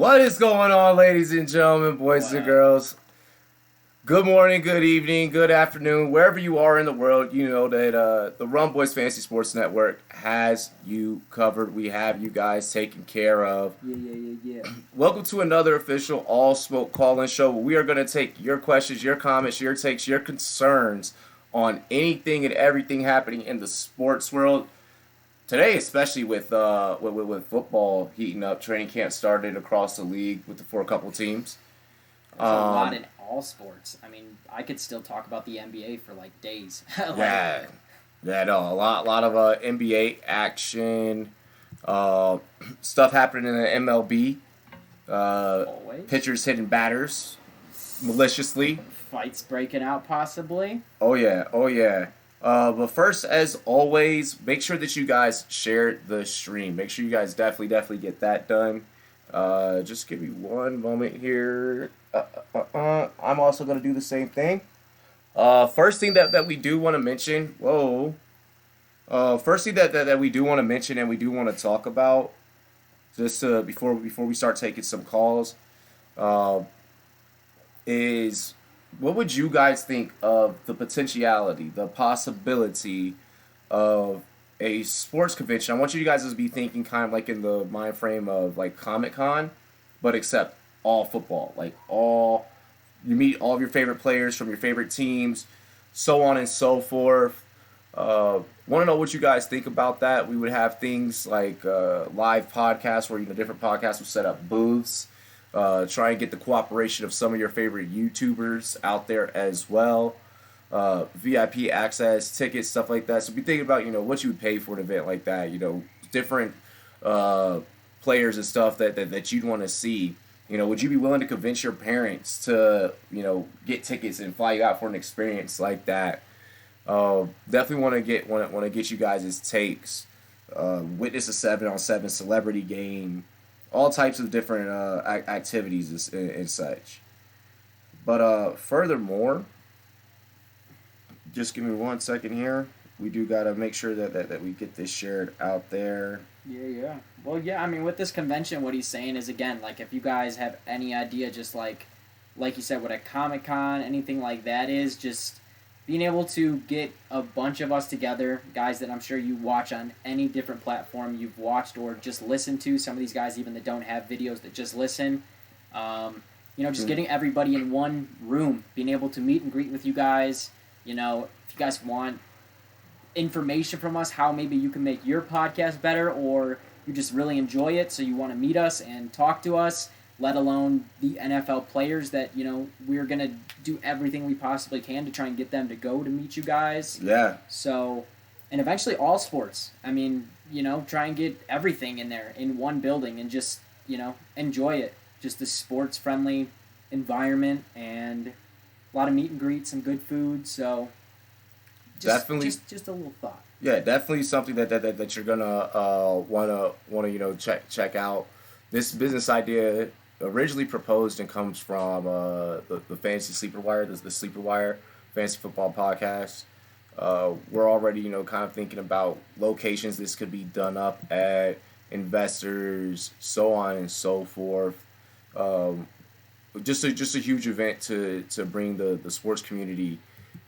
What is going on, ladies and gentlemen, boys and girls? Good morning, good evening, good afternoon, wherever you are in the world. You know that the Rumboyz Fantasy Sports Network has you covered. We have you guys taken care of. Yeah. Welcome to another official All Smoke Call-In show where we are going to take your questions, your comments, your takes, your concerns on anything and everything happening in the sports world. Today, especially with football heating up, training camp started across the league for a couple teams. There's a lot in all sports. I mean, I could still talk about the NBA for like days. No, a lot of NBA action, stuff happening in the MLB. Always. Pitchers hitting batters maliciously. Fights breaking out, possibly. Oh yeah. But first, as always, make sure that you guys share the stream. Make sure you guys definitely get that done. Just give me one moment here. I'm also going to do the same thing. First thing that we do want to mention. First thing that we do want to mention and we do want to talk about, just before we start taking some calls, is what would you guys think of the potentiality, the possibility of a sports convention? I want you guys to be thinking kind of like in the mind frame of like Comic-Con, but except all football. Like you meet all of your favorite players from your favorite teams, so on and so forth. Want to know what you guys think about that? We would have things like live podcasts where different podcasts will set up booths. Try and get the cooperation of some of your favorite YouTubers out there as well. VIP access, tickets, stuff like that. So be thinking about, what you would pay for an event like that. Different players and stuff that you'd want to see. Would you be willing to convince your parents to, get tickets and fly you out for an experience like that? Definitely want to get you guys' takes. Witness a 7-on-7 celebrity game. All types of different activities and such. But furthermore, just give me 1 second here. We do got to make sure that we get this shared out there. Yeah. Well, yeah, I mean, with this convention, what he's saying is, again, like, if you guys have any idea, just like you said, what a Comic-Con, anything like that is, just being able to get a bunch of us together, guys that I'm sure you watch on any different platform you've watched or just listened to. Some of these guys even that don't have videos that just listen. Just getting everybody in one room, being able to meet and greet with you guys. If you guys want information from us, how maybe you can make your podcast better, or you just really enjoy it, so you want to meet us and talk to us, let alone the NFL players that, we're going to do everything we possibly can to try and get them to go to meet you guys. Yeah. So, and eventually all sports. I mean, try and get everything in there in one building and just, enjoy it. Just a sports-friendly environment and a lot of meet and greets, some good food. So, definitely just a little thought. Yeah, definitely something that you're gonna wanna check out. This business idea originally proposed and comes from the Fantasy Sleeper Wire, the Sleeper Wire Fantasy Football Podcast. We're already kind of thinking about locations this could be done up at, investors, so on and so forth. Just a huge event to bring the sports community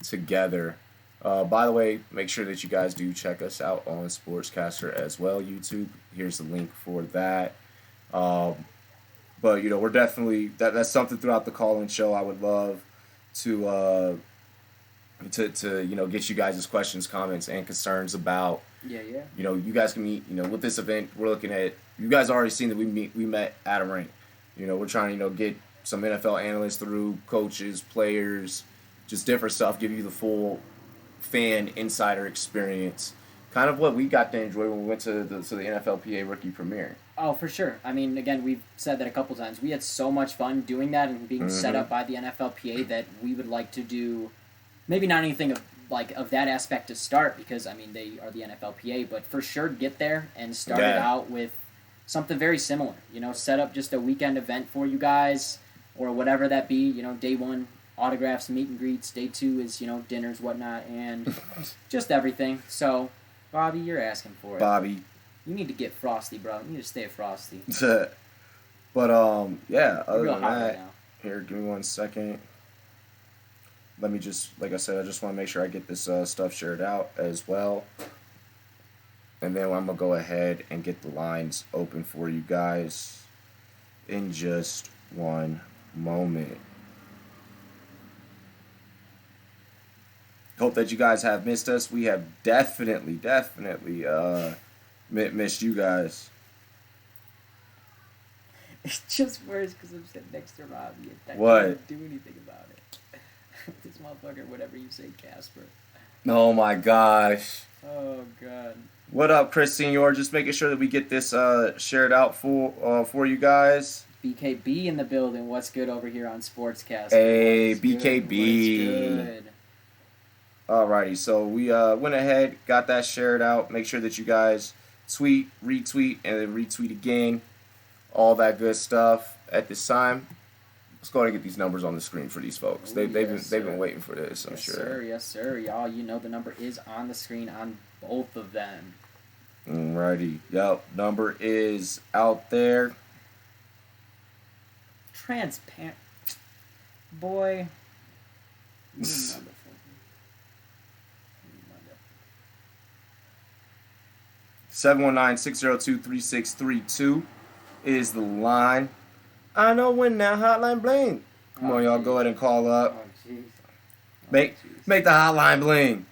together. By the way, make sure that you guys do check us out on Sportscaster as well, YouTube. Here's the link for that. But we're definitely that's something throughout the call-in show I would love to get you guys' questions, comments, and concerns about. Yeah. You guys can meet. With this event, we're looking at. You guys already seen that we met at a rink. We're trying to get some NFL analysts through, coaches, players, just different stuff. Give you the full fan insider experience. Kind of what we got to enjoy when we went to the NFLPA rookie premiere. Oh, for sure. I mean, again, we've said that a couple times. We had so much fun doing that and being set up by the NFLPA that we would like to do, maybe not anything of that aspect to start, because, I mean, they are the NFLPA, but for sure get there and start it out with something very similar. Set up just a weekend event for you guys or whatever that be. Day one, autographs, meet and greets. Day two is, dinners, whatnot, and just everything. So, Bobby, you're asking for it. Bobby. You need to get frosty, bro. You need to stay frosty. But yeah. You're Other real than hot right that, now. here, give me 1 second. Let me just, like I said, I just want to make sure I get this stuff shared out as well. And then I'm going to go ahead and get the lines open for you guys in just one moment. Hope that you guys have missed us. We have definitely missed you guys. It's just worse because I'm sitting next to Robbie and I What? can't do anything about it. This motherfucker, whatever you say, Casper. Oh my gosh. Oh god. What up, Chris Senior? Just making sure that we get this shared out for you guys. BKB in the building. What's good over here on Sportscast? Hey, What's good? BKB. What's good? Alrighty, so we went ahead, got that shared out. Make sure that you guys tweet, retweet, and then retweet again. All that good stuff at this time. Let's go ahead and get these numbers on the screen for these folks. Ooh, They've yes, been waiting for this, I'm Yes, sure. sir. Yes, sir. Y'all, you know the number is on the screen on both of them. Alrighty, yep, number is out there. Transparent. Boy. You motherfucker. 719-602-3632 is the line. I know when that hotline bling. Come on, y'all, go ahead and call up. Oh, jeez. Make the hotline bling.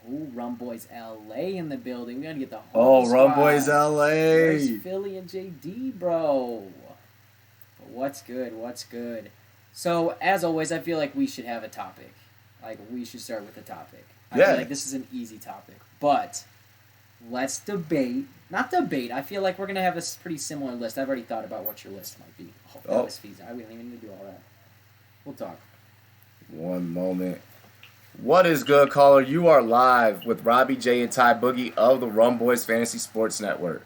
Ooh, Rumboyz LA in the building. We gotta get the whole Rumboyz squad. LA. Where's Philly and JD, bro? What's good? What's good? So, as always, I feel like we should have a topic. Like, we should start with a topic. I Yeah. feel like this is an easy topic. But, let's debate. Not debate. I feel like we're going to have a pretty similar list. I've already thought about what your list might be. Oh, that was feasible. I wouldn't even need to do all that. We'll talk. One moment. What is good, caller? You are live with Robbie J and Ty Boogie of the Rumboyz Fantasy Sports Network.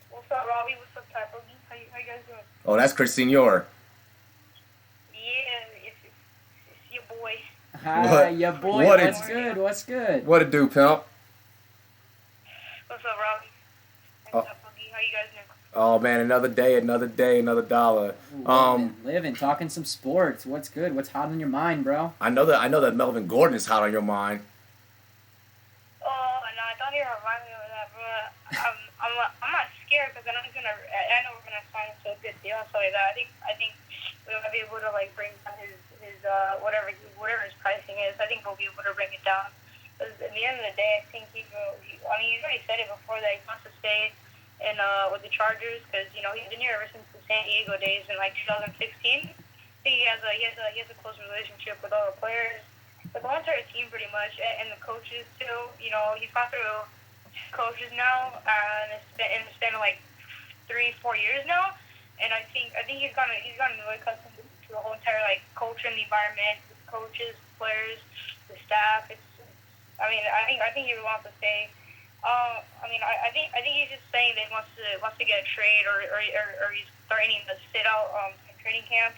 What's up, Robbie? What's up, Ty Boogie? How you guys doing? Oh, that's Chris Senior. Yeah, it's your boy. Hi, your boy. what What's is- good? What's good? What it do, pimp? What's up, Robbie? What's up, Boogie? How you guys doing? Oh man, another day, another dollar. Living, talking some sports. What's good? What's hot on your mind, bro? I know that Melvin Gordon is hot on your mind. Oh, no, I thought you were reminding me of that, but I'm not scared because I know we're gonna sign him to a good deal and stuff like that. I think we might be able to like bring down his whatever his pricing is. I think we'll be able to bring it down. Because at the end of the day, I think he's already said it before that he wants to stay in with the Chargers because he's been here ever since the San Diego days in like 2016. I think he has a close relationship with all the players, with the entire team pretty much, and the coaches too. He's gone through coaches now, and it's been like 3-4 years now, and I think he's gotten really accustomed to the whole entire like culture and the environment, the coaches, players, the staff. I think he wants to stay. I think he's just saying that he wants to get a trade or he's threatening to sit out in training camp,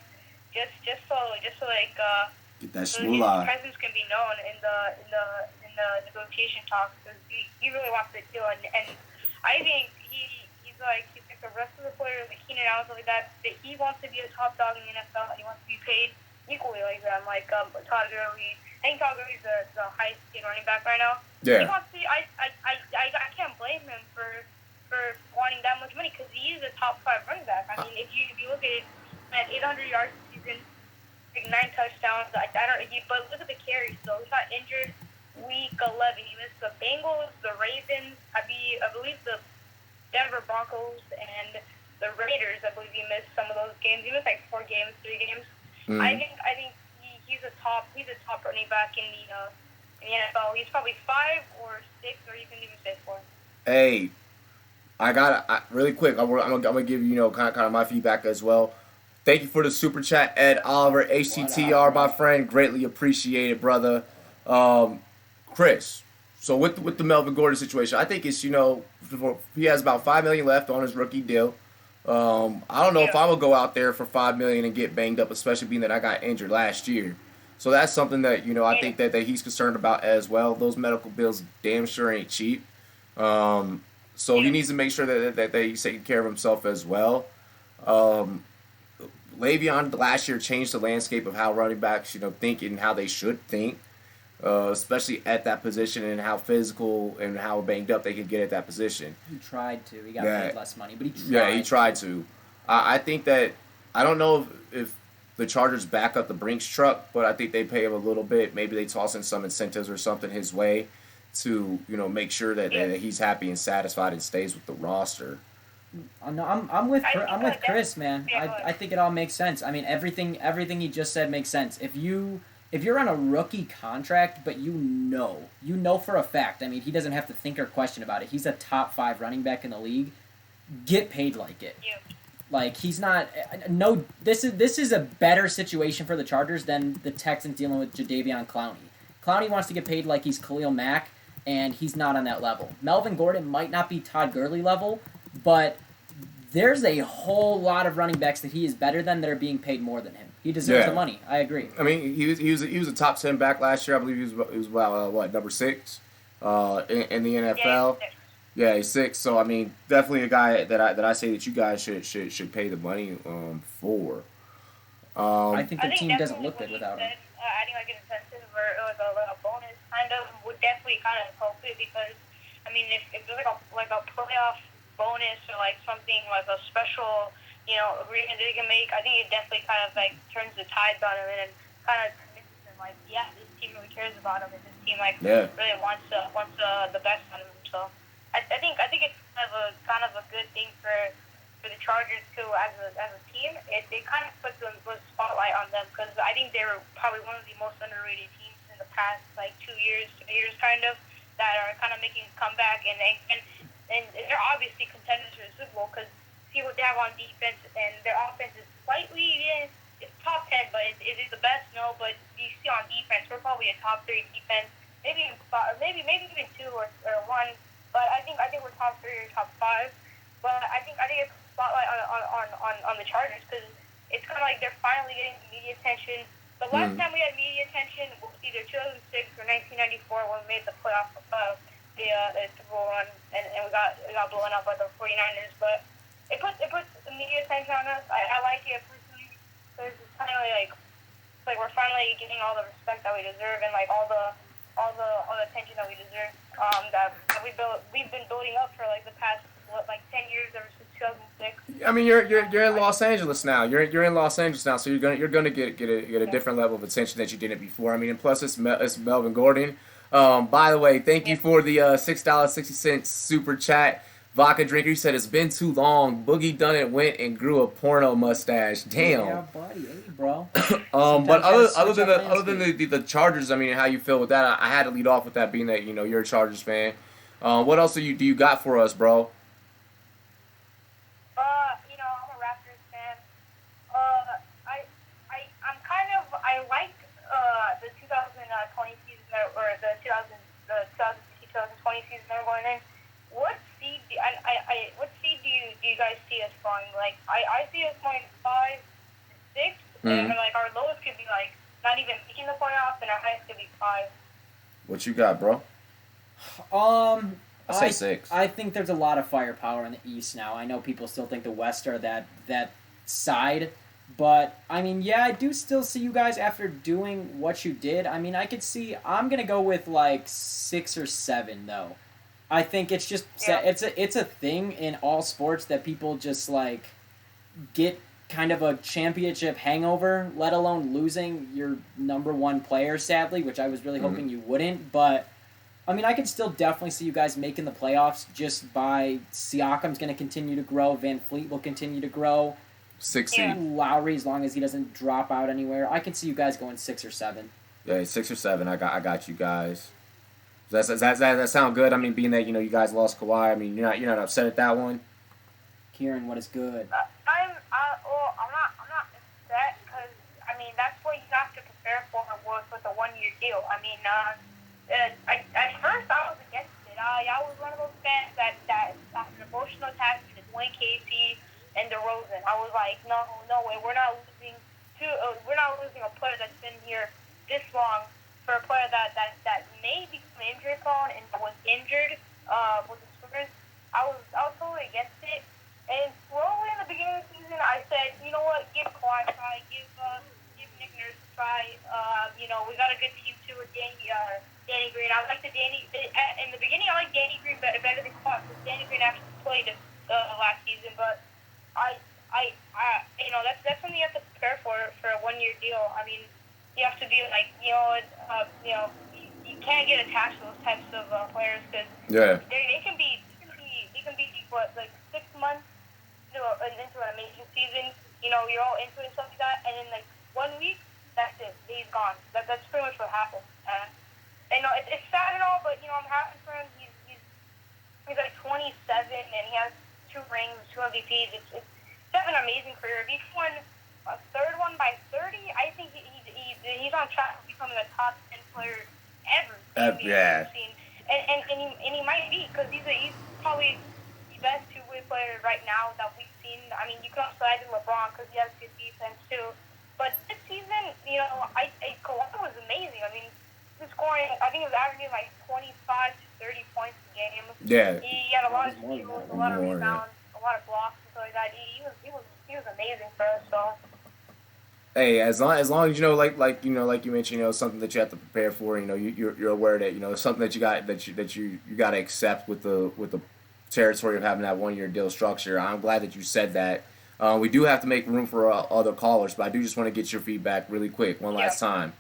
just so like Get that so his shmoolah. presence can be known in the negotiation talks because he really wants to deal and I think he's like the rest of the players like Keenan Allen like that he wants to be a top dog in the NFL and he wants to be paid equally like them like Todd Gurley. I think Todd Gurley's the highest paid running back right now. Yeah. He wants to. I can't blame him for wanting that much money because he is a top 5 running back. I mean, if you look at it, at 800 yards a season, like 9 touchdowns. But look at the carries. So he got injured week 11. He missed the Bengals, the Ravens. I believe the Denver Broncos and the Raiders. I believe he missed some of those games. He missed like 4 games, 3 games. Mm. I think he's a top running back in the NFL. He's probably 5 or 6, or you can even say 4. Hey, really quick. I'm gonna give you kind of my feedback as well. Thank you for the super chat, Ed Oliver, HCTR, my friend. Greatly appreciated, brother. Chris. So with the Melvin Gordon situation, I think it's he has about $5 million left on his rookie deal. I don't know if I would go out there for $5 million and get banged up, especially being that I got injured last year. So that's something that I think that he's concerned about as well. Those medical bills damn sure ain't cheap. So he needs to make sure that he's taking care of himself as well. Um, Le'Veon last year changed the landscape of how running backs, think and how they should think, especially at that position and how physical and how banged up they could get at that position. He tried to. He got Yeah. paid less money, but he tried. Yeah, he tried to. I think that I don't know if the Chargers back up the Brinks truck, but I think they pay him a little bit. Maybe they toss in some incentives or something his way to make sure that he's happy and satified and stays with the roster. No, I'm with Chris, man. Yeah, I think it all makes sense. I mean, everything he just said makes sense. If you're on a rookie contract, but you know for a fact, I mean, he doesn't have to think or question about it. He's a top 5 running back in the league. Get paid like it. Yeah. Like he's not. No, this is a better situation for the Chargers than the Texans dealing with Jadeveon Clowney. Clowney wants to get paid like he's Khalil Mack, and he's not on that level. Melvin Gordon might not be Todd Gurley level, but there's a whole lot of running backs that he is better than that are being paid more than him. He deserves the money. I agree. I mean, he was a top 10 back last year. I believe he was about number 6 in the NFL. Yeah, he's 6. So I mean, definitely a guy that I say that you guys should pay the money for. I think the team doesn't look good without him. Adding like an incentive or like a bonus kind of would definitely kind of help it because I mean if there's like a playoff bonus or like something like a special agreement they can make, I think it definitely kind of like turns the tides on him and kind of convinces him like this team really cares about him and this team really wants the best out of him. So I think it's kind of a good thing for the Chargers too as a team. It kind of puts a spotlight on them because I think they were probably one of the most underrated teams in the past like 2 years kind of that are kind of making a comeback and they're obviously contenders for the Super Bowl because see what they have on defense and their offense is slightly it's top 10 but is it the best? No, but you see on defense we're probably a top 3 defense, maybe even 2 or 1, but I think we're top 3 or top 5. But I think it's a spotlight on the Chargers because it's kind of like they're finally getting media attention. The last time we had media attention was either 2006 or 1994 when we made the playoff the Super Bowl run and we got blown up by the 49ers. But it puts media attention on us. I like it personally because it's kind of like we're finally getting all the respect that we deserve and like all the attention that we deserve that we've been building up for like the past 10 years ever since 2006. I mean, you're in Los Angeles now. You're in Los Angeles now, so you're gonna get a different level of attention that you didn't before. I mean, and plus it's Melvin Gordon. By the way, thank you for the $6.60 super chat. Vodka drinker, you said it's been too long. Boogie done it went and grew a porno mustache. Damn. Yeah, buddy, hey, bro. But other than the Chargers, I mean, how you feel with that? I had to lead off with that, being that you're a Chargers fan. What else do you got for us, bro? I'm a Raptors fan. I like the 2020 season or the 2020 season they're going in. What seed do you guys see us falling? Like I see us going 5, 6, and like our lowest could be like not even making the playoffs, and our highest could be 5. What you got, bro? I say 6. I think there's a lot of firepower in the East now. I know people still think the West are that side, but I mean, yeah, I do still see you guys after doing what you did. I mean, I'm gonna go with like 6 or 7 though. I think it's just it's a thing in all sports that people just like get kind of a championship hangover, let alone losing your number 1 player, sadly, which I was really hoping you wouldn't. But I mean, I can still definitely see you guys making the playoffs just by Siakam's going to continue to grow, Van Fleet will continue to grow. 6 seed. Lowry, as long as he doesn't drop out anywhere, I can see you guys going 6 or 7. Yeah, 6 or 7. I got you guys. Does that sound good? I mean, being that you guys lost Kawhi, I mean you're not upset at that one. Kieran, what is good? I'm not upset because I mean that's what you have to prepare for with a 1-year deal. I mean, at first I was against it. I was one of those fans that had an emotional attachment to Dwayne Casey and DeRozan. I was like, no way, we're not losing a player that's been here this long for a player that may become injury prone and was injured with the Spurs. I was totally against it. And slowly in the beginning of the season, I said, you know what, give Kawhi a try, give Nick Nurse a try. We got a good team too with Danny Green. I like in the beginning. I like Danny Green better than Kawhi because Danny Green actually played last season. But that's something you have to prepare for a 1-year deal. I mean, you have to be like, you can't get attached to those types of players because they can be what, like 6 months into an amazing season. You're all into it and stuff like that, and in like 1 week, that's it. He's gone. That's pretty much what happened. It's sad and all, but I'm happy for him. He's like 27 and he has 2 rings, 2 MVPs. It's an amazing career. If he won a third one by 30, I think he's on track to becoming a top 10 player ever. Yeah. And he might be because he's probably the best 2-way player right now that we've seen. I mean, you can also add in LeBron because he has good defense too. But this season, Kawhi was amazing. I mean, he was scoring. I think he was averaging like 25 to 30 points a game. Yeah. He had a lot of steals, a lot of rebounds, a lot of blocks, and stuff like that. He was amazing for us. So. Hey, as long as like you mentioned, something that you have to prepare for. You're aware that it's something that you got to accept with the territory of having that 1-year deal structure. I'm glad that you said that. We do have to make room for other callers, but I do just want to get your feedback really quick one last time.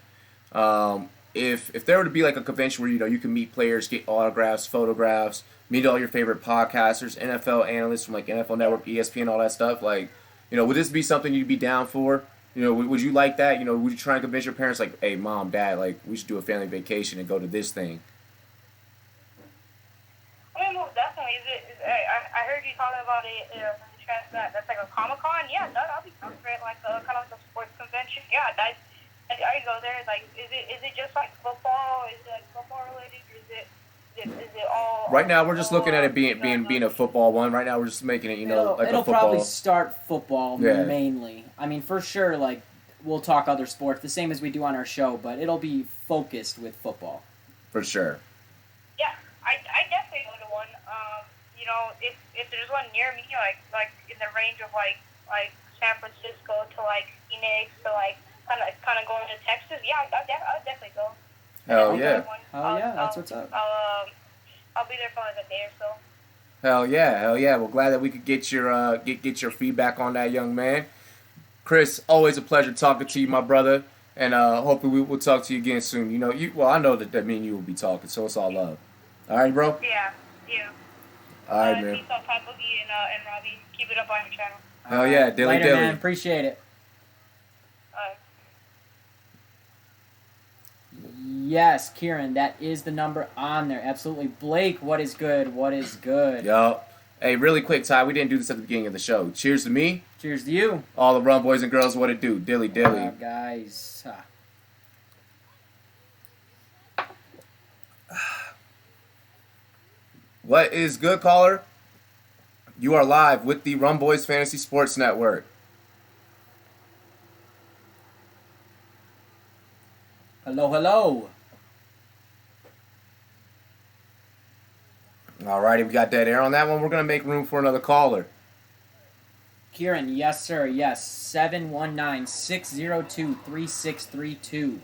If there were to be like a convention where you can meet players, get autographs, photographs, meet all your favorite podcasters, NFL analysts from like NFL Network, ESPN, all that stuff, like would this be something you'd be down for? Would you like that? Would you try and convince your parents like, hey, mom, dad, like we should do a family vacation and go to this thing? I mean, well, definitely. I heard you talking about it. That's like a Comic-Con. Yeah, I'll be down for it. Like kind of like a sports convention. Yeah, I go there. Like, is it just like football? Is it like football related, or is it all? Right now, we're just looking at it being a football one. Right now, we're just making it, like a it'll football. probably start football mainly. I mean, for sure, like we'll talk other sports the same as we do on our show, but it'll be focused with football. For sure. Yeah, I definitely go to one. If there's one near me, like in the range of like San Francisco to like Phoenix to like kind of going to Texas, yeah, I'll definitely go. Hell yeah. That's what's up. I'll be there for like a day or so. Hell yeah. Well, glad that we could get your get your feedback on that, young man. Chris, always a pleasure talking to you, my brother, and hopefully we will talk to you again soon. I know that me and you will be talking, so it's all love. All right, bro. Yeah. All right, man. Peace out, Pat Boogie and Robbie. Keep it up on your channel. Hell yeah, dilly Later, dilly. man. Appreciate it. Yes, Kieran, that is the number on there. Absolutely. Blake, what is good? What is good? Yo. Hey, really quick, Ty, we didn't do this at the beginning of the show. Cheers to me. Cheers to you. All the Rumboyz and girls, what it do? Dilly dilly. Guys. What is good, caller? You are live with the Rumboyz Fantasy Sports Network. Hello. Alrighty, we got dead air on that one. We're going to make room for another caller. Kieran, yes, sir. Yes. 719-602-3632.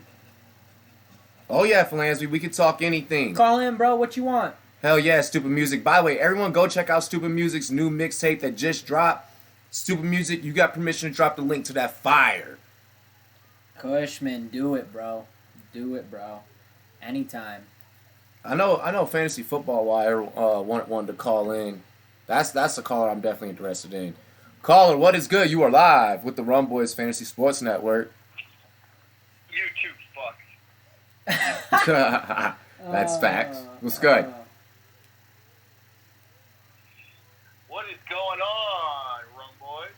Oh, yeah, Philansby, we could talk anything. Call in, bro. What you want? Hell yeah, Stupid Music. By the way, everyone go check out Stupid Music's new mixtape that just dropped. Stupid Music, you got permission to drop the link to that fire. Cushman, do it, bro. Anytime. I know Fantasy Football Wire wanted to call in. That's the caller I'm definitely interested in. Caller, what is good? You are live with the Rumboyz Fantasy Sports Network. You too, fuck. That's facts. What's good? What is going on, Rumboyz?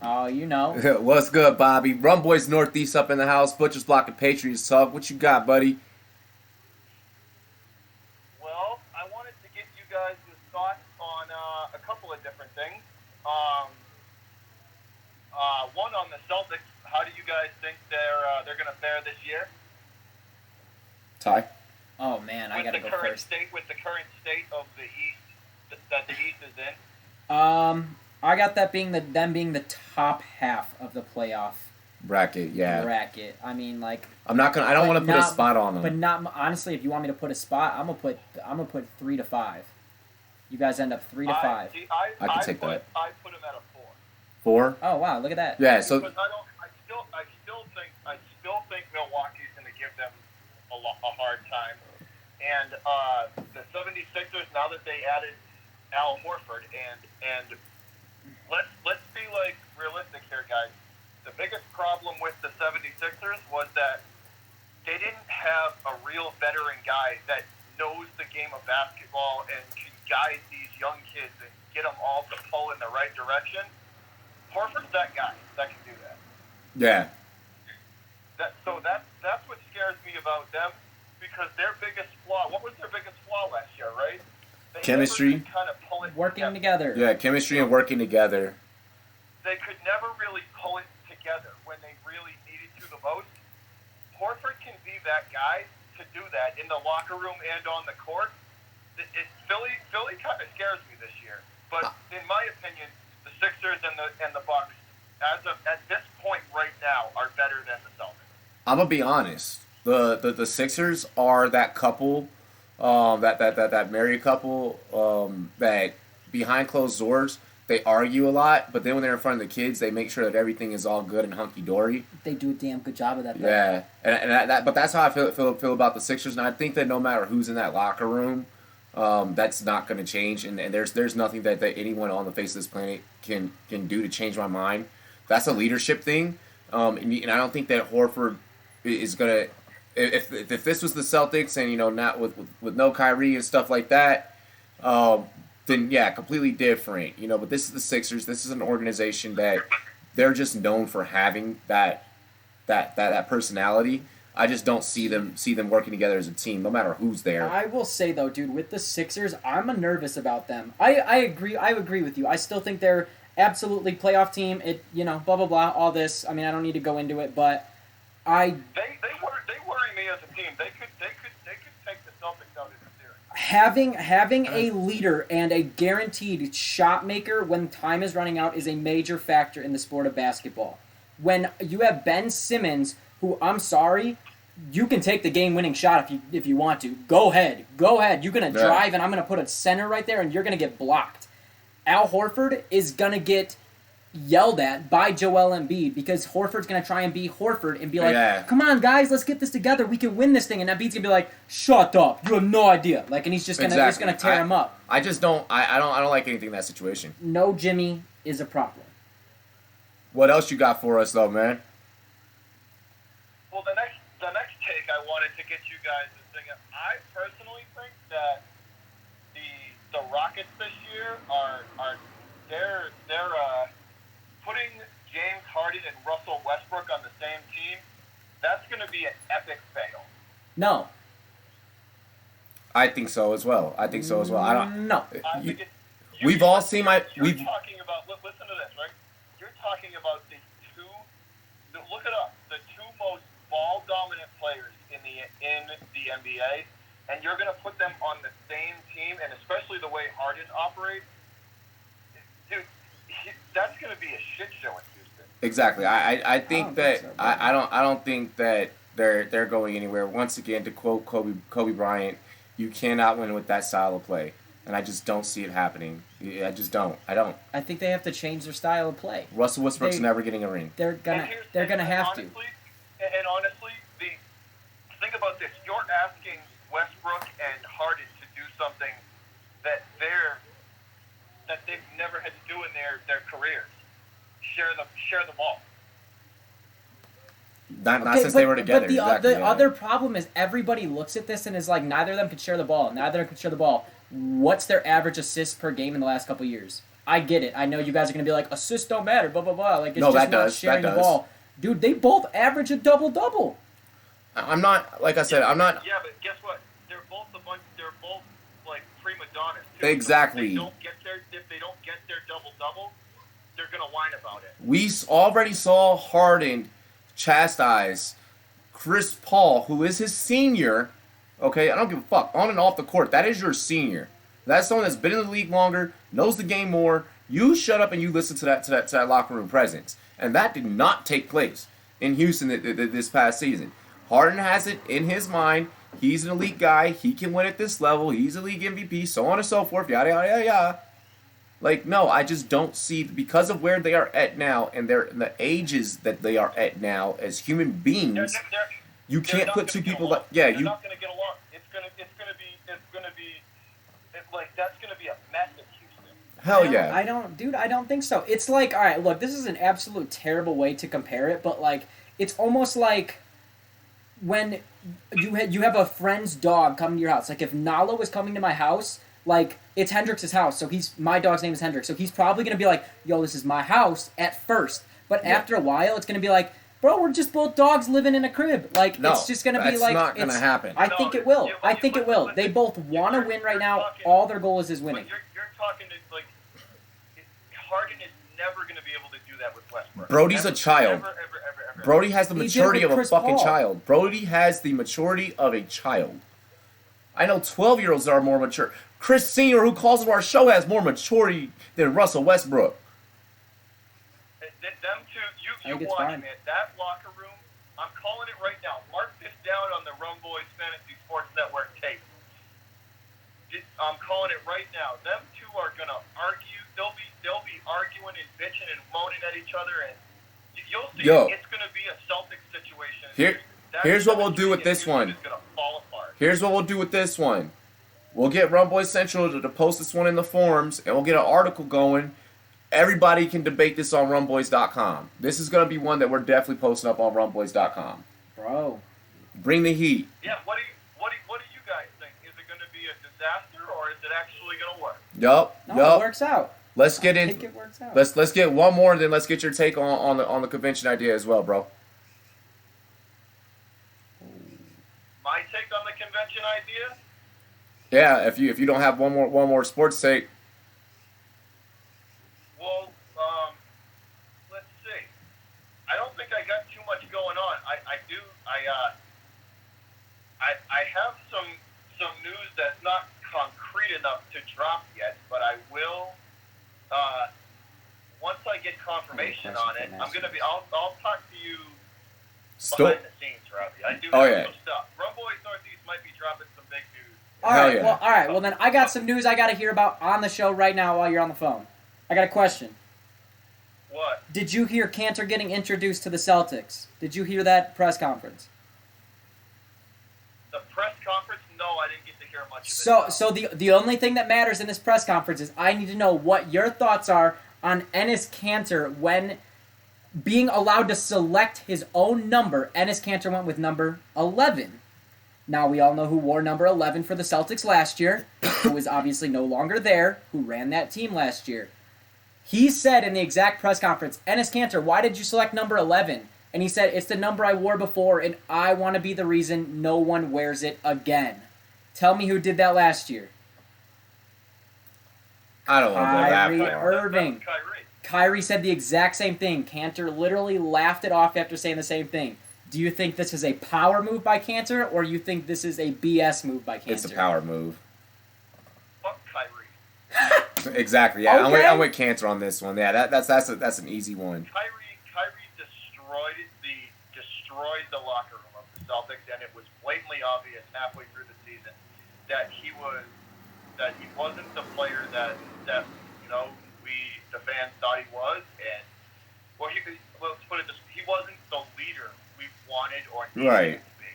Oh, you know. What's good, Bobby? Rumboyz Northeast up in the house. Butcher's Block and Patriots Talk. What you got, buddy? Well, I wanted to get you guys' thoughts on a couple of different things. One on the Celtics. How do you guys think they're going to fare this year? Ty? Oh, man, I got to go first. With the current state of the East, that the East is in? I got that being them being the top half of the playoff Bracket, yeah. bracket. I mean, like, I don't want to put a spot on them. but not honestly. If you want me to put a spot, I'm gonna put 3 to 5. You guys end up 3 to 5. I can take that. I put him at a 4. 4? Oh wow, look at that. Yeah, so Because I still think Milwaukee's going to give them a hard time. And the 76ers, now that they added Al Horford, and let's be like realistic here, guys. The biggest problem with the 76ers was that they didn't have a real veteran guy that knows the game of basketball and can guide these young kids and get them all to pull in the right direction. Horford's that guy that can do that. yeah. That's what scares me about them, because their biggest flaw. What was their biggest flaw last year, right? They Chemistry. never could kind of pull it Working together. Yeah, chemistry and working together. They could never really pull it together when they really needed to the most. Horford can be that guy to do that in the locker room and on the court. Philly kind of scares me this year, but in my opinion, the Sixers and the Bucks, at this point right now, are better than the Celtics. I'm gonna be honest. The Sixers are that couple, that married couple, that behind closed doors they argue a lot, but then when they're in front of the kids, they make sure that everything is all good and hunky dory. They do a damn good job of that. Yeah, but that's how I feel about the Sixers, and I think that no matter who's in that locker room, that's not going to change, and there's nothing that anyone on the face of this planet can do to change my mind. That's a leadership thing, and I don't think that Horford is gonna. If this was the Celtics and not with no Kyrie and stuff like that, then yeah, completely different. But this is the Sixers. This is an organization that they're just known for having that personality. I just don't see them working together as a team, no matter who's there. I will say though, dude, with the Sixers, I'm nervous about them. I agree with you. I still think they're absolutely playoff team. Blah blah blah, all this. I mean, I don't need to go into it, but they worry me as a team. They could take the Celtics out in the series. Having a leader and a guaranteed shot maker when time is running out is a major factor in the sport of basketball. When you have Ben Simmons, who, I'm sorry, you can take the game-winning shot if you want to. Go ahead. You're going to drive, and I'm going to put a center right there, and you're going to get blocked. Al Horford is going to get yelled at by Joel Embiid because Horford's going to try and be Horford and be like, come on, guys, let's get this together. We can win this thing. And Embiid's going to be like, shut up. You have no idea. And he's just going to tear him up. I just don't – I don't like anything in that situation. No Jimmy is a problem. What else you got for us, though, man? Well, the next take I wanted to get you guys to think of, I personally think that the Rockets this year are putting James Harden and Russell Westbrook on the same team. That's going to be an epic fail. No. I think so as well. I don't. No. We've all seen my. You're talking about. Listen to this, right? You're talking about look it up. The two most ball dominant players in the NBA, and you're going to put them on the same team, and especially the way Harden operates, dude, that's going to be a shit show in Houston. Exactly. I think that I don't think that they're going anywhere. Once again, to quote Kobe Bryant, you cannot win with that style of play, and I just don't see it happening. I just don't. I don't. I think they have to change their style of play. Russell Westbrook's never getting a ring. They're gonna have to. And honestly, think about this. You're asking Westbrook and Harden to do something that they've never had to do in their careers. Share the ball. Not since they were together. But the other problem is everybody looks at this and is like, neither of them can share the ball. What's their average assists per game in the last couple of years? I get it. I know you guys are going to be like, assists don't matter, blah, blah, blah. It's just not sharing the ball. Dude, they both average a double-double. I'm not, like I said, I'm not. Yeah, but guess what? They're both like prima donnas. Too. Exactly. So if they don't get their double-double, they're going to whine about it. We already saw Harden chastise Chris Paul, who is his senior. Okay, I don't give a fuck. On and off the court, that is your senior. That's someone that's been in the league longer, knows the game more. You shut up and you listen to that locker room presence, and that did not take place in Houston this past season. Harden has it in his mind. He's an elite guy. He can win at this level. He's a league MVP, so on and so forth. Yada yada yada yada. Like, no, I just don't see, because of where they are at now and the ages that they are at now as human beings. You can't put two people like, yeah, they're not going to get along. It's going to be like, that's going to be a mess in Houston. Hell yeah. I don't think so. It's like, all right, look, this is an absolute terrible way to compare it, but like, it's almost like when you have a friend's dog come to your house. Like, if Nala was coming to my house, like, it's Hendrix' house, so my dog's name is Hendrix, so he's probably going to be like, yo, this is my house at first. But after a while, it's going to be like, bro, we're just both dogs living in a crib. Like, no, it's just going to be like... it's not going to happen. I think it will. I think it will. They both want to win right now. All their goal is winning. You're talking to, like, Harden is never going to be able to do that with Westbrook. Brody's a child. Ever. Brody has the maturity of a fucking Paul. child. Brody has the maturity of a child. I know 12-year-olds that are more mature. Chris Sr., who calls into our show, has more maturity than Russell Westbrook. Them two, you watch, man. That locker room, I'm calling it right now. Mark this down on the Rumboyz Fantasy Sports Network tape. I'm calling it right now. Them two are gonna argue. They'll be arguing and bitching and moaning at each other, and you'll see. It's gonna be a Celtics situation. Here's what we'll do with this one. Here's what we'll do with this one. We'll get Rumboyz Central to post this one in the forums, and we'll get an article going. Everybody can debate this on Rumboyz.com. This is going to be one that we're definitely posting up on Rumboyz.com. Bro. Bring the heat. Yeah, what do you guys think? Is it going to be a disaster, or is it actually going to work? Yup. No, it works out. Let's get in. I think it works out. Let's get one more, and then let's get your take on the convention idea as well, bro. My take on the convention idea? Yeah, if you don't have one more sports take. Well, let's see. I don't think I got too much going on. I have some news that's not concrete enough to drop yet, but I will. Once I get confirmation on it, I'll talk to you behind the scenes, Robbie. I do have some stuff. Rumboyz Northeast might be dropping some big news. All right. Well, then I got some news I got to hear about on the show right now while you're on the phone. I got a question. What? Did you hear Cantor getting introduced to the Celtics? Did you hear that press conference? The press conference? No, I didn't get to hear much of it. So the only thing that matters in this press conference is I need to know what your thoughts are on Enes Kanter when being allowed to select his own number. Enes Kanter went with number 11. Now, we all know who wore number 11 for the Celtics last year, who is obviously no longer there, who ran that team last year. He said in the exact press conference, Enes Kanter, why did you select number 11? And he said, it's the number I wore before, and I want to be the reason no one wears it again. Tell me who did that last year. I don't know what happened. Kyrie Irving. Kyrie said the exact same thing. Kanter literally laughed it off after saying the same thing. Do you think this is a power move by Kanter, or you think this is a BS move by Kanter? It's a power move. Fuck Kyrie. Exactly. Yeah, Okay. I'm with Kanter on this one. Yeah, that's an easy one. Kyrie destroyed the locker room of the Celtics, and it was blatantly obvious halfway through the season that he wasn't the player that the fans thought he was, and let's put it this way, he wasn't the leader we wanted or needed him to be.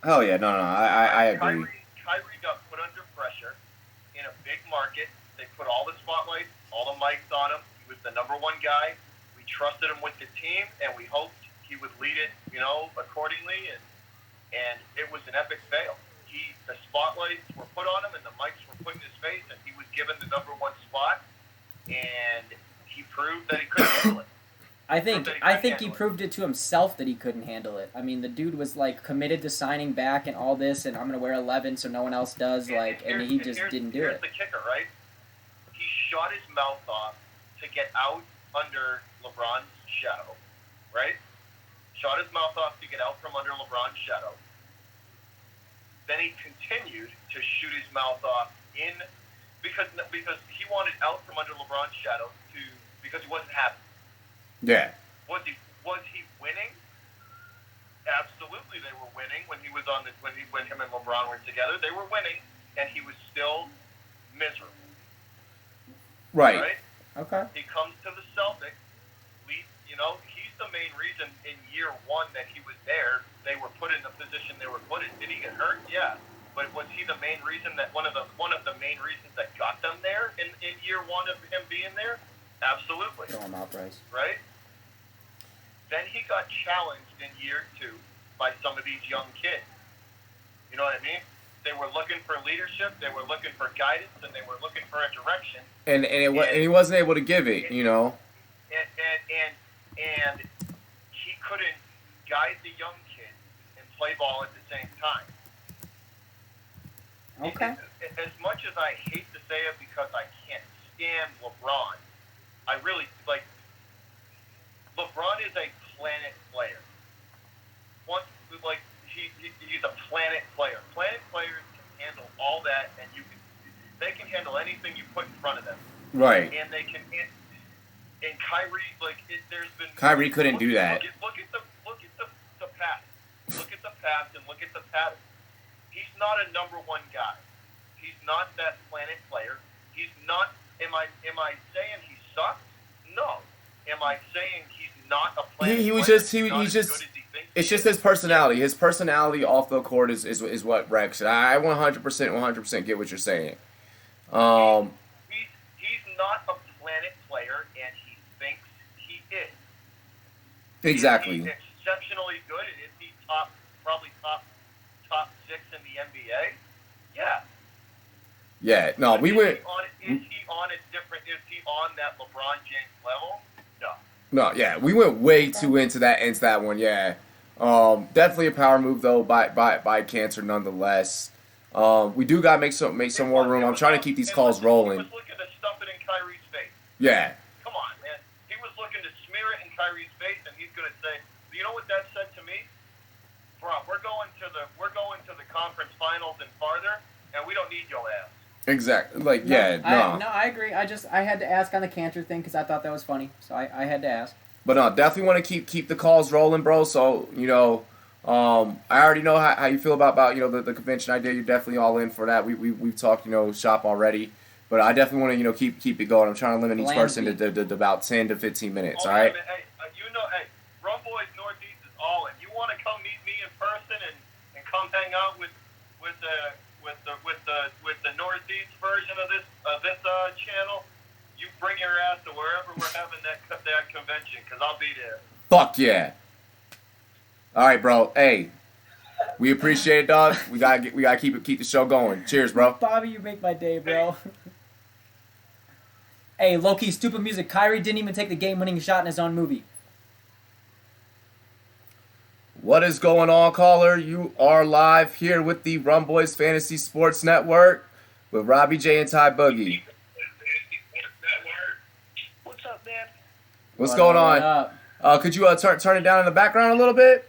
Oh yeah, no, I agree. Kyrie got put under pressure in a big market. They put all the spotlights, all the mics on him. He was the number one guy. We trusted him with the team, and we hoped he would lead it, accordingly, and it was an epic fail. The spotlights were put on him, and the mics were put in his face, and he was given the number one spot, and he proved that he couldn't handle it. I think he proved it to himself that he couldn't handle it. I mean, the dude was like committed to signing back and all this, and I'm gonna wear 11 so no one else does. And he just didn't do it. Here's the kicker, right? He shot his mouth off to get out under LeBron's shadow, right? Shot his mouth off to get out from under LeBron's shadow. Then he continued to shoot his mouth off in because he wanted out from under LeBron's shadow because he wasn't happy. Yeah. Was he winning? Absolutely, they were winning when he was on when him and LeBron were together. They were winning, and he was still miserable. Right. Okay. He comes to the Celtics. He's the main reason in year one that he was there. They were put in the position they were put in. Did he get hurt? Yeah. But was he the main reason that one of the main reasons that got them there in year one of him being there? Absolutely. Throw him out, Bryce. Right? Then he got challenged in year two by some of these young kids. You know what I mean? They were looking for leadership, they were looking for guidance, and they were looking for a direction. And he wasn't able to give it, you know. And he couldn't guide the young kids and play ball at the same time. Okay. As much as I hate to say it because I can't stand LeBron, I really like. LeBron is a planet player. He's a planet player. Planet players can handle all that, and they can handle anything you put in front of them. Right. And they can. And Kyrie, there's been. Kyrie couldn't do that. Look at the past. Look at the past and look at the pattern. He's not a number one guy. He's not that planet player. He's not. Am I saying he sucks? No. Am I saying he's not a planet player? He's just. It's just his personality. His personality off the court is what Rex. I 100% get what you're saying. He's not a planet player, and he thinks he is. Exactly. Is he exceptionally good? Is he probably top 6 in the NBA? Yeah. Yeah. No, we went. Is he on that LeBron James level? No. No. Yeah, we went way too into that one. Yeah. Definitely a power move though by Cancer nonetheless. We do gotta make some more room. I'm trying to keep these calls rolling. He was looking to stuff it in Kyrie's face. Yeah. Come on, man. He was looking to smear it in Kyrie's face, and he's gonna say, you know what that said to me? Bro, we're going to the conference finals and farther, and we don't need your ass. Exactly. No, I agree. I had to ask on the Cantor thing because I thought that was funny, so I had to ask. But no, definitely want to keep the calls rolling, bro. So I already know how you feel about the convention idea. You're definitely all in for that. We've talked shop already, but I definitely want to keep it going. I'm trying to limit each person to about 10 to 15 minutes. All right. Hey, Rumboyz Northeast is all in. You want to come meet me in person and come hang out with the Northeast version of this channel? You bring your ass to wherever we're having that convention, because I'll be there. Fuck yeah. All right, bro. Hey, we appreciate it, dog. We gotta keep the show going. Cheers, bro. Bobby, you make my day, bro. Hey, low-key stupid music. Kyrie didn't even take the game-winning shot in his own movie. What is going on, caller? You are live here with the Rumboyz Fantasy Sports Network with Robbie J and Ty Boogie. What's up, man? What's going on? Could you turn it down in the background a little bit?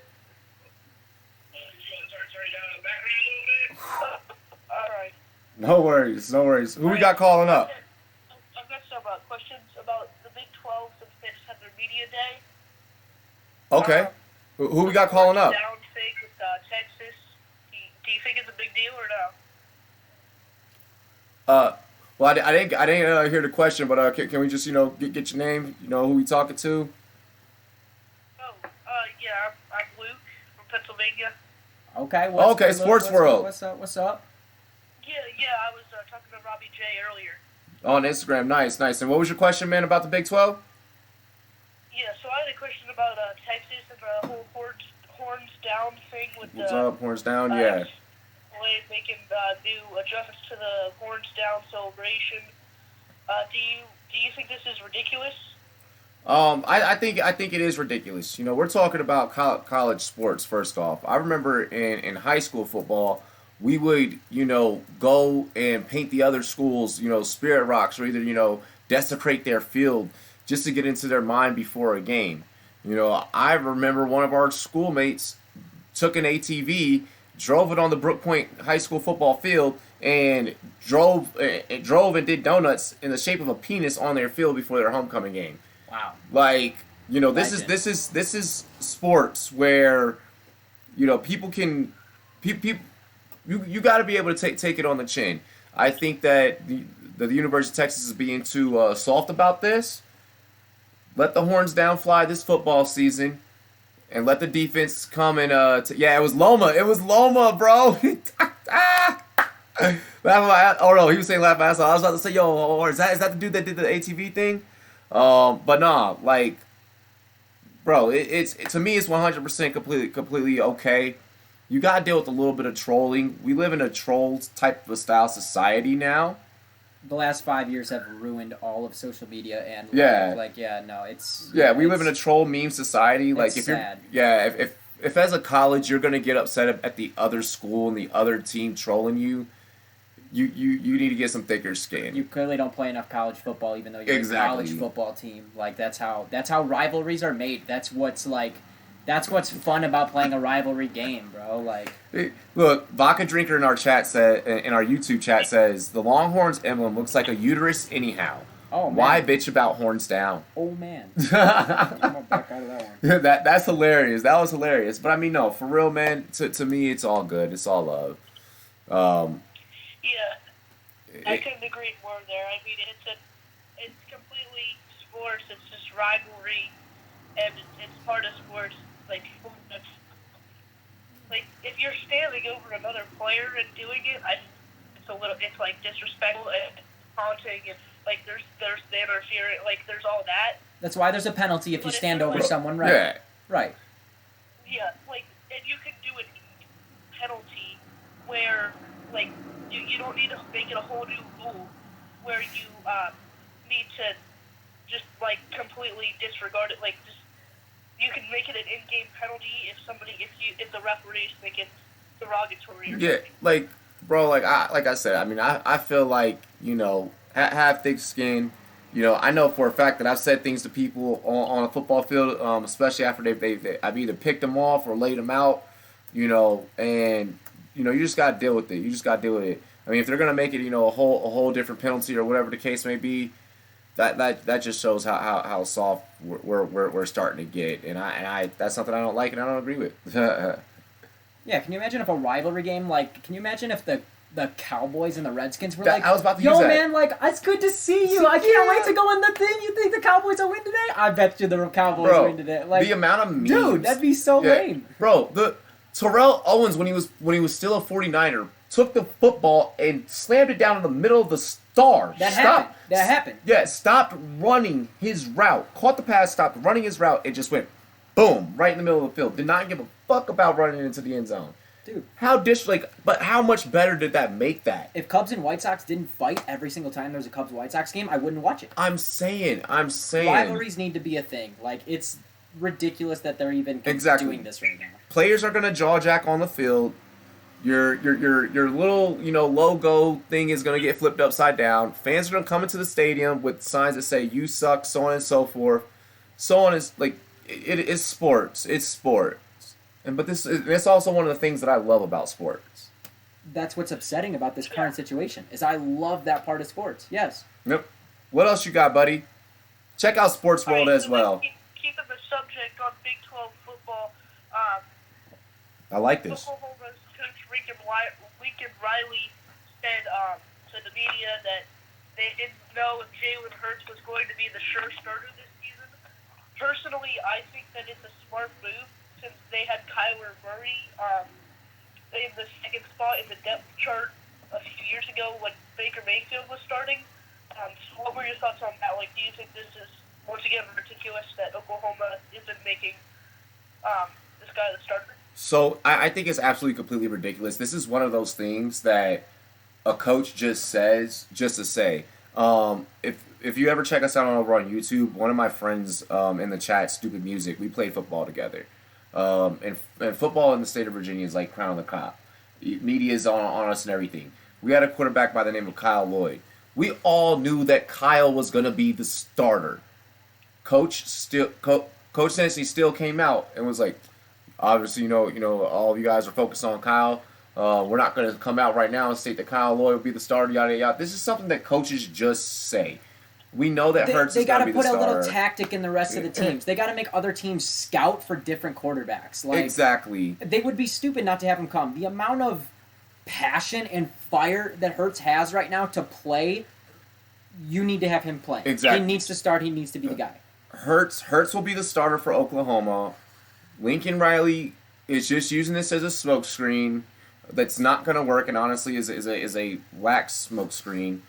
Alright. No worries. Who we got calling up? I've got some questions about the Big 12 since they just had their media day. Okay. Who we got calling up? Down thing with Texas. Do you think it's a big deal or no? Well, I didn't hear the question, but can we just get your name? Who we talking to? Oh, yeah, I'm Luke from Pennsylvania. Okay. Okay, Sports World. What's up? Yeah, I was talking to Robbie J earlier. On Instagram, nice. And what was your question, man, about the Big 12? Yeah, so I had a question about Texas and the whole horns down thing with What's up, horns down? Yeah. Making new adjustments to the horns down celebration. Do you think this is ridiculous? I think it is ridiculous. We're talking about college sports. First off, I remember in high school football, we would go and paint the other schools spirit rocks, or either desecrate their field just to get into their mind before a game. I remember one of our schoolmates took an ATV, drove it on the Brook Point High School football field, and drove and did donuts in the shape of a penis on their field before their homecoming game. Wow. Like, you know, this Legend. is sports where, you know, people can people you got to be able to take it on the chin. I think that the University of Texas is being too soft about this. Let the horns down fly this football season, and let the defense come and yeah, it was Loma. It was Loma, bro. Oh no, he was saying laugh my ass off. I was about to say, yo, or is that the dude that did the ATV thing? But nah, like, bro, it's to me it's 100% completely okay. You gotta deal with a little bit of trolling. We live in a troll type of a style society now. The last 5 years have ruined all of social media and Yeah. We live in a troll meme society. Like, if sad. if as a college you're gonna get upset at the other school and the other team trolling you, you need to get some thicker skin. You clearly don't play enough college football, even though you're Exactly. a college football team. Like that's how rivalries are made. That's what's fun about playing a rivalry game, bro. Like, Look, Vodka Drinker in our YouTube chat says the Longhorns emblem looks like a uterus anyhow. oh man, Why bitch about horns down? Oh man, I'm gonna back out of that one. That's hilarious. That was hilarious. But I mean, no, for real, man. To me, it's all good. It's all love. Yeah, I couldn't agree more there. I mean, it's completely sports. It's just rivalry, and it's part of sports. Like if you're standing over another player and doing it, it's like disrespectful and taunting, and like there's the interference, like there's all that. That's why there's a penalty if you But if stand you're over like- someone, right? Yeah. Right. Yeah, like, and you could do a penalty where, like, you don't need to make it a whole new rule where you need to just, like, completely disregard it. Like, just, you can make it an in-game penalty if the referees think it's derogatory or Yeah, something. like, bro, like I said, I mean, I feel like, you know, have thick skin. You know, I know for a fact that I've said things to people on a football field, especially after I've either picked them off or laid them out, you know, and, you know, you just got to deal with it. You just got to deal with it. I mean, if they're going to make it, you know, a whole different penalty or whatever the case may be, that just shows how soft we're starting to get. And I that's something I don't like and I don't agree with. Yeah. Can you imagine if a rivalry game, like, can you imagine if the Cowboys and the Redskins were That- like, I was about to yo, use that. man, like, it's good to see you. I can't wait to go on the thing. You think the Cowboys will win today? I bet you the Cowboys Bro, win today. Like, the amount of memes. dude, that'd be so lame. Bro, the Terrell Owens when he was still a 49er took the football and slammed it down in the middle of the star. That happened. Yeah, stopped running his route. Caught the pass, stopped running his route, and just went boom right in the middle of the field. Did not give a fuck about running into the end zone. Dude. But how much better did that make that? If Cubs and White Sox didn't fight every single time there was a Cubs White Sox game, I wouldn't watch it. I'm saying. Rivalries need to be a thing. Like, it's ridiculous that they're even Exactly. doing this right now. Players are gonna jaw jack on the field. Your little, you know, logo thing is gonna get flipped upside down. Fans are gonna come into the stadium with signs that say "You suck," so on and so forth. So on is like it is sports. It's sports. But it's also one of the things that I love about sports. That's what's upsetting about this current situation, is I love that part of sports. Yes. Yep. What else you got, buddy? Check out Sports World as well. Keeping the subject on Big 12 football, I like this. Oklahoma's coach Lincoln Riley said to the media that they didn't know if Jalen Hurts was going to be the sure starter this season. Personally, I think that it's a smart move since they had Kyler Murray in the second spot in the depth chart a few years ago when Baker Mayfield was starting. So what were your thoughts on that? Like, do you think this is, once again, ridiculous that Oklahoma isn't making this guy the starter? So I think it's absolutely completely ridiculous. This is one of those things that a coach just says just to say. If you ever check us out over on YouTube, one of my friends in the chat, Stupid Music, we played football together. And football in the state of Virginia is like crown of the crop. Media is on us and everything. We had a quarterback by the name of Kyle Lloyd. We all knew that Kyle was going to be the starter. Coach Tennessee still came out and was like, obviously, you know, all of you guys are focused on Kyle. We're not going to come out right now and state that Kyle Lloyd will be the starter, yada, yada. This is something that coaches just say. We know that Hurts is going to be the starter. They got to put a little tactic in the rest of the teams. They got to make other teams scout for different quarterbacks. Like, exactly. They would be stupid not to have him come. The amount of passion and fire that Hurts has right now to play, you need to have him play. Exactly. He needs to start. He needs to be the guy. Hurts will be the starter for Oklahoma. Lincoln Riley is just using this as a smokescreen that's not going to work, and honestly is a lax smokescreen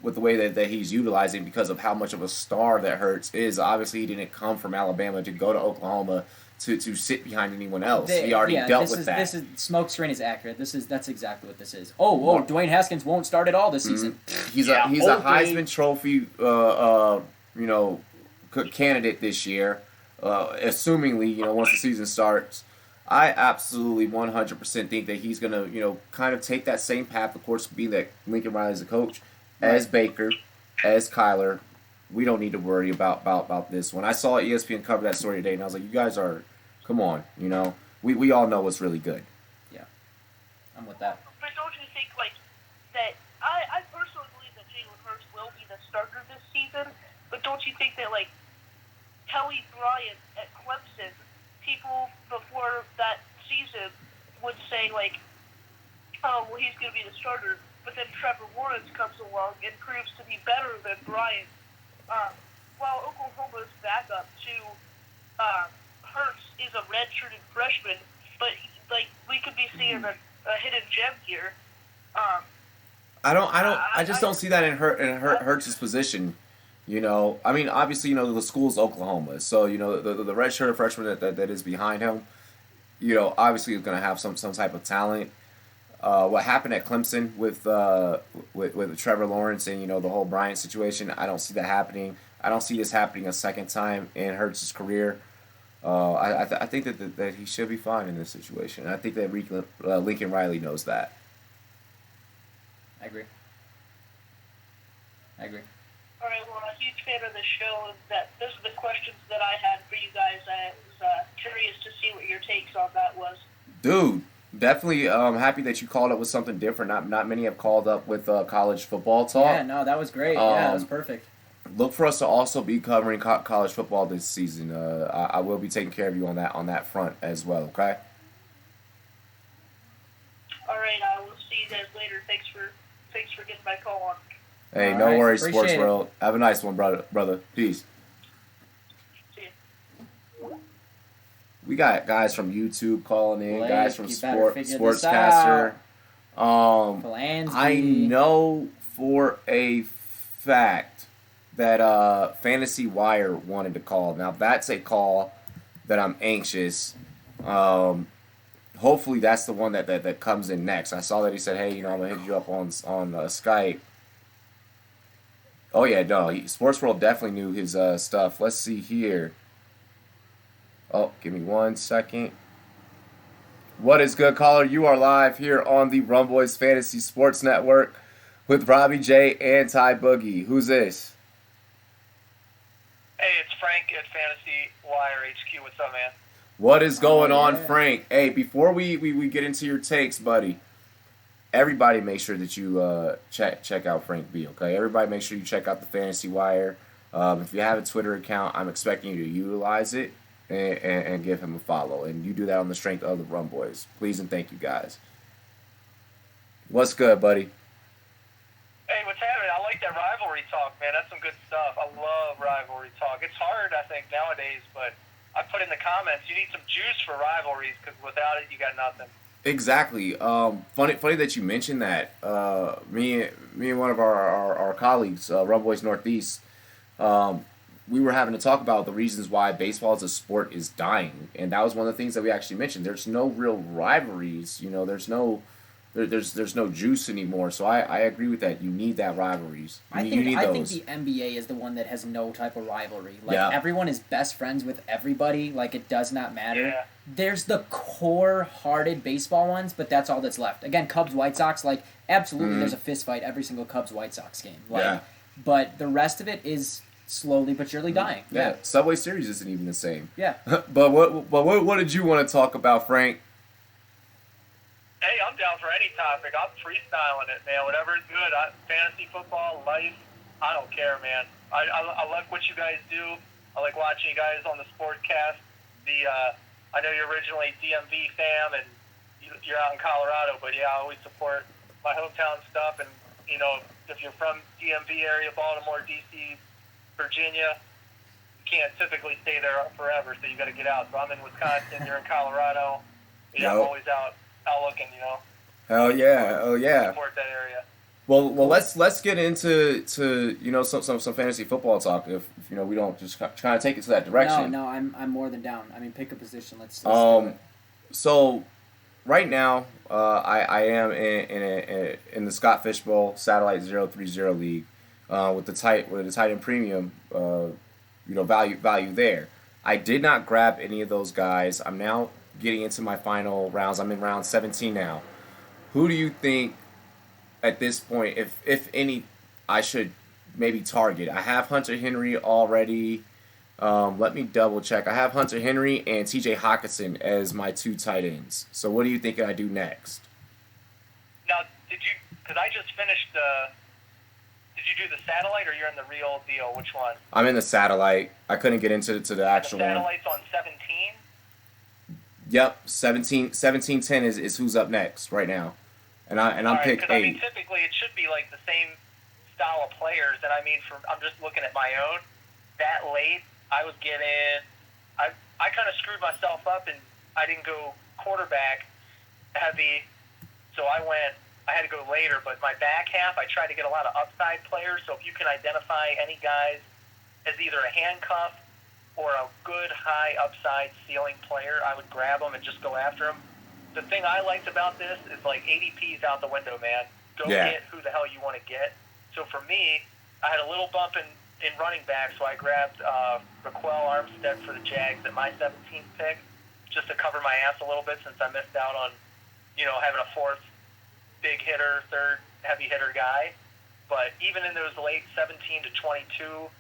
with the way that he's utilizing because of how much of a star that Hurts is. Obviously, he didn't come from Alabama to go to Oklahoma to sit behind anyone else. He already dealt with that. This is smokescreen is accurate. That's exactly what this is. Oh, Dwayne Haskins won't start at all this season. He's a Heisman Trophy candidate this year, assumingly, once the season starts. I absolutely 100% think that he's going to, kind of take that same path, of course, being that Lincoln Riley is a coach, as Baker, as Kyler. We don't need to worry about this. When I saw ESPN cover that story today, and I was like, you guys are, come on, we all know what's really good. Yeah, I'm with that. But don't you think, that I personally believe that Jalen Hurts will be the starter this season, but don't you think that, Kelly Bryant at Clemson, people before that season would say, oh, well, he's going to be the starter, but then Trevor Lawrence comes along and proves to be better than Bryant. While Oklahoma's backup to Hurts is a redshirted freshman, but, we could be seeing a hidden gem here. I just don't see that in Hurts' position. I mean, obviously, the school's Oklahoma, so the redshirt freshman that is behind him, obviously is going to have some type of talent. What happened at Clemson with Trevor Lawrence and the whole Bryant situation, I don't see that happening. I don't see this happening a second time in Hurts' career. I think that he should be fine in this situation. I think that Lincoln Riley knows that. I agree. All right, well, I'm a huge fan of the show, and those are the questions that I had for you guys. I was curious to see what your takes on that was. Dude, definitely happy that you called up with something different. Not many have called up with college football talk. Yeah, no, that was great. That was perfect. Look for us to also be covering college football this season. I will be taking care of you on that front as well, okay? All right, I will see you guys later. Thanks for getting my call on. Hey, All no right, worries, appreciate Sports it. World. Have a nice one, brother. Peace. See you. We got guys from YouTube calling in, Blake, guys from you better figure this Sportscaster. Polanski. I know for a fact that Fantasy Wire wanted to call. Now that's a call that I'm anxious. Hopefully that's the one that comes in next. I saw that he said, "Hey, I'm gonna hit you up on Skype." Oh yeah, no, Sports World definitely knew his stuff. Let's see here. Oh, give me 1 second. What is good, caller? You are live here on the Rumboyz Fantasy Sports Network with Robbie J and Ty Boogie. Who's this? Hey, it's Frank at Fantasy Wire HQ. What's up, man? What is going on, yeah. Frank? Hey, before we get into your takes, buddy, everybody make sure that you check out Frank B, okay? Everybody make sure you check out the Fantasy Wire. If you have a Twitter account, I'm expecting you to utilize it and give him a follow. And you do that on the strength of the Rumboyz. Please and thank you, guys. What's good, buddy? Hey, what's happening? I like that rivalry talk, man. That's some good stuff. I love rivalry talk. It's hard, I think, nowadays, but I put in the comments, you need some juice for rivalries because without it, you got nothing. Exactly. Funny that you mentioned that. Me and one of our colleagues, Rumboyz Northeast, we were having to talk about the reasons why baseball as a sport is dying, and that was one of the things that we actually mentioned. There's no real rivalries. There's no juice anymore. So I agree with that. You need that rivalries. I You need think those. the NBA is the one that has no type of rivalry. Yeah. Everyone is best friends with everybody. It does not matter. Yeah. There's the core-hearted baseball ones, but that's all that's left. Again, Cubs White Sox. Absolutely, there's a fist fight every single Cubs White Sox game. Yeah. But the rest of it is slowly but surely dying. Yeah. Subway Series isn't even the same. Yeah. But what did you want to talk about, Frank? Hey, I'm down for any topic. I'm freestyling it, man. Whatever's good. Fantasy football, life, I don't care, man. I like what you guys do. I like watching you guys on the Sportscast. I know you're originally DMV fam, and you're out in Colorado, but yeah, I always support my hometown stuff. And if you're from DMV area, Baltimore, DC, Virginia, you can't typically stay there forever, so you got to get out. So I'm in Wisconsin, you're in Colorado. Yeah, I'm always out looking. Hell yeah. Support that area. Well, let's get into some fantasy football talk. If we don't just kind of take it to that direction. No, I'm more than down. I mean, pick a position. Let's do it. So right now, I am in the Scott Fishbowl Satellite 030 League with the tight end premium value there. I did not grab any of those guys. I'm now getting into my final rounds. I'm in round 17 now. Who do you think at this point, if any, I should maybe target? I have Hunter Henry already. Let me double check. I have Hunter Henry and TJ Hockenson as my two tight ends. So what do you think I do next? Now, because I just finished did you do the satellite or you're in the real deal? Which one? I'm in the satellite. I couldn't get into the actual the one. Satellite's on 17? Yep, 17-10 is who's up next right now. And I'm pick 8. I mean, typically it should be like the same style of players. And I mean, I'm just looking at my own. That late, I was getting. I kind of screwed myself up, and I didn't go quarterback heavy, so I had to go later. But my back half, I tried to get a lot of upside players. So if you can identify any guys as either a handcuff or a good high upside ceiling player, I would grab them and just go after them. The thing I liked about this is like ADP's out the window, man. Go get who the hell you want to get. So for me, I had a little bump in running back, so I grabbed Raquel Armstead for the Jags at my 17th pick, just to cover my ass a little bit since I missed out on, having a fourth big hitter, third heavy hitter guy. But even in those late 17 to 22,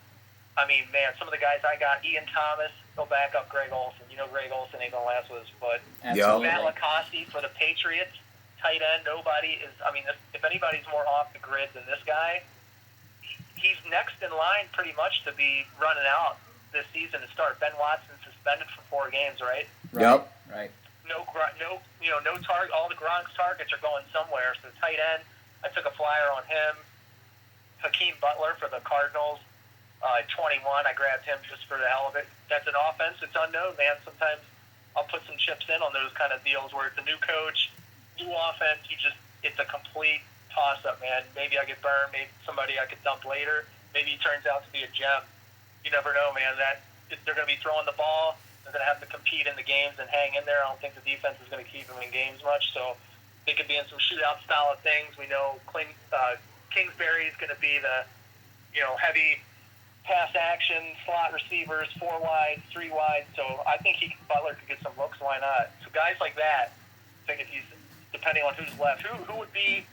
I mean, man, some of the guys I got, Ian Thomas, he'll back up Greg Olsen. Greg Olsen ain't going to last with his foot. Absolutely. Matt LaCoste for the Patriots, tight end, nobody is, I mean, if anybody's more off the grid than this guy, he's next in line pretty much to be running out this season to start. Ben Watson suspended for 4 games, right? Yep. Right. No target. All the Gronk's targets are going somewhere. So tight end, I took a flyer on him. Hakeem Butler for the Cardinals. 21, I grabbed him just for the hell of it. That's an offense. It's unknown, man. Sometimes I'll put some chips in on those kind of deals where it's a new coach, new offense. It's a complete toss-up, man. Maybe I get burned. Maybe somebody I could dump later. Maybe he turns out to be a gem. You never know, man. They're going to be throwing the ball. They're going to have to compete in the games and hang in there. I don't think the defense is going to keep them in games much. So they could be in some shootout style of things. We know Kingsbury is going to be the heavy pass action, slot receivers, 4 wide, 3 wide. So I think Butler could get some looks. Why not? So guys like that, I think if he's, depending on who's left, who would be,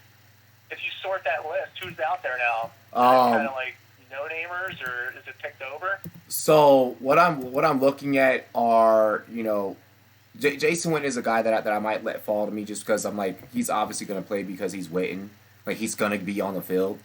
if you sort that list, who's out there now? Is it kind of like no-namers, or is it picked over? So what I'm looking at are, Jason Witten is a guy that I might let fall to me just because I'm like, he's obviously going to play because he's waiting. Like, he's going to be on the field.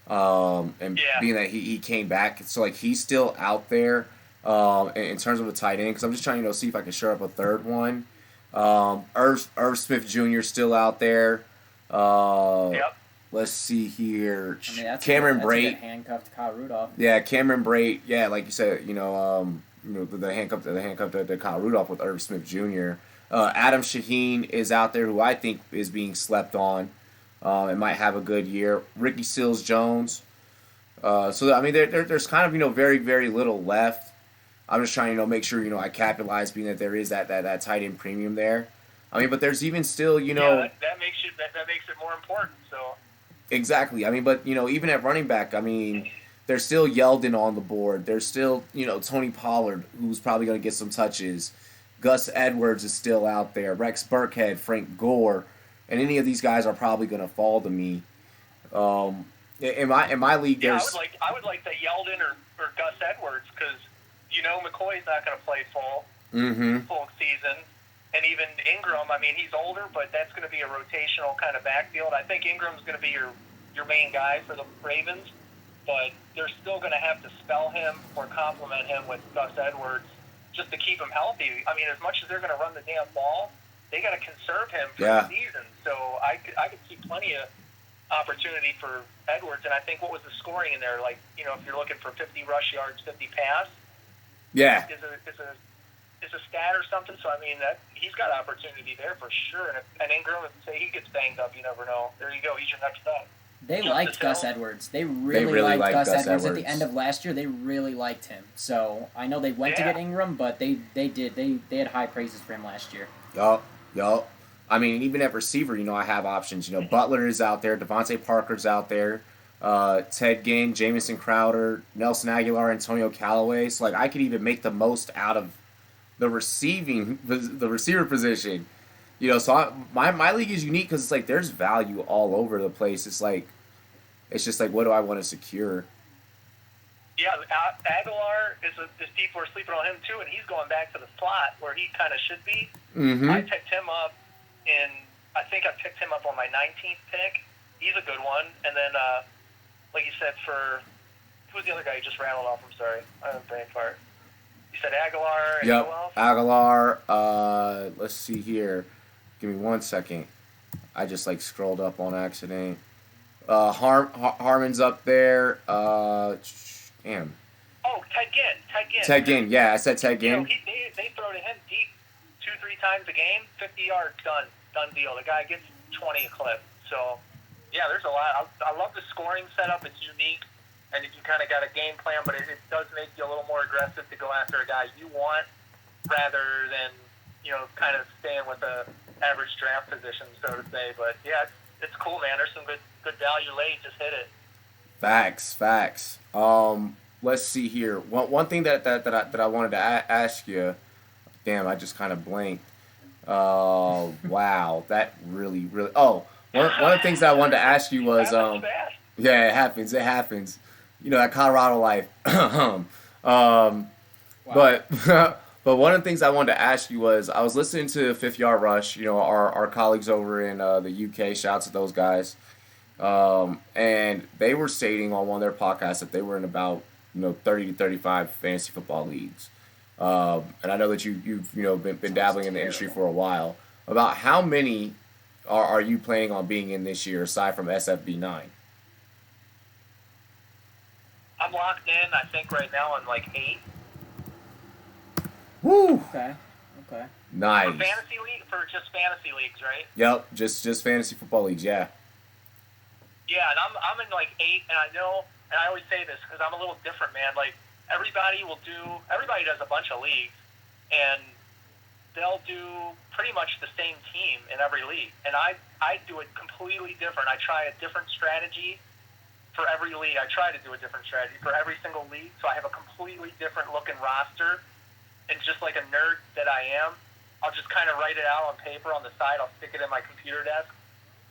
Being that he came back, so like he's still out there in terms of a tight end, because I'm just trying to see if I can shore up a third one. Irv Smith Jr. still out there. Yep. Let's see here. I mean, Cameron that's Brate, handcuffed Kyle Rudolph. Yeah, Cameron Brate. Yeah, like you said, the handcuff to Kyle Rudolph with Irv Smith Jr. Adam Shaheen is out there, who I think is being slept on. It might have a good year. Ricky Seals-Jones. So I mean, there's kind of very, very little left. I'm just trying to make sure I capitalize, being that there is that tight end premium there. I mean, but there's even still that makes it more important. So exactly. I mean, but even at running back, I mean, there's still Yeldon on the board. There's still Tony Pollard, who's probably going to get some touches. Gus Edwards is still out there. Rex Burkhead, Frank Gore. And any of these guys are probably going to fall to me. In my league, yeah, there's... I would like the Yeldon or Gus Edwards, because McCoy's not going to play full season, and even Ingram, I mean, he's older, but that's going to be a rotational kind of backfield. I think Ingram's going to be your main guy for the Ravens, but they're still going to have to spell him or complement him with Gus Edwards just to keep him healthy. I mean, as much as they're going to run the damn ball, they got to conserve him for the season. So I could see plenty of opportunity for Edwards, and I think what was the scoring in there? Like, you know, if you're looking for 50 rush yards, 50 pass, is a stat or something. So I mean, that he's got opportunity there for sure. And Ingram, if say he gets banged up, you never know. There you go. He's your next up. They liked Gus Edwards. They really liked Gus Edwards at the end of last year. They really liked him. So I know they went to get Ingram, but they had high praises for him last year. Yup. I mean, even at receiver, you know, I have options. You know, Butler is out there, Devontae Parker's out there, Ted Ginn, Jamison Crowder, Nelson Aguilar, Antonio Callaway. So like, I could even make the most out of the receiver position. You know, so my league is unique because it's like there's value all over the place. It's just like, what do I want to secure? Yeah, Aguilar is people are sleeping on him too, and he's going back to the slot where he kind of should be. Mm-hmm. I picked him up I think I picked him up on my 19th pick. He's a good one. And then, like you said, who was the other guy you just rattled off? I'm sorry, I have a brain fart. You said Aguilar and who else? Aguilar. Let's see here. Give me 1 second. I just scrolled up on accident. Harmon's up there. Damn. Oh, Ted Ginn. Ted Ginn. Yeah, I said Ted Ginn. You know, they throw to him deep 2-3 times a game, 50 yards, done deal. The guy gets 20 a clip. So, yeah, there's a lot. I love the scoring setup. It's unique, and you kind of got a game plan, but it does make you a little more aggressive to go after a guy you want rather than, you know, kind of staying with the average draft position, so to say. But, yeah, it's cool, man. There's some good value late. Just hit it. Facts. Let's see here. One thing that I wanted to ask you. Damn, I just kind of blanked. Oh, wow. That really. Oh, one of the things that I wanted to ask you was, yeah, it happens. You know, that Colorado life. Wow. But one of the things I wanted to ask you was, I was listening to Fifth Yard Rush, you know, our colleagues over in the UK. Shouts to those guys. And they were stating on one of their podcasts that they were in about, 30 to 35 fantasy football leagues. And I know that you've been dabbling in the industry for a while. About how many are you planning on being in this year, aside from SFB9? I'm locked in, I think, right now on 8. Woo! Okay. Nice. For just fantasy leagues, right? Yep, just fantasy football leagues, yeah. Yeah, and I'm in 8, and I know, and I always say this because I'm a little different, man. Everybody does a bunch of leagues, and they'll do pretty much the same team in every league. And I do it completely different. I try a different strategy for every league. I try to do a different strategy for every single league, so I have a completely different looking roster. And just like a nerd that I am, I'll just kind of write it out on paper on the side. I'll stick it in my computer desk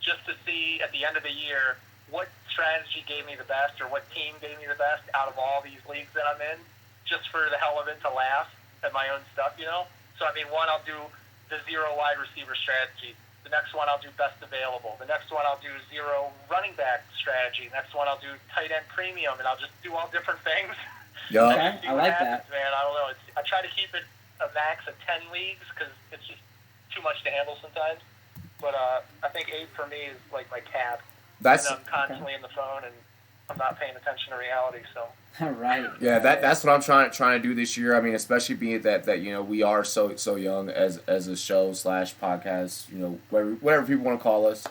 just to see at the end of the year what strategy gave me the best or what team gave me the best out of all these leagues that I'm in, just for the hell of it to laugh at my own stuff, So, one, I'll do the 0 wide receiver strategy. The next one, I'll do best available. The next one, I'll do 0 running back strategy. The next one, I'll do tight end premium, and I'll just do all different things. Yeah. Okay, I like happens, that. Man, I don't know. I try to keep it a max of 10 leagues because it's just too much to handle sometimes. But I think 8 for me is my cap. And I'm constantly in the phone, and I'm not paying attention to reality. So. All right. Yeah, that's what I'm trying to do this year. Especially being that we are so young as a show / podcast. Whatever people want to call us.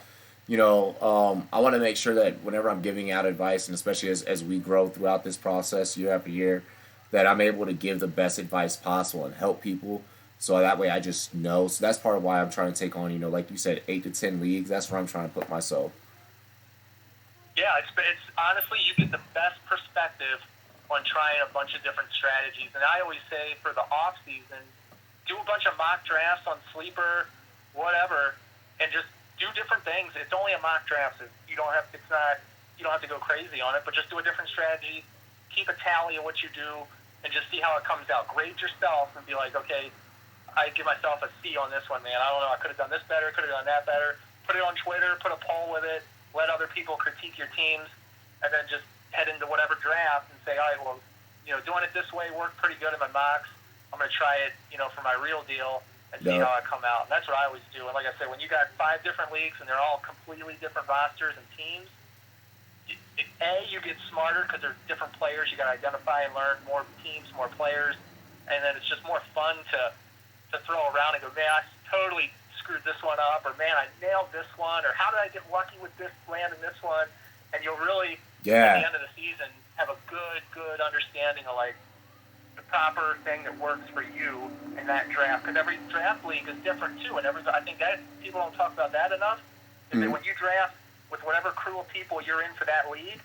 I want to make sure that whenever I'm giving out advice, and especially as we grow throughout this process year after year, that I'm able to give the best advice possible and help people. So that way I just know. So that's part of why I'm trying to take on, like you said, 8 to 10 leagues. That's where I'm trying to put myself. Yeah, it's honestly, you get the best perspective on trying a bunch of different strategies. And I always say for the off season, do a bunch of mock drafts on Sleeper, whatever, and just do different things. It's only a mock draft. You don't have to go crazy on it, but just do a different strategy. Keep a tally of what you do, and just see how it comes out. Grade yourself and be like, okay, I give myself a C on this one, man. I don't know. I could have done this better. Could have done that better. Put it on Twitter. Put a poll with it. Let other people critique your teams, and then just head into whatever draft and say, all right, well, doing it this way worked pretty good in my mocks. I'm going to try it, for my real deal and see how I come out. And that's what I always do. And like I said, when you got 5 different leagues and they're all completely different rosters and teams, you get smarter because they're different players. You got to identify and learn more teams, more players, and then it's just more fun to throw around and go, man, I totally screwed this one up, or man, I nailed this one, or how did I get lucky with this land and this one? And you'll really, at the end of the season, have a good understanding of like the proper thing that works for you in that draft. Because every draft league is different too, and I think that people don't talk about that enough. Is that when you draft with whatever crew of people you're in for that league,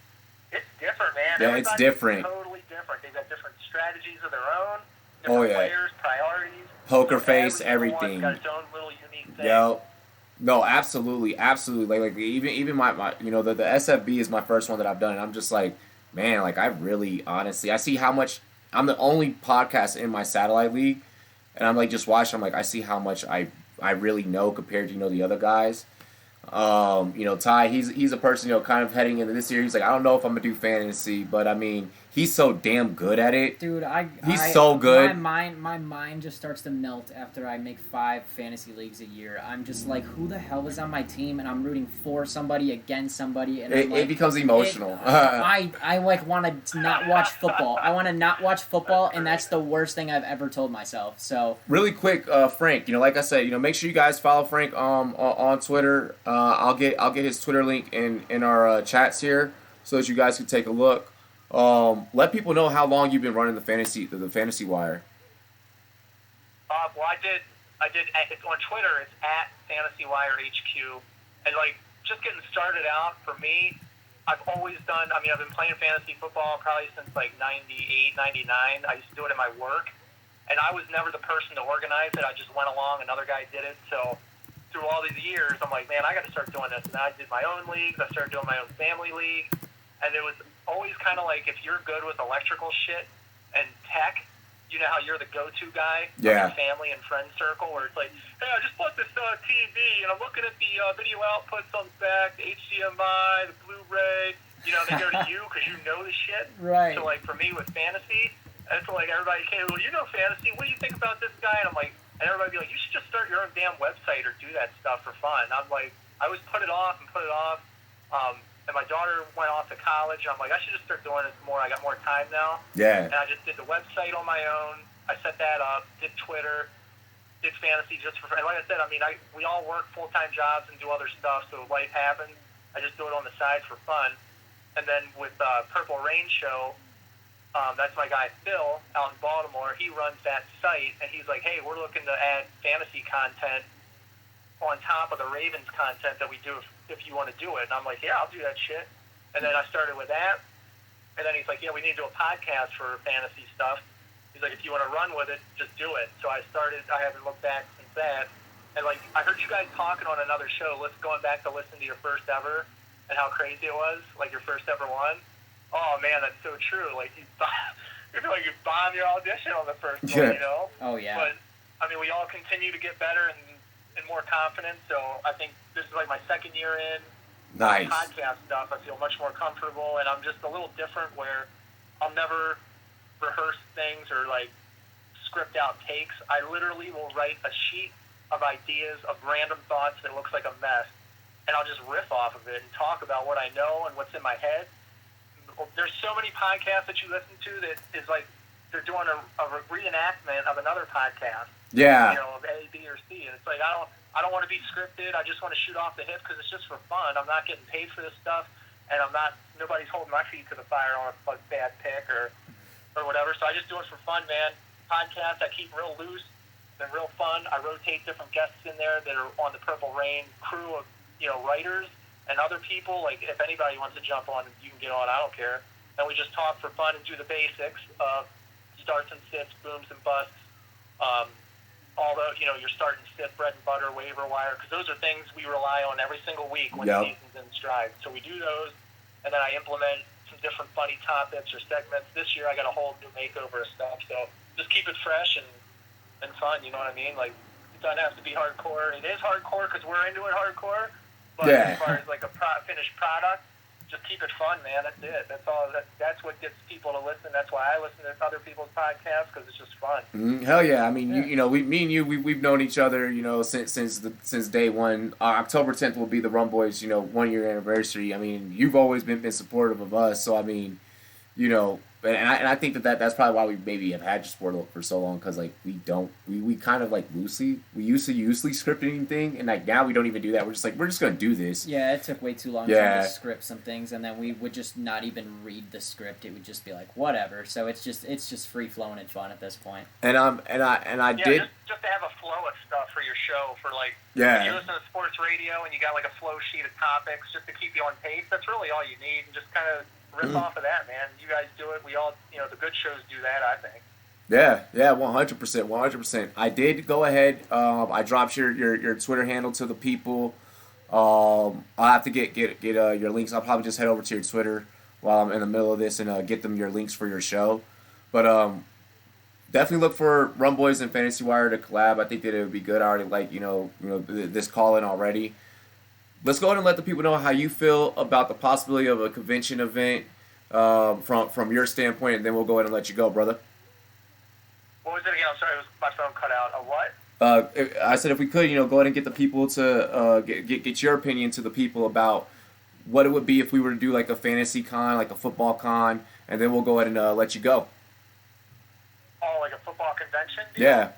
it's different, man. Yeah, it's different. Totally different. They've got different strategies of their own, different players, priorities. Poker face, everything. Got its own little unique thing. Yep. No, absolutely. Like even my the SFB is my first one that I've done, and I'm just like, man, like I really honestly I see how much I'm the only podcast in my satellite league, and I'm like just watching. I'm like I see how much I really know compared to the other guys. Ty, he's a person, kind of heading into this year. He's like, I don't know if I'm gonna do fantasy, but I mean, he's so damn good at it. Dude, he's so good. My mind just starts to melt after I make 5 fantasy leagues a year. I'm just like, who the hell is on my team? And I'm rooting for somebody, against somebody, and it becomes emotional. I like want to not watch football. I want to not watch football, and that's the worst thing I've ever told myself. So really quick, Frank. Like I said, make sure you guys follow Frank on Twitter. I'll get his Twitter link in our chats here so that you guys can take a look. Let people know how long you've been running the fantasy wire. Well, I did. It's on Twitter. It's at FantasyWireHQ, and like just getting started out for me. I've always done. I mean, I've been playing fantasy football probably since like '98, '99. I used to do it in my work, and I was never the person to organize it. I just went along. Another guy did it. So through all these years, I'm like, man, I got to start doing this. And I did my own leagues. I started doing my own family league, and it was always kind of like if you're good with electrical shit and tech, you know how you're the go-to guy in your family and friend circle, where it's like, hey, I just bought this TV, and I'm looking at the video outputs on the back, the HDMI, the Blu-ray. They go to you because you know the shit. Right. So, like, for me with fantasy, it's like everybody came, well, you know fantasy. What do you think about this guy? And I'm like, and everybody be like, you should just start your own damn website or do that stuff for fun. I'm like, I always put it off. And my daughter went off to college, and I'm like, I should just start doing this more. I got more time now. Yeah. And I just did the website on my own. I set that up, did Twitter, did fantasy just for fun. Like I said, I mean, we all work full-time jobs and do other stuff, so life happens. I just do it on the side for fun. And then with Purple Rain Show, that's my guy Phil out in Baltimore. He runs that site, and he's like, hey, we're looking to add fantasy content on top of the Ravens content that we do if you want to do it. And I'm like, yeah, I'll do that shit. And then I started with that. And then he's like, yeah, we need to do a podcast for fantasy stuff. He's like, if you want to run with it, just do it. So I started. I haven't looked back since that. And like, I heard you guys talking on another show, going back to listen to your first ever and how crazy it was, like your first ever one. Oh man, that's so true. Like you feel like you bombed your audition on the first one, Oh yeah. But I mean, we all continue to get better and more confident. So I think this is like my second year in podcast stuff. I feel much more comfortable, and I'm just a little different where I'll never rehearse things or like script out takes. I literally will write a sheet of ideas of random thoughts that looks like a mess, and I'll just riff off of it and talk about what I know and what's in my head. There's so many podcasts that you listen to that is like they're doing a reenactment of another podcast. Yeah. Of A, B, or C, and it's like I don't want to be scripted. I just want to shoot off the hip because it's just for fun. I'm not getting paid for this stuff, and nobody's holding my feet to the fire on a bad pick or whatever. So I just do it for fun, man. Podcasts I keep real loose and real fun. I rotate different guests in there that are on the Purple Rain crew of writers and other people. Like if anybody wants to jump on, you can get on. I don't care. And we just talk for fun and do the basics of starts and sits, booms and busts. Although, your start and sit, bread and butter, waiver wire, because those are things we rely on every single week when the season's in stride. So we do those, and then I implement some different funny topics or segments. This year I got a whole new makeover of stuff, so just keep it fresh and and fun. You know what I mean? Like, it doesn't have to be hardcore. It is hardcore because we're into it hardcore. But as far as like a finished product, just keep it fun, man. That's it. That's all. That's what gets people to listen. That's why I listen to other people's podcasts, because it's just fun. Hell yeah! I mean, you know, me and you, we've known each other, you know, since day one. October 10th will be the Rumboyz, you know, 1 year anniversary. I mean, you've always been supportive of us. So I mean, you know, and I think that's probably why we maybe have had your support for so long, because like we kind of like we used to script anything, and like now we don't even do that. We're just gonna do this. Yeah, it took way too long trying to script some things, and then we would just not even read the script. It would just be like whatever. So it's just free flowing and fun at this point. And I did just to have a flow of stuff for your show, for like yeah. When you listen to sports radio and you got like a flow sheet of topics just to keep you on pace. That's really all you need, and just kind of rip off of that, man. You guys do it. We all, you know, the good shows do that, I think. Yeah, 100%. I did go ahead. I dropped your Twitter handle to the people. I'll have to get your links. I'll probably just head over to your Twitter while I'm in the middle of this and get them your links for your show. But definitely look for Rumboyz and Fantasy Wire to collab. I think that it would be good. I already like you know this call in already. Let's go ahead and let the people know how you feel about the possibility of a convention event from your standpoint, and then we'll go ahead and let you go, brother. What was it again? I'm sorry, my phone cut out. A what? I said if we could, you know, go ahead and get the people to get your opinion to the people about what it would be if we were to do like a fantasy con, like a football con, and then we'll go ahead and let you go. Oh, like a football convention? Yeah.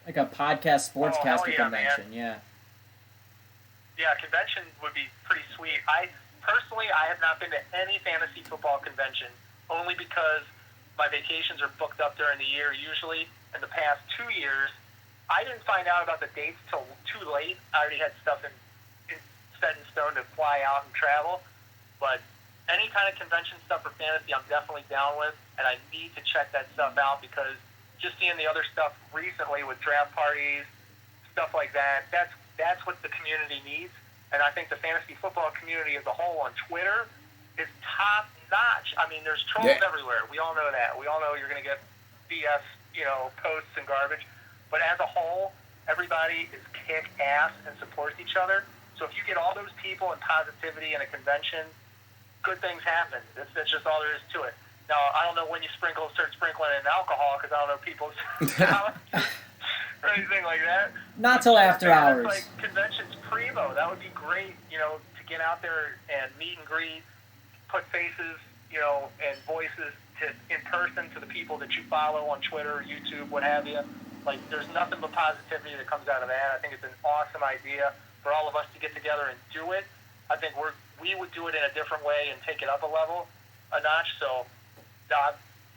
Like a podcast sportscaster convention, man. yeah. Yeah, convention would be pretty sweet. I have not been to any fantasy football convention, only because my vacations are booked up during the year usually. In the past 2 years, I didn't find out about the dates till too late. I already had stuff set in stone to fly out and travel. But any kind of convention stuff for fantasy, I'm definitely down with, and I need to check that stuff out, because just seeing the other stuff recently with draft parties, stuff like that, that's what the community needs. And I think the fantasy football community as a whole on Twitter is top notch. I mean, there's trolls everywhere. We all know that. We all know you're going to get BS, you know, posts and garbage. But as a whole, everybody is kick ass and supports each other. So if you get all those people and positivity in a convention, good things happen. That's just all there is to it. Now, I don't know when you start sprinkling in alcohol, because I don't know people's or anything like that. Not till after hours. Like conventions primo, that would be great, you know, to get out there and meet and greet, put faces, you know, and voices in person to the people that you follow on Twitter, YouTube, what have you. Like, there's nothing but positivity that comes out of that. I think it's an awesome idea for all of us to get together and do it. I think we would do it in a different way and take it up a notch. So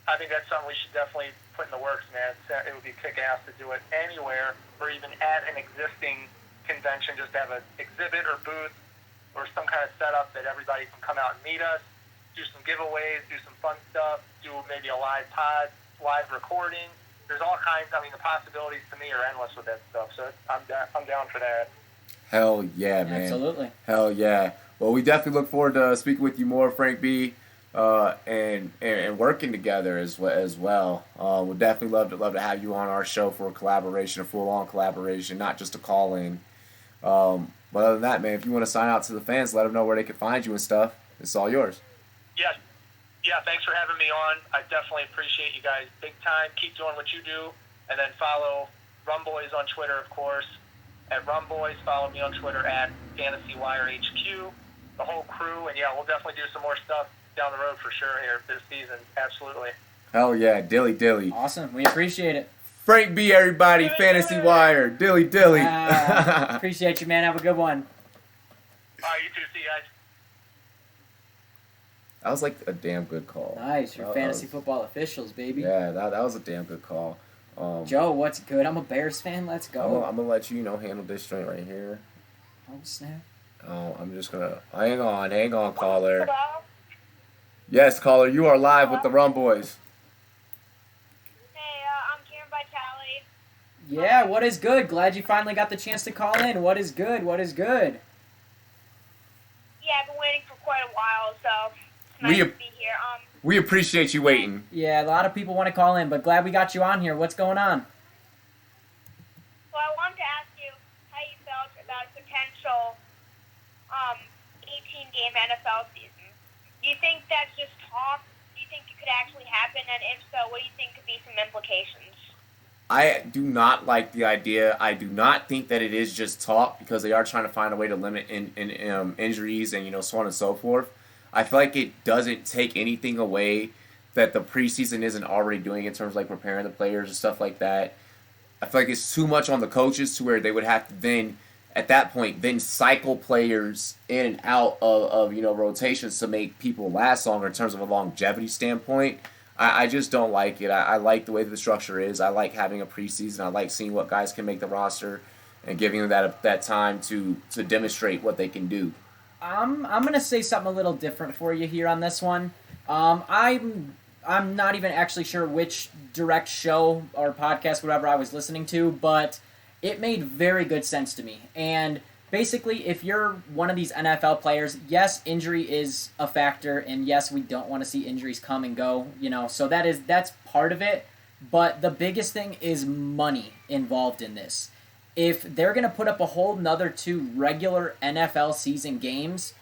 I think that's something we should definitely put in the works, man. It would be kick-ass to do it anywhere, or even at an existing convention, just to have an exhibit or booth or some kind of setup that everybody can come out and meet us, do some giveaways, do some fun stuff, do maybe a live recording. There's all kinds. I mean, the possibilities to me are endless with that stuff. So I'm down for that. Hell yeah, man. Absolutely. Hell yeah. Well, we definitely look forward to speaking with you more, Frank B. And working together as well. We'd definitely love to have you on our show for a collaboration, a full-on collaboration, not just a call-in. But other than that, man, if you want to sign out to the fans, let them know where they can find you and stuff. It's all yours. Yeah, thanks for having me on. I definitely appreciate you guys big time. Keep doing what you do, and then follow Rumboyz on Twitter, of course, at Rumboyz. Follow me on Twitter at FantasyWireHQ, the whole crew, and yeah, we'll definitely do some more stuff down the road for sure here this season. Absolutely. Hell yeah, dilly. Awesome. We appreciate it. Frank B, everybody, Fantasy Wire, dilly. Appreciate you, man. Have a good one. All right, you too. See you guys. That was like a damn good call. Nice. Your fantasy football officials, baby. Yeah, that was a damn good call. Joe, what's good? I'm a Bears fan. Let's go. I'm going to let you handle this joint right here. Oh, snap. I'm just going to... Hang on, caller. Hello? Yes, caller, you are live with the Rumboyz. Hey, I'm Karen by Cali. Yeah, what is good? Glad you finally got the chance to call in. What is good? Yeah, I've been waiting for quite a while, so it's nice to be here. We appreciate you waiting. Yeah, a lot of people want to call in, but glad we got you on here. What's going on? game NFL season. Do you think that's just talk? Do you think it could actually happen? And if so, what do you think could be some implications? I do not like the idea. I do not think that it is just talk because they are trying to find a way to limit injuries and so on and so forth. I feel like it doesn't take anything away that the preseason isn't already doing in terms of like preparing the players and stuff like that. I feel like it's too much on the coaches to where they would have to then, at that point, then cycle players in and out of rotations to make people last longer in terms of a longevity standpoint. I just don't like it. I like the way the structure is. I like having a preseason. I like seeing what guys can make the roster and giving them that time to demonstrate what they can do. I'm gonna say something a little different for you here on this one. I'm not even actually sure which direct show or podcast, whatever I was listening to, but it made very good sense to me. And basically, if you're one of these NFL players, yes, injury is a factor, and yes, we don't want to see injuries come and go, so that's part of it. But the biggest thing is money involved in this. If they're going to put up a whole nother 2 regular NFL season games,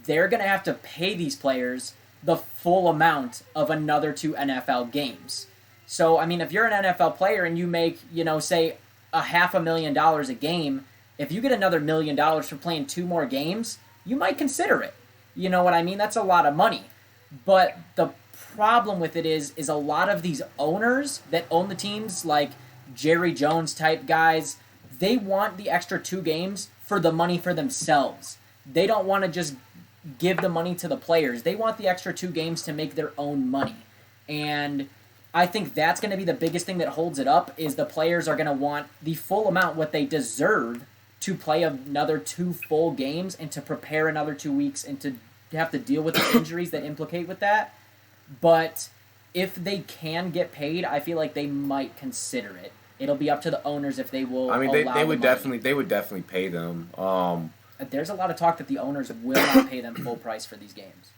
they're going to have to pay these players the full amount of another 2 NFL games. So, I mean, if you're an NFL player and you make, say, $500,000 a game, if you get another $1 million for playing 2 more games, you might consider it. You know what I mean? That's a lot of money. But the problem with it is a lot of these owners that own the teams, like Jerry Jones type guys, they want the extra 2 games for the money for themselves. They don't want to just give the money to the players. They want the extra 2 games to make their own money. And I think that's going to be the biggest thing that holds it up is the players are going to want the full amount what they deserve to play another 2 full games and to prepare another 2 weeks and to have to deal with the injuries that implicate with that. But if they can get paid, I feel like they might consider it. It'll be up to the owners if they will. I mean, they would definitely pay them. There's a lot of talk that the owners will not pay them full price for these games.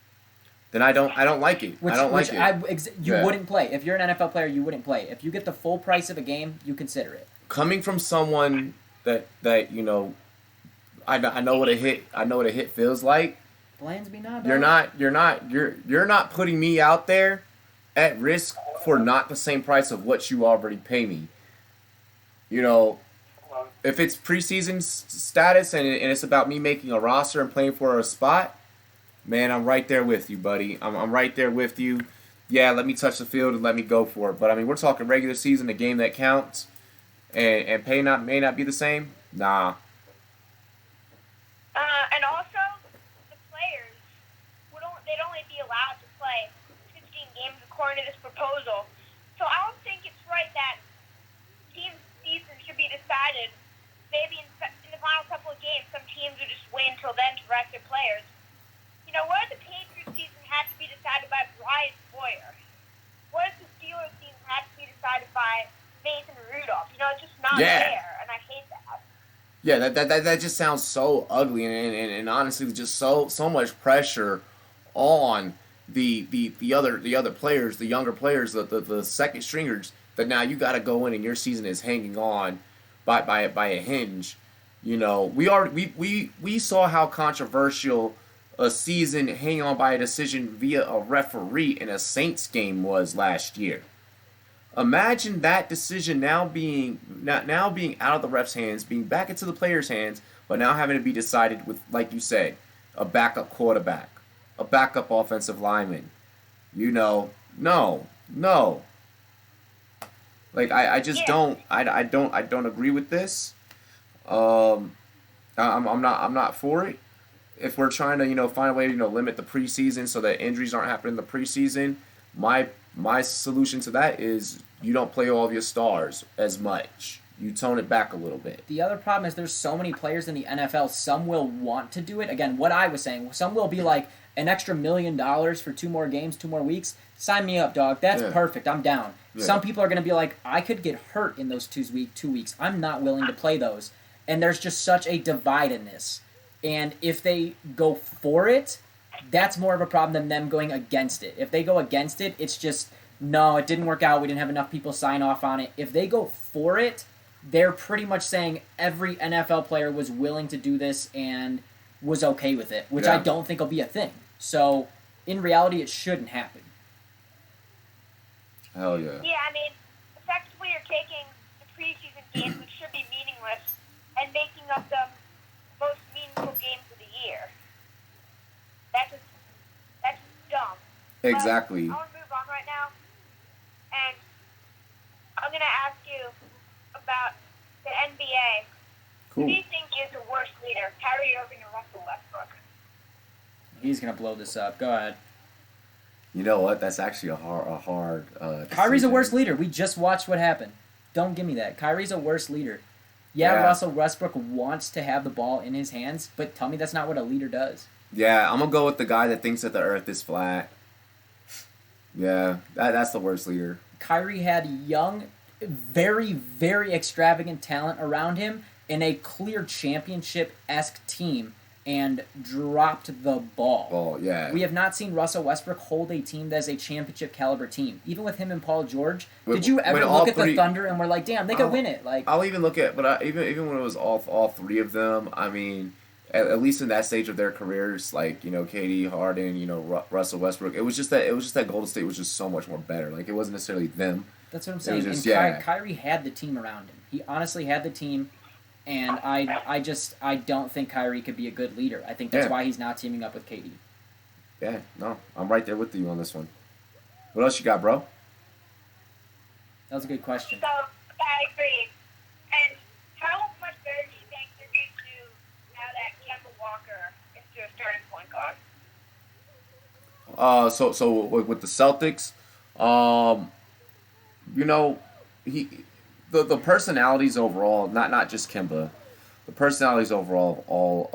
Then I don't like it. I don't like it. You wouldn't play. If you're an NFL player, you wouldn't play. If you get the full price of a game, you consider it. Coming from someone that I know what a hit feels like. Blansby, not. You're not putting me out there at risk for not the same price of what you already pay me. If it's preseason status and it's about me making a roster and playing for a spot, man, I'm right there with you, buddy. I'm right there with you. Yeah, let me touch the field and let me go for it. But I mean, we're talking regular season, a game that counts, and pay may not be the same. Nah. And also, the players they'd only be allowed to play 16 games according to this proposal. So I don't think it's right that teams' season should be decided. Maybe in the final couple of games, some teams would just wait until then to rest their players. What if the Patriots season had to be decided by Brian Boyer? What if the Steelers season had to be decided by Mason Rudolph? It's just not fair, and I hate that. Yeah, that just sounds so ugly, and honestly, just so much pressure on the other players, the younger players, the second stringers. That now you got to go in and your season is hanging on by a hinge. We saw how controversial a season hanging on by a decision via a referee in a Saints game was last year. Imagine that decision now being out of the ref's hands, being back into the players' hands, but now having to be decided with, like you said, a backup quarterback, a backup offensive lineman. No. Like I just don't agree with this. I'm not for it. If we're trying to find a way to limit the preseason so that injuries aren't happening in the preseason, my solution to that is you don't play all of your stars as much. You tone it back a little bit. The other problem is there's so many players in the NFL. Some will want to do it. Again, what I was saying, some will be like an extra $1 million for 2 more games, 2 more weeks. Sign me up, dog. That's perfect. I'm down. Yeah. Some people are going to be like, I could get hurt in those 2 weeks. I'm not willing to play those. And there's just such a divide in this. And if they go for it, that's more of a problem than them going against it. If they go against it, it's just, no, it didn't work out. We didn't have enough people sign off on it. If they go for it, they're pretty much saying every NFL player was willing to do this and was okay with it, which I Yeah. don't think will be a thing. So, in reality, it shouldn't happen. Hell yeah. Yeah, I mean, effectively you're taking the preseason games, which should be meaningless, and making up the most meaningful games of the year. That's dumb. Exactly. But I want to move on right now, and I'm going to ask you about the NBA. Who Cool. do you think is the worst leader, Kyrie Irving or Russell Westbrook? He's going to blow this up. Go ahead. You know what? That's actually a hard. Kyrie's a decision. worse leader. We just watched what happened. Don't give me that. Kyrie's a worse leader. Yeah, Yeah. Russell Westbrook wants to have the ball in his hands, but tell me that's not what a leader does. Yeah, I'm gonna go with the guy that thinks that the Earth is flat. Yeah, that's the worst leader. Kyrie had young, very, very extravagant talent around him in a clear championship-esque team and dropped the ball. Oh yeah. We have not seen Russell Westbrook hold a team that is a championship caliber team. Even with him and Paul George, When- did you ever when all look at three- the Thunder and we're like, damn, they could win it? Like, I'll even look at, but even when it was all three of them, I mean, at least in that stage of their careers, like KD, Harden, Russell Westbrook, it was just that Golden State was just so much more better. Like it wasn't necessarily them. that's what I'm was saying. just- And yeah. Kyrie had the team around him. He honestly had the team, and I don't think Kyrie could be a good leader. I think that's Yeah. why he's not teaming up with KD. Yeah, no, I'm right there with you on this one. What else you got, bro? That was a good question. So, I agree. And how much better do you think they're going to do now that Kemba Walker is their starting point guard? So with the Celtics, the personalities overall, not just Kemba, the personalities overall of all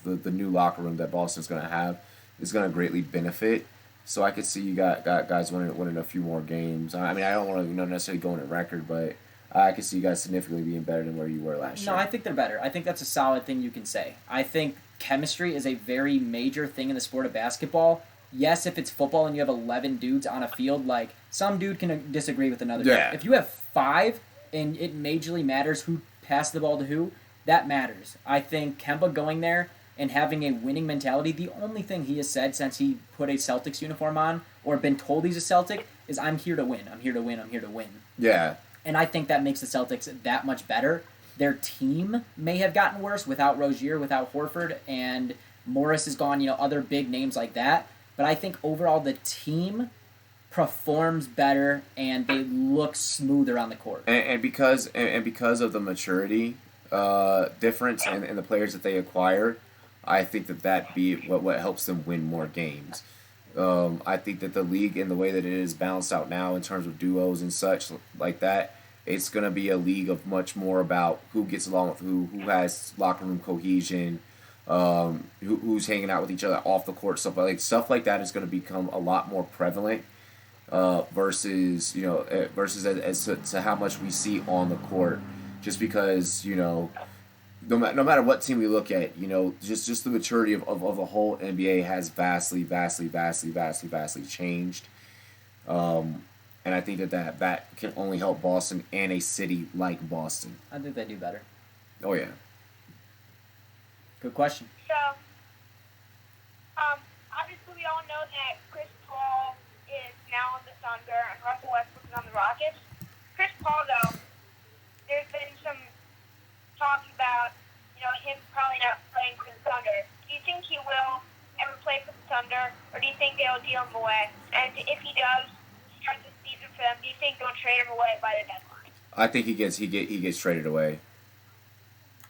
of the new locker room that Boston's going to have is going to greatly benefit. So I could see you got guys winning a few more games. I mean, I don't want to necessarily go on a record, but I could see you guys significantly being better than where you were last year. No, I think they're better. I think that's a solid thing you can say. I think chemistry is a very major thing in the sport of basketball. Yes, if it's football and you have 11 dudes on a field, like, some dude can disagree with another Yeah. dude. If you have 5 and it majorly matters who passed the ball to who, that matters. I think Kemba going there and having a winning mentality, the only thing he has said since he put a Celtics uniform on or been told he's a Celtic is, I'm here to win, I'm here to win, I'm here to win. Yeah. And I think that makes the Celtics that much better. Their team may have gotten worse without Rozier, without Horford, and Morris is gone, other big names like that. But I think overall the team performs better and they look smoother on the court. And because of the maturity difference and the players that they acquired, I think that be what helps them win more games. I think that the league and the way that it is balanced out now in terms of duos and such like that, it's going to be a league of much more about who gets along with who has locker room cohesion, who's hanging out with each other off the court, stuff like that is going to become a lot more prevalent versus as to how much we see on the court, just because no matter what team we look at, just the maturity of the whole NBA has vastly changed. And I think that can only help Boston and a city like Boston. I think they do better. Oh, yeah. Good question. So, obviously we all know that Chris Paul is now on the Thunder and Russell Westbrook is on the Rockets. Chris Paul, though, there's been some talk about, him probably not playing for the Thunder. Do you think he will ever play for the Thunder, or do you think they'll deal him away? And if he does start the season for them, do you think they'll trade him away by the deadline? I think he gets traded away.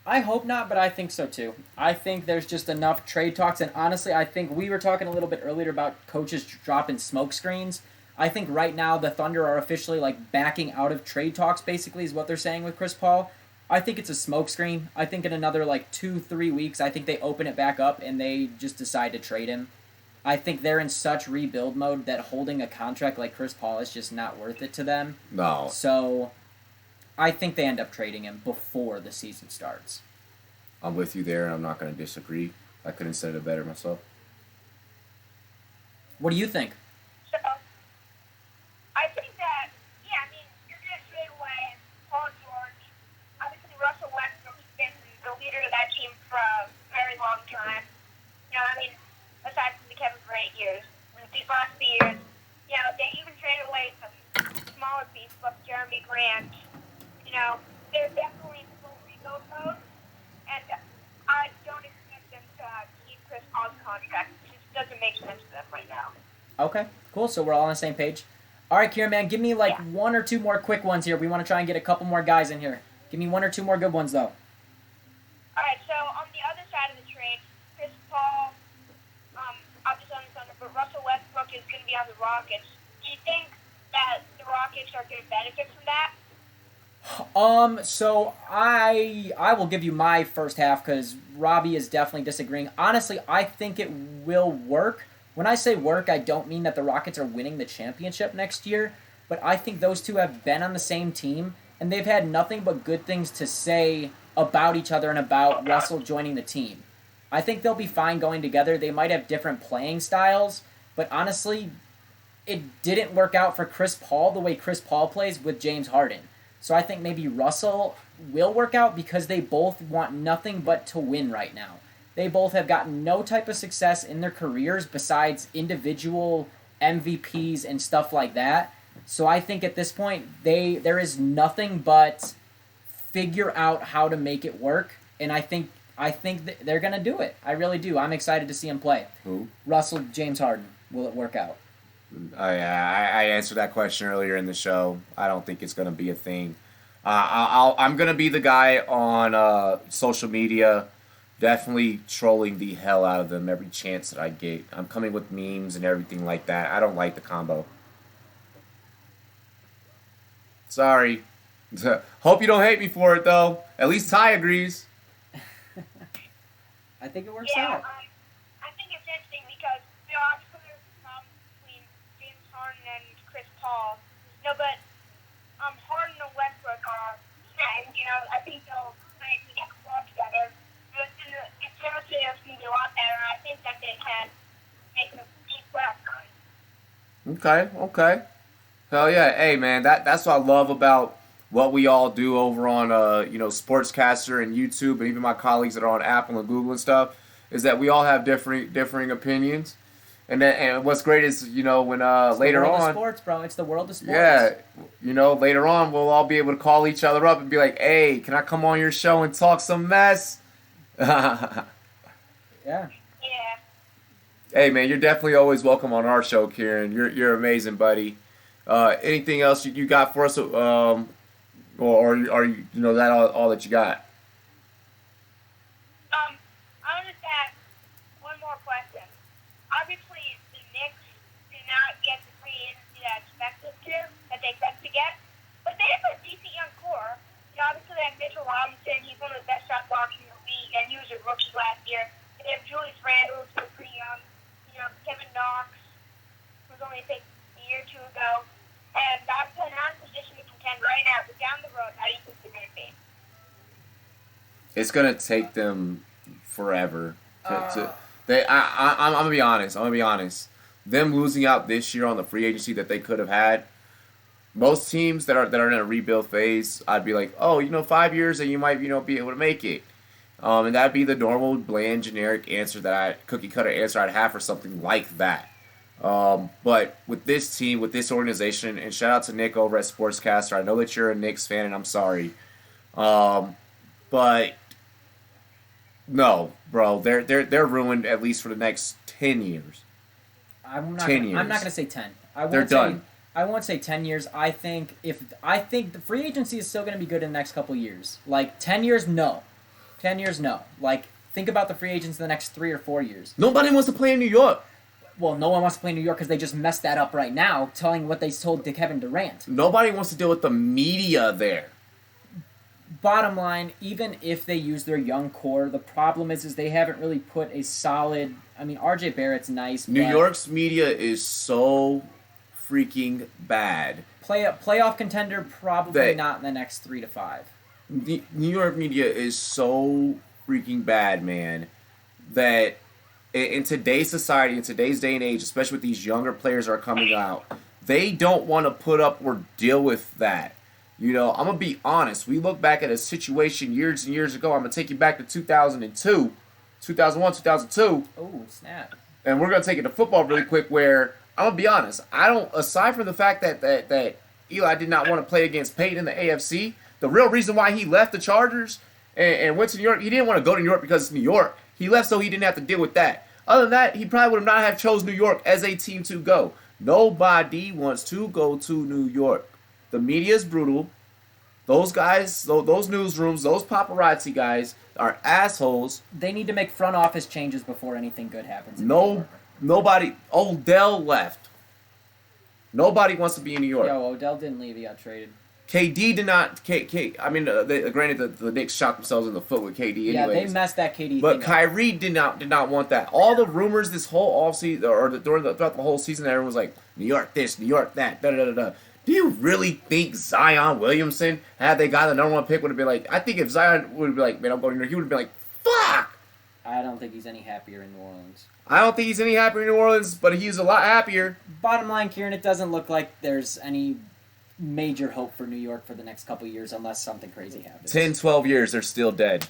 I hope not, but I think so too. I think there's just enough trade talks, and honestly, I think we were talking a little bit earlier about coaches dropping smoke screens. I think right now the Thunder are officially backing out of trade talks, basically, is what they're saying with Chris Paul. I think it's a smokescreen. I think in another 2-3 weeks, I think they open it back up and they just decide to trade him. I think they're in such rebuild mode that holding a contract like Chris Paul is just not worth it to them. No. So I think they end up trading him before the season starts. I'm with you there. I'm not going to disagree. I couldn't have said it better myself. What do you think? So, I think that, you're going to trade away Paul George. Obviously, Russell Westbrook's been the leader of that team for a very long time. Jeremy Grant, they're definitely in full rebuild mode, and I don't expect them to keep Chris Paul's contract. It just doesn't make sense to them right now. Okay, cool. So we're all on the same page. All right, Kieran, man, give me one or two more quick ones here. We want to try and get a couple more guys in here. Give me one or two more good ones, though. All right, so on the other side of the trade, Chris Paul, obviously on the Thunder, but Russell Westbrook is going to be on the Rockets. Do you think that the Rockets are going to benefit from that? So I will give you my first half because Robbie is definitely disagreeing. Honestly, I think it will work. When I say work, I don't mean that the Rockets are winning the championship next year, but I think those two have been on the same team, and they've had nothing but good things to say about each other and about Russell joining the team. I think they'll be fine going together. They might have different playing styles, but honestly, it didn't work out for Chris Paul the way Chris Paul plays with James Harden. So I think maybe Russell will work out because they both want nothing but to win right now. They both have gotten no type of success in their careers besides individual MVPs and stuff like that. So I think at this point, there is nothing but figure out how to make it work, and I think they're going to do it. I really do. I'm excited to see him play. Who? Russell, James Harden. Will it work out? I answered that question earlier in the show. I don't think it's going to be a thing. I'm going to be the guy on social media, definitely trolling the hell out of them every chance that I get. I'm coming with memes and everything like that. I don't like the combo. Sorry. Hope you don't hate me for it, though. At least Ty agrees. I think it works Yeah, out. I think it's interesting because obviously there's a problem between James Harden and Chris Paul. But Harden and Westbrook are friends. I think they'll get along together. But it's honestly going to be a lot better. I think that they can make a deep playoff run. Okay. Hell yeah. Hey, man, that's what I love about what we all do over on Sportscaster and YouTube, and even my colleagues that are on Apple and Google and stuff, is that we all have differing opinions. And what's great is, when It's later the world on, of sports, bro. It's the world of sports. yeah, later on we'll all be able to call each other up and be like, "Hey, can I come on your show and talk some mess?" Yeah. Yeah. Hey, man, you're definitely always welcome on our show, Kieran. You're amazing, buddy. Anything else you got for us? Or are you that all that you got? I want to ask one more question. Obviously, the Knicks did not get the free agency that they expected to get, but they have a decent young core. Obviously, they have Mitchell Robinson. He's one of the best shot blockers in the league, and he was a rookie last year. They have Julius Randle, who's pretty young. Kevin Knox, who's only picked a year or two ago. And that's an position to contend right now. But down the road, how do you think they're going to be? It's gonna take them forever. I'm gonna be honest. Them losing out this year on the free agency that they could have had. Most teams that are in a rebuild phase, I'd be like, 5 years and you might be able to make it. And that'd be the normal, bland, generic answer cookie cutter answer I'd have for something like that. But with this team, with this organization, and shout out to Nick over at Sportscaster. I know that you're a Knicks fan, and I'm sorry. But no, bro, they're ruined at least for the next 10 years. I'm not 10 years. I'm not going to say 10. They're done. I won't say 10 years. I think the free agency is still going to be good in the next couple years. Like 10 years, no. 10 years, no. Like think about the free agents in the next 3 or 4 years. Nobody wants to play in New York. Well, no one wants to play in New York because they just messed that up right now, telling what they told to Kevin Durant. Nobody wants to deal with the media there. Bottom line, even if they use their young core, the problem is they haven't really put a solid. I mean, RJ Barrett's nice. New York's media is so freaking bad. Playoff contender, probably not in the next 3 to 5. The New York media is so freaking bad, man, that in today's society, in today's day and age, especially with these younger players that are coming out, they don't want to put up or deal with that. I'm going to be honest. We look back at a situation years and years ago. I'm going to take you back to 2002, 2001, 2002. Oh, snap. And we're going to take it to football really quick where, I'm going to be honest, aside from the fact that Eli did not want to play against Peyton in the AFC. The real reason why he left the Chargers and went to New York, he didn't want to go to New York because it's New York. He left so he didn't have to deal with that. Other than that, he probably would have not have chose New York as a team to go. Nobody wants to go to New York. The media is brutal. Those guys, those newsrooms, those paparazzi guys are assholes. They need to make front office changes before anything good happens. Nobody. Odell left. Nobody wants to be in New York. Yo, Odell didn't leave. He got traded. KD did not. Granted, the Knicks shot themselves in the foot with KD. Yeah, anyways. they messed that KD. But thing Kyrie did not want that. All the rumors this whole offseason or throughout the whole season, everyone was like, New York this, New York that, da da da da. Do you really think Zion Williamson, had they got the number 1 pick, would have been like? I think if Zion would have been like, man, I'm going to New York, he would have been like, fuck. I don't think he's any happier in New Orleans. I don't think he's any happier in New Orleans, but he's a lot happier. Bottom line, Kieran, it doesn't look like there's any major hope for New York for the next couple years unless something crazy happens. 10, 12 years, they're still dead.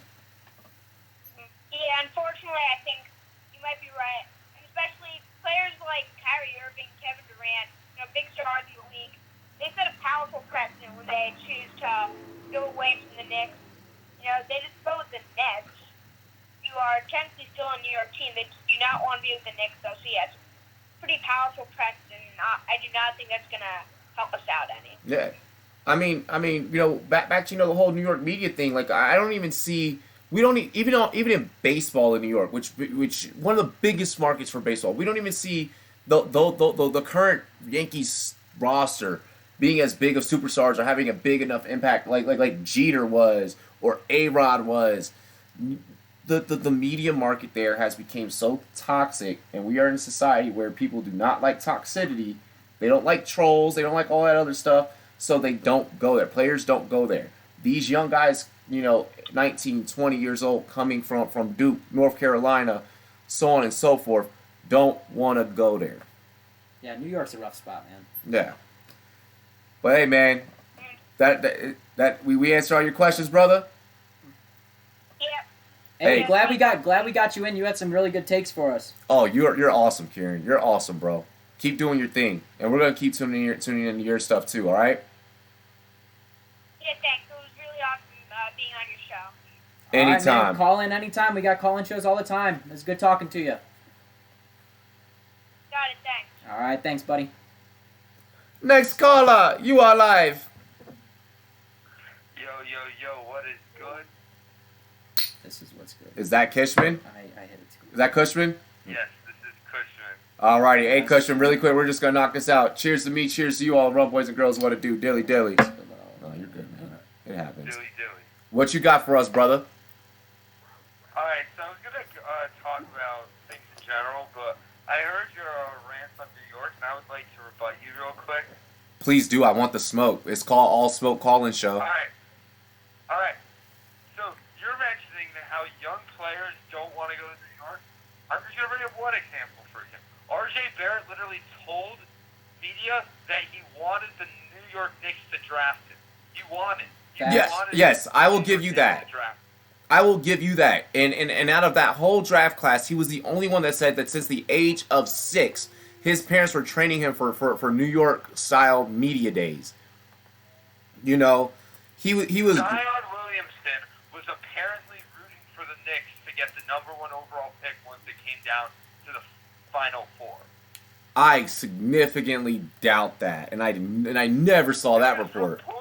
Yeah, unfortunately, I think you might be right. And especially players like Kyrie Irving, Kevin Durant, big stars in the league, they set a powerful precedent when they choose to go away from the Knicks. They just go with the Nets, who are technically still a New York team. They do not want to be with the Knicks, though. So, yeah, it's a pretty powerful precedent. I do not think that's going to help us out any. Yeah. I mean, back to the whole New York media thing. Like, I don't even see. We don't even in baseball in New York, which one of the biggest markets for baseball. We don't even see the current Yankees roster being as big of superstars or having a big enough impact like Jeter was or A-Rod was. The media market there has become so toxic, and we are in a society where people do not like toxicity. They don't like trolls. They don't like all that other stuff, so they don't go there. Players don't go there. These young guys, 19, 20 years old, coming from Duke, North Carolina, so on and so forth, don't want to go there. Yeah, New York's a rough spot, man. Yeah. But hey, man, that we answered all your questions, brother. Hey, Hey. glad we got you in. You had some really good takes for us. Oh, you're awesome, Kieran. You're awesome, bro. Keep doing your thing, and we're gonna keep tuning into your stuff too. All right. Yeah, thanks. It was really awesome being on your show. Anytime. All right, man, call in anytime. We got call-in shows all the time. It's good talking to you. Got it, thanks. All right, thanks, buddy. Next caller, you are live. Yo, what is good? This is what's good. Is that Cushman? I hit it too. Is that Cushman? Yes, this is Cushman. Alrighty, hey Cushman, really quick, we're just gonna knock this out. Cheers to me, cheers to you all, Rumboyz and girls. What it do, dilly dilly. No, you're good, man. It happens. Dilly. What you got for us, brother? Alright, so I was going to talk about things in general, but I heard your rant on New York, and I would like to rebut you real quick. Please do. I want the smoke. It's called All Smoke Call-In Show. Alright. So, you're mentioning that how young players don't want to go to New York. I'm just going to bring up one example for you. R.J. Barrett literally told media that he wanted the New York Knicks to draft him. He wanted. Yes, I will give you that. I will give you that. And out of that whole draft class, he was the only one that said that since the age of 6, his parents were training him for New York-style media days. He was... Zion Williamson was apparently rooting for the Knicks to get the number 1 overall pick once it came down to the Final Four. I significantly doubt that, and I never saw that report. It was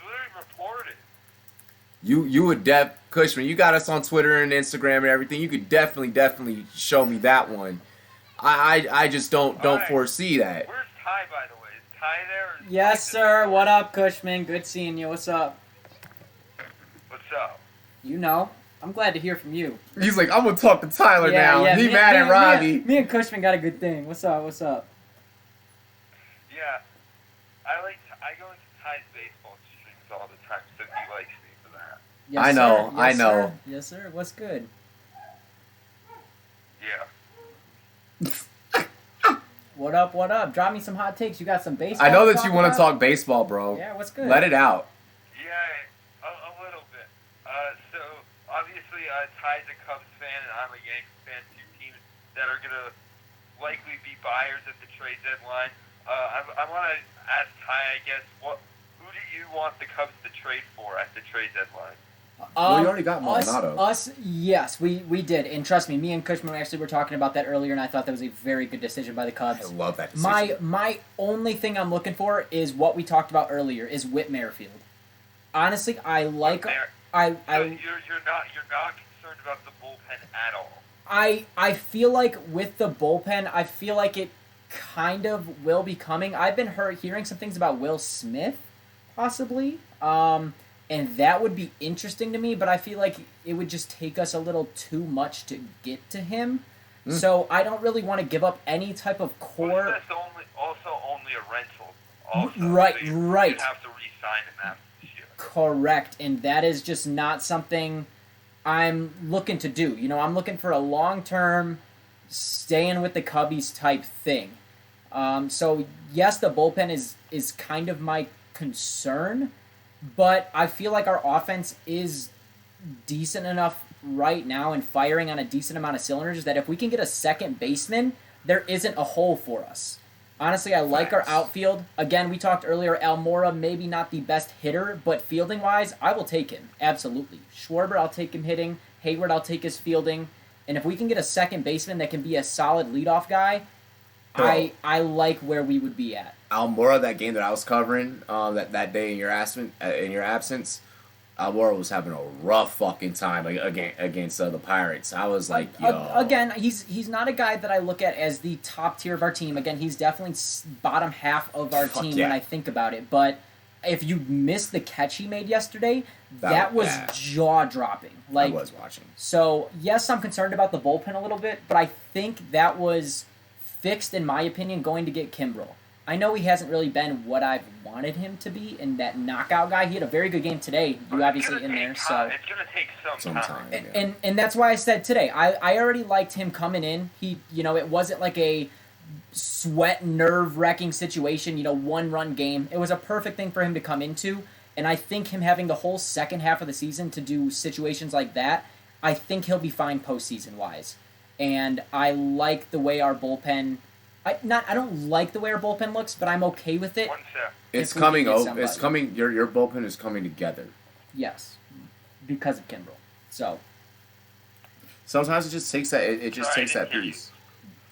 literally reported. You would Cushman, you got us on Twitter and Instagram and everything. You could definitely show me that one. I just don't foresee that. Where's Ty, by the way? Is Ty there? Yes, sir. What up, Cushman? Good seeing you. What's up? What's up? I'm glad to hear from you. He's like, I'm gonna talk to Tyler now. He mad at Robbie. Me and Cushman got a good thing. What's up? Yeah, I go into Ty's baseball streams all the time, so he likes me for that. Yes, I know, sir. I Yes, know. Sir. Yes, sir. What's good? Yeah. What up? Drop me some hot takes. You got some baseball? I know that you want to talk baseball, bro. Yeah, what's good? Let it out. Yeah, a little bit. So, obviously, Ty's a Cubs fan, and I'm a Yankees fan, 2 teams that are going to likely be buyers at the trade deadline. I want to ask Ty, I guess, who do you want the Cubs to trade for at the trade deadline? Well, you already got Maldonado. Yes, we did. And trust me, me and Cushman actually were talking about that earlier, and I thought that was a very good decision by the Cubs. I love that decision. My only thing I'm looking for is what we talked about earlier, is Whit Merrifield. Honestly, I like... You're not concerned about the bullpen at all. I feel like with the bullpen, I feel like it kind of will be coming. I've been hearing some things about Will Smith, possibly. And that would be interesting to me, but I feel like it would just take us a little too much to get to him. So I don't really want to give up any type of core. Well, that's only a rental. Also, right, so right. You have to re-sign him after this year. Correct, and that is just not something I'm looking to do. You know, I'm looking for a long-term, staying with the Cubbies type thing. So yes, the bullpen is kind of my concern. But I feel like our offense is decent enough right now and firing on a decent amount of cylinders that if we can get a second baseman, there isn't a hole for us. Honestly, I like our outfield. Again, we talked earlier, Almora, maybe not the best hitter, but fielding-wise, I will take him. Absolutely. Schwarber, I'll take him hitting. Hayward, I'll take his fielding. And if we can get a second baseman that can be a solid leadoff guy, I like where we would be at. Almora, that game that I was covering that day in your absence, Almora was having a rough fucking time against the Pirates. I was like, yo. Again, he's not a guy that I look at as the top tier of our team. Again, he's definitely bottom half of our team when I think about it. But if you missed the catch he made yesterday, that was jaw-dropping. I was watching. So, yes, I'm concerned about the bullpen a little bit, but I think that was fixed, in my opinion, going to get Kimbrel. I know he hasn't really been what I've wanted him to be in that knockout guy. He had a very good game today. You obviously in there, so it's gonna take some time. And that's why I said today. I already liked him coming in. It wasn't like a sweat nerve wracking situation. 1-run game. It was a perfect thing for him to come into. And I think him having the whole second half of the season to do situations like that, I think he'll be fine postseason wise. And I like the way our bullpen. I don't like the way our bullpen looks, but I'm okay with it. It's coming. It's coming. Your bullpen is coming together. Yes, because of Kimbrel. So sometimes it just takes that. It just takes that piece.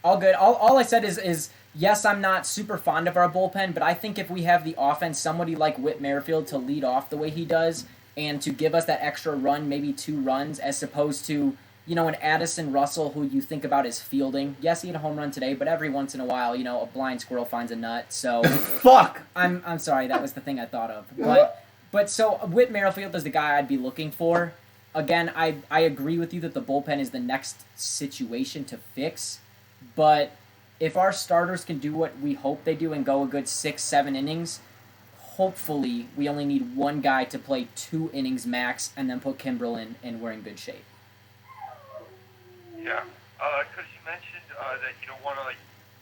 All good. All I said is yes, I'm not super fond of our bullpen, but I think if we have the offense, somebody like Whit Merrifield to lead off the way he does, and to give us that extra run, maybe 2 runs, as opposed to an Addison Russell who you think about as fielding. Yes, he had a home run today, but every once in a while, a blind squirrel finds a nut. So fuck. I'm sorry, that was the thing I thought of. But so Whit Merrifield is the guy I'd be looking for. Again, I agree with you that the bullpen is the next situation to fix. But if our starters can do what we hope they do and go a good 6-7 innings, hopefully we only need one guy to play 2 innings max and then put Kimbrel in and we're in good shape. Yeah, because you mentioned that you don't want to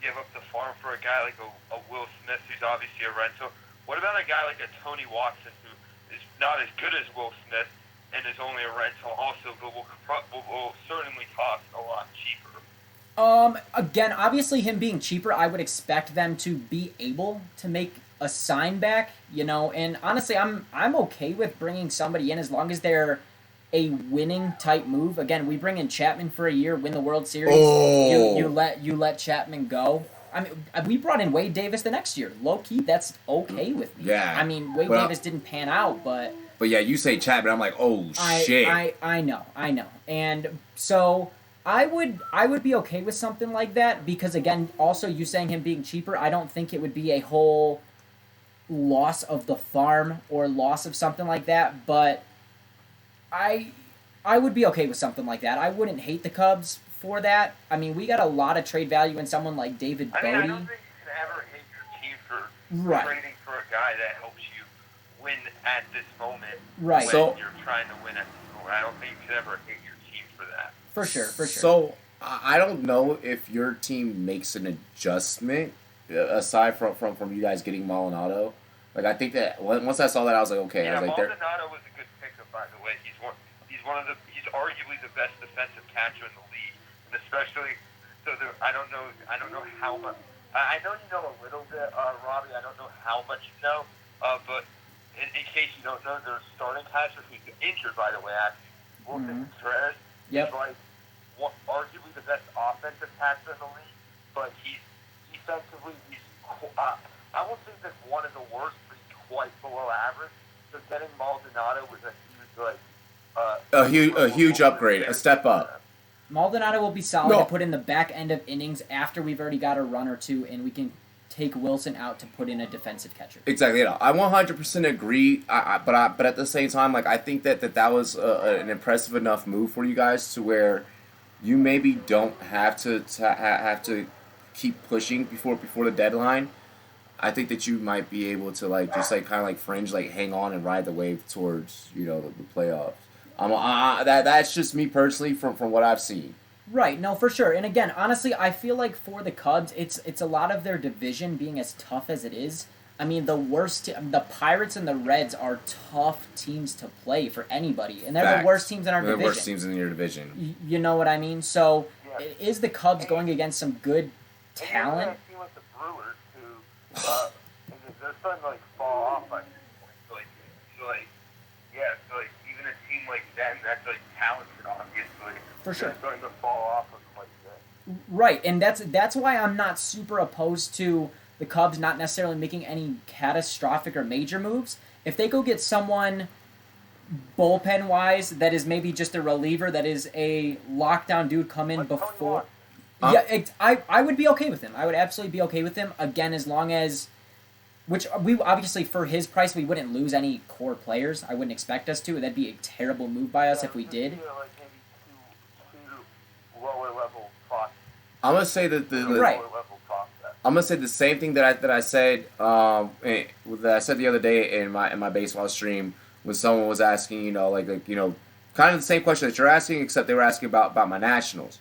give up the farm for a guy like a Will Smith, who's obviously a rental. What about a guy like a Tony Watson, who is not as good as Will Smith and is only a rental, also, but will certainly cost a lot cheaper? Again, obviously him being cheaper, I would expect them to be able to make a sign back, and honestly, I'm okay with bringing somebody in as long as they're a winning type move. Again, we bring in Chapman for a year, win the World Series. Oh. You let Chapman go. I mean, we brought in Wade Davis the next year. Low key, that's okay with me. Yeah. I mean, Wade Davis didn't pan out, but yeah, you say Chapman, I'm like, oh shit. I know, and so I would be okay with something like that because again, also you saying him being cheaper, I don't think it would be a whole loss of the farm or loss of something like that, but I would be okay with something like that. I wouldn't hate the Cubs for that. I mean, we got a lot of trade value in someone like David Bodie. I don't think you can ever hate your team for trading for a guy that helps you win at this moment. Right. When you're trying to win at this moment. I don't think you could ever hate your team for that. For sure. So, I don't know if your team makes an adjustment, aside from you guys getting Maldonado. I think that once I saw that, I was like, okay. Yeah, I was like, Maldonado was a good pickup, by the way. He's arguably the best defensive catcher in the league, and especially I don't know how I know you know a little bit, Robbie. I don't know how much you know, but in case you don't know, their starting catcher, who's injured, by the way, actually, Wilson Contreras, Yep. is like arguably the best offensive catcher in the league, but he's defensively, I won't say that one of the worst, but he's quite below average. So getting Maldonado was a huge, like, A huge upgrade, a step up. Maldonado will be solid No. to put in the back end of innings after we've already got a run or two, and we can take Wilson out to put in a defensive catcher. Exactly. I 100% agree. But at the same time, like I think that was an impressive enough move for you guys to where you maybe don't have to keep pushing before the deadline. I think that you might be able to like just like kind of like fringe, like hang on and ride the wave towards the playoffs. That's just me personally from what I've seen. Right, no, for sure. And again, honestly, I feel like for the Cubs, it's a lot of their division being as tough as it is. I mean, the Pirates and the Reds are tough teams to play for anybody, and they're Facts. the worst teams in our They're division. the worst teams in your division. You know what I mean? So, Yeah. is the Cubs going against some good talent? And you have a team like the Brewers, who they're starting to like fall off by this point. So even a team like them that's like talented, obviously, For sure. they're starting to fall off of like that. Right, and that's why I'm not super opposed to the Cubs not necessarily making any catastrophic or major moves. If they go get someone bullpen wise that is maybe just a reliever that is a lockdown dude come in Like Tony before. Watson. I would be okay with him. I would absolutely be okay with him. Again, as long as, which we obviously for his price we wouldn't lose any core players. I wouldn't expect us to. That'd be a terrible move by us if we did. Like maybe two lower level prospects. I'm gonna say that Right. Lower level prospects. I'm gonna say the same thing that I said that I said the other day in my baseball stream when someone was asking kind of the same question that you're asking, except they were asking about my Nationals.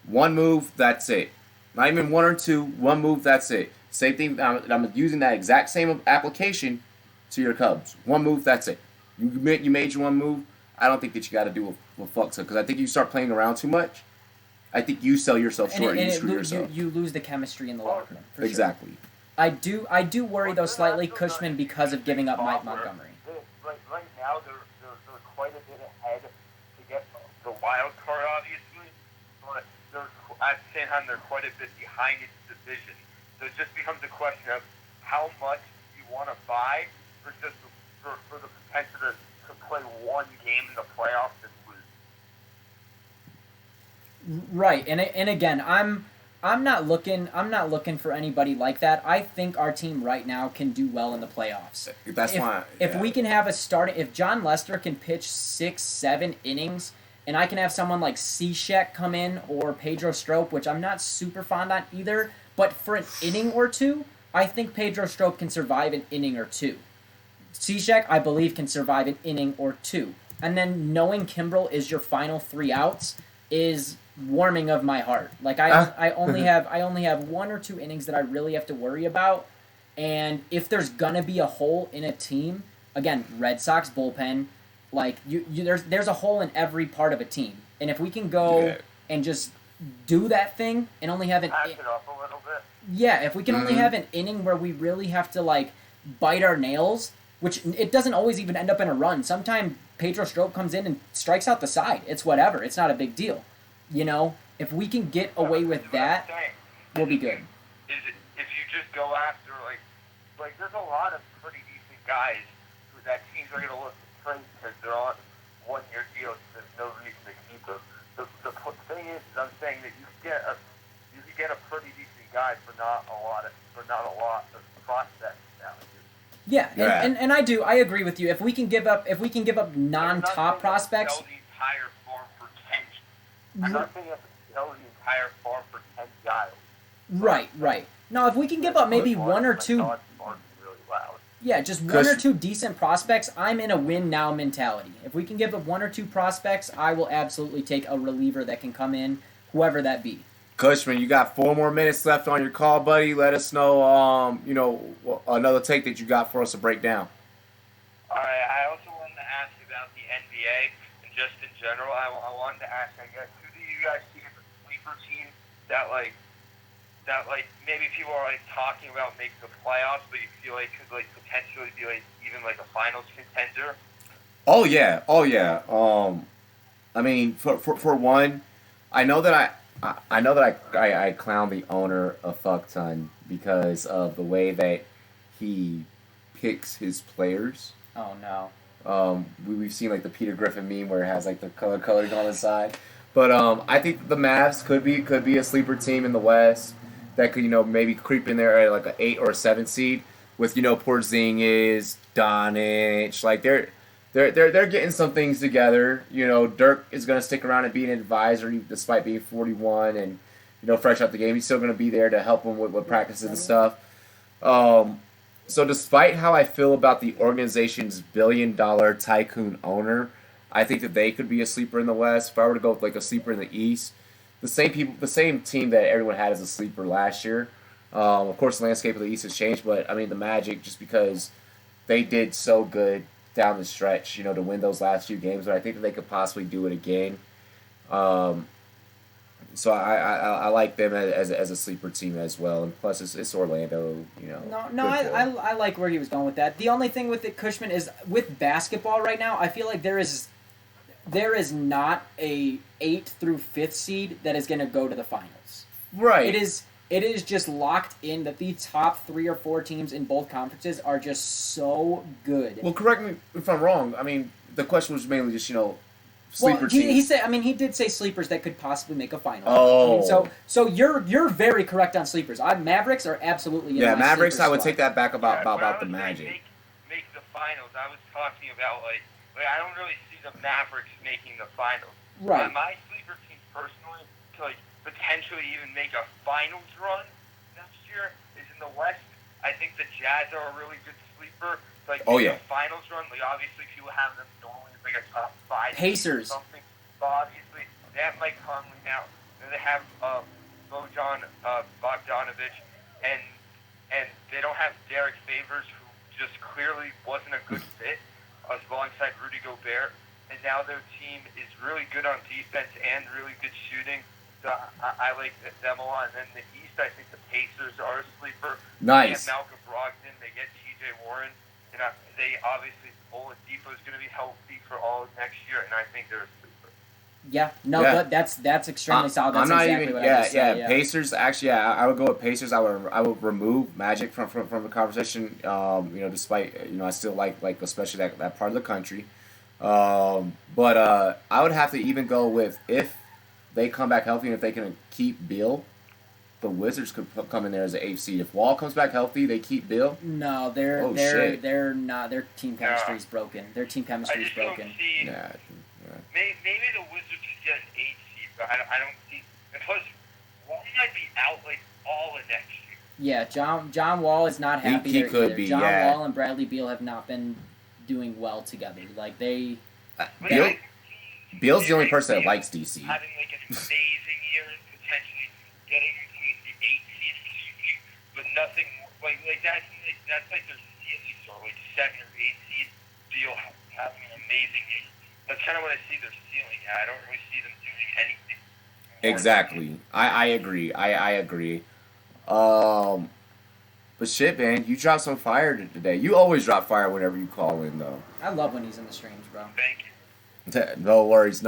One move, that's it. Not even one or two. One move, that's it. Same thing. I'm using that exact same application to your Cubs. One move, that's it. You made your one move. I don't think that you got to do a fuck because I think you start playing around too much. I think you sell yourself short and you screw yourself. You lose the chemistry in the locker room. For Exactly. Sure. I do worry though slightly Cushman because of giving up Mike Montgomery. Right now they're quite a bit ahead to get the wild card, obviously, but at the same time they're quite a bit behind its division. So it just becomes a question of how much you want to buy for just for the potential to play one game in the playoffs and lose. Right, and again, I'm not looking for anybody like that. I think our team right now can do well in the playoffs. If we can have if John Lester can pitch 6-7 innings, and I can have someone like Cishek come in or Pedro Strop, which I'm not super fond on either, but for an inning or two, I think Pedro Strop can survive an inning or two. Cishek, I believe, can survive an inning or two. And then knowing Kimbrel is your final 3 outs is warming of my heart. Like I only have 1 or 2 innings that I really have to worry about. And if there's gonna be a hole in a team, again, Red Sox bullpen, like there's a hole in every part of a team. And if we can go and just do that thing and only have Pass it up a little bit. Yeah, if we can only have an inning where we really have to like bite our nails, which it doesn't always even end up in a run. Sometimes Pedro Strop comes in and strikes out the side. It's whatever. It's not a big deal. If we can get away with that, we'll be good. Is it if you just go after like there's a lot of pretty decent guys that teams are going to look to trade because they're on 1-year deals. There's no reason to keep them. The thing is I'm saying that you can get a pretty decent guy for not a lot of prospects now. Yeah, and I agree with you. If we can give up non-top prospects. I'm not saying you have to sell the entire farm for 10 guys. Right. No, if we can give up maybe 1 or 2. Yeah, just 1 or 2 decent prospects, I'm in a win now mentality. If we can give up 1 or 2 prospects, I will absolutely take a reliever that can come in, whoever that be. Cushman, you got 4 more minutes left on your call, buddy. Let us know, another take that you got for us to break down. All right. I also wanted to ask about the NBA and just in general. I wanted to ask, I guess, who do you guys see as a sleeper team that that like maybe people are like talking about making the playoffs, but you feel like could like potentially be like even like a finals contender? Oh yeah, oh yeah. I mean, for one, I know that I know that I clown the owner a fuck ton because of the way that he picks his players. Oh no. We've seen like the Peter Griffin meme where it has like the color coding on the side. But I think that the Mavs could be a sleeper team in the West that could maybe creep in there at like an 8 or a 7 seed with Porzingis, Doncic. Like they're getting some things together. Dirk is gonna stick around and be an advisor despite being 41 and fresh out the game. He's still gonna be there to help him with practices and stuff. Um, so despite how I feel about the organization's billion-dollar tycoon owner, I think that they could be a sleeper in the West. If I were to go with like a sleeper in the East, the same team that everyone had as a sleeper last year. Of course, the landscape of the East has changed, but I mean the Magic, just because they did so good down the stretch, to win those last few games. But I think that they could possibly do it again. Um, so I like them as a sleeper team as well, and plus it's Orlando, No, I like where he was going with that. The only thing with it, Cushman, is with basketball right now, I feel like there is not a 8th through 5th seed that is going to go to the finals. Right. It is just locked in that the top 3 or 4 teams in both conferences are just so good. Well, correct me if I'm wrong. I mean, the question was mainly just sleeper teams. He said. I mean, he did say sleepers that could possibly make a final. Oh. I mean, so you're very correct on sleepers. Mavericks are absolutely in my Mavericks. I would squad. take that back about When I the was saying Magic. make the finals, I was talking about like I don't really see the Mavericks making the finals. Right. My sleeper team personally to like potentially even make a finals run next year is in the West. I think the Jazz are a really good sleeper. Like a finals run. Like obviously people have them normally as like a top 5 Pacers. or something. But obviously they have Mike Conley now. And they have Bojan Bogdanovic, and they don't have Derek Favors, who just clearly wasn't a good fit alongside Rudy Gobert. And now their team is really good on defense and really good shooting. So I like them a lot. And then the East, I think the Pacers are a sleeper. Nice. They get Malcolm Brogdon. They get T.J. Warren. And they obviously, Oladipo is going to be healthy for all of next year. And I think they're a sleeper. Yeah. No, that's extremely solid. That's I'm not exactly even. what I just said, yeah. Pacers. Actually, I would go with Pacers. I would remove Magic from the conversation. Despite I still like especially that part of the country. But I would have to even go with, if they come back healthy and if they can keep Beal, the Wizards could come in there as an 8th seed. If Wall comes back healthy, they keep Beal. No, they're not. Their team chemistry is broken. Their team chemistry is broken. Maybe the Wizards could get an 8th seed, but I don't see. And plus, Wall might be out like all of next year. Yeah, John Wall is not happy. He there could either. be. John Yeah. Wall and Bradley Beal have not been doing well together. Like they. Beal's the only person that likes DC. Having like an amazing year and potentially getting into the 8th seed, but nothing like that's like their ceiling, or like 7 or 8 seed. Beal having an amazing year. That's kind of what I see their ceiling at. I don't really see them doing anything. Exactly. I agree. I agree. But shit, man, you dropped some fire today. You always drop fire whenever you call in, though. I love when he's in the streams, bro. Thank you. No worries.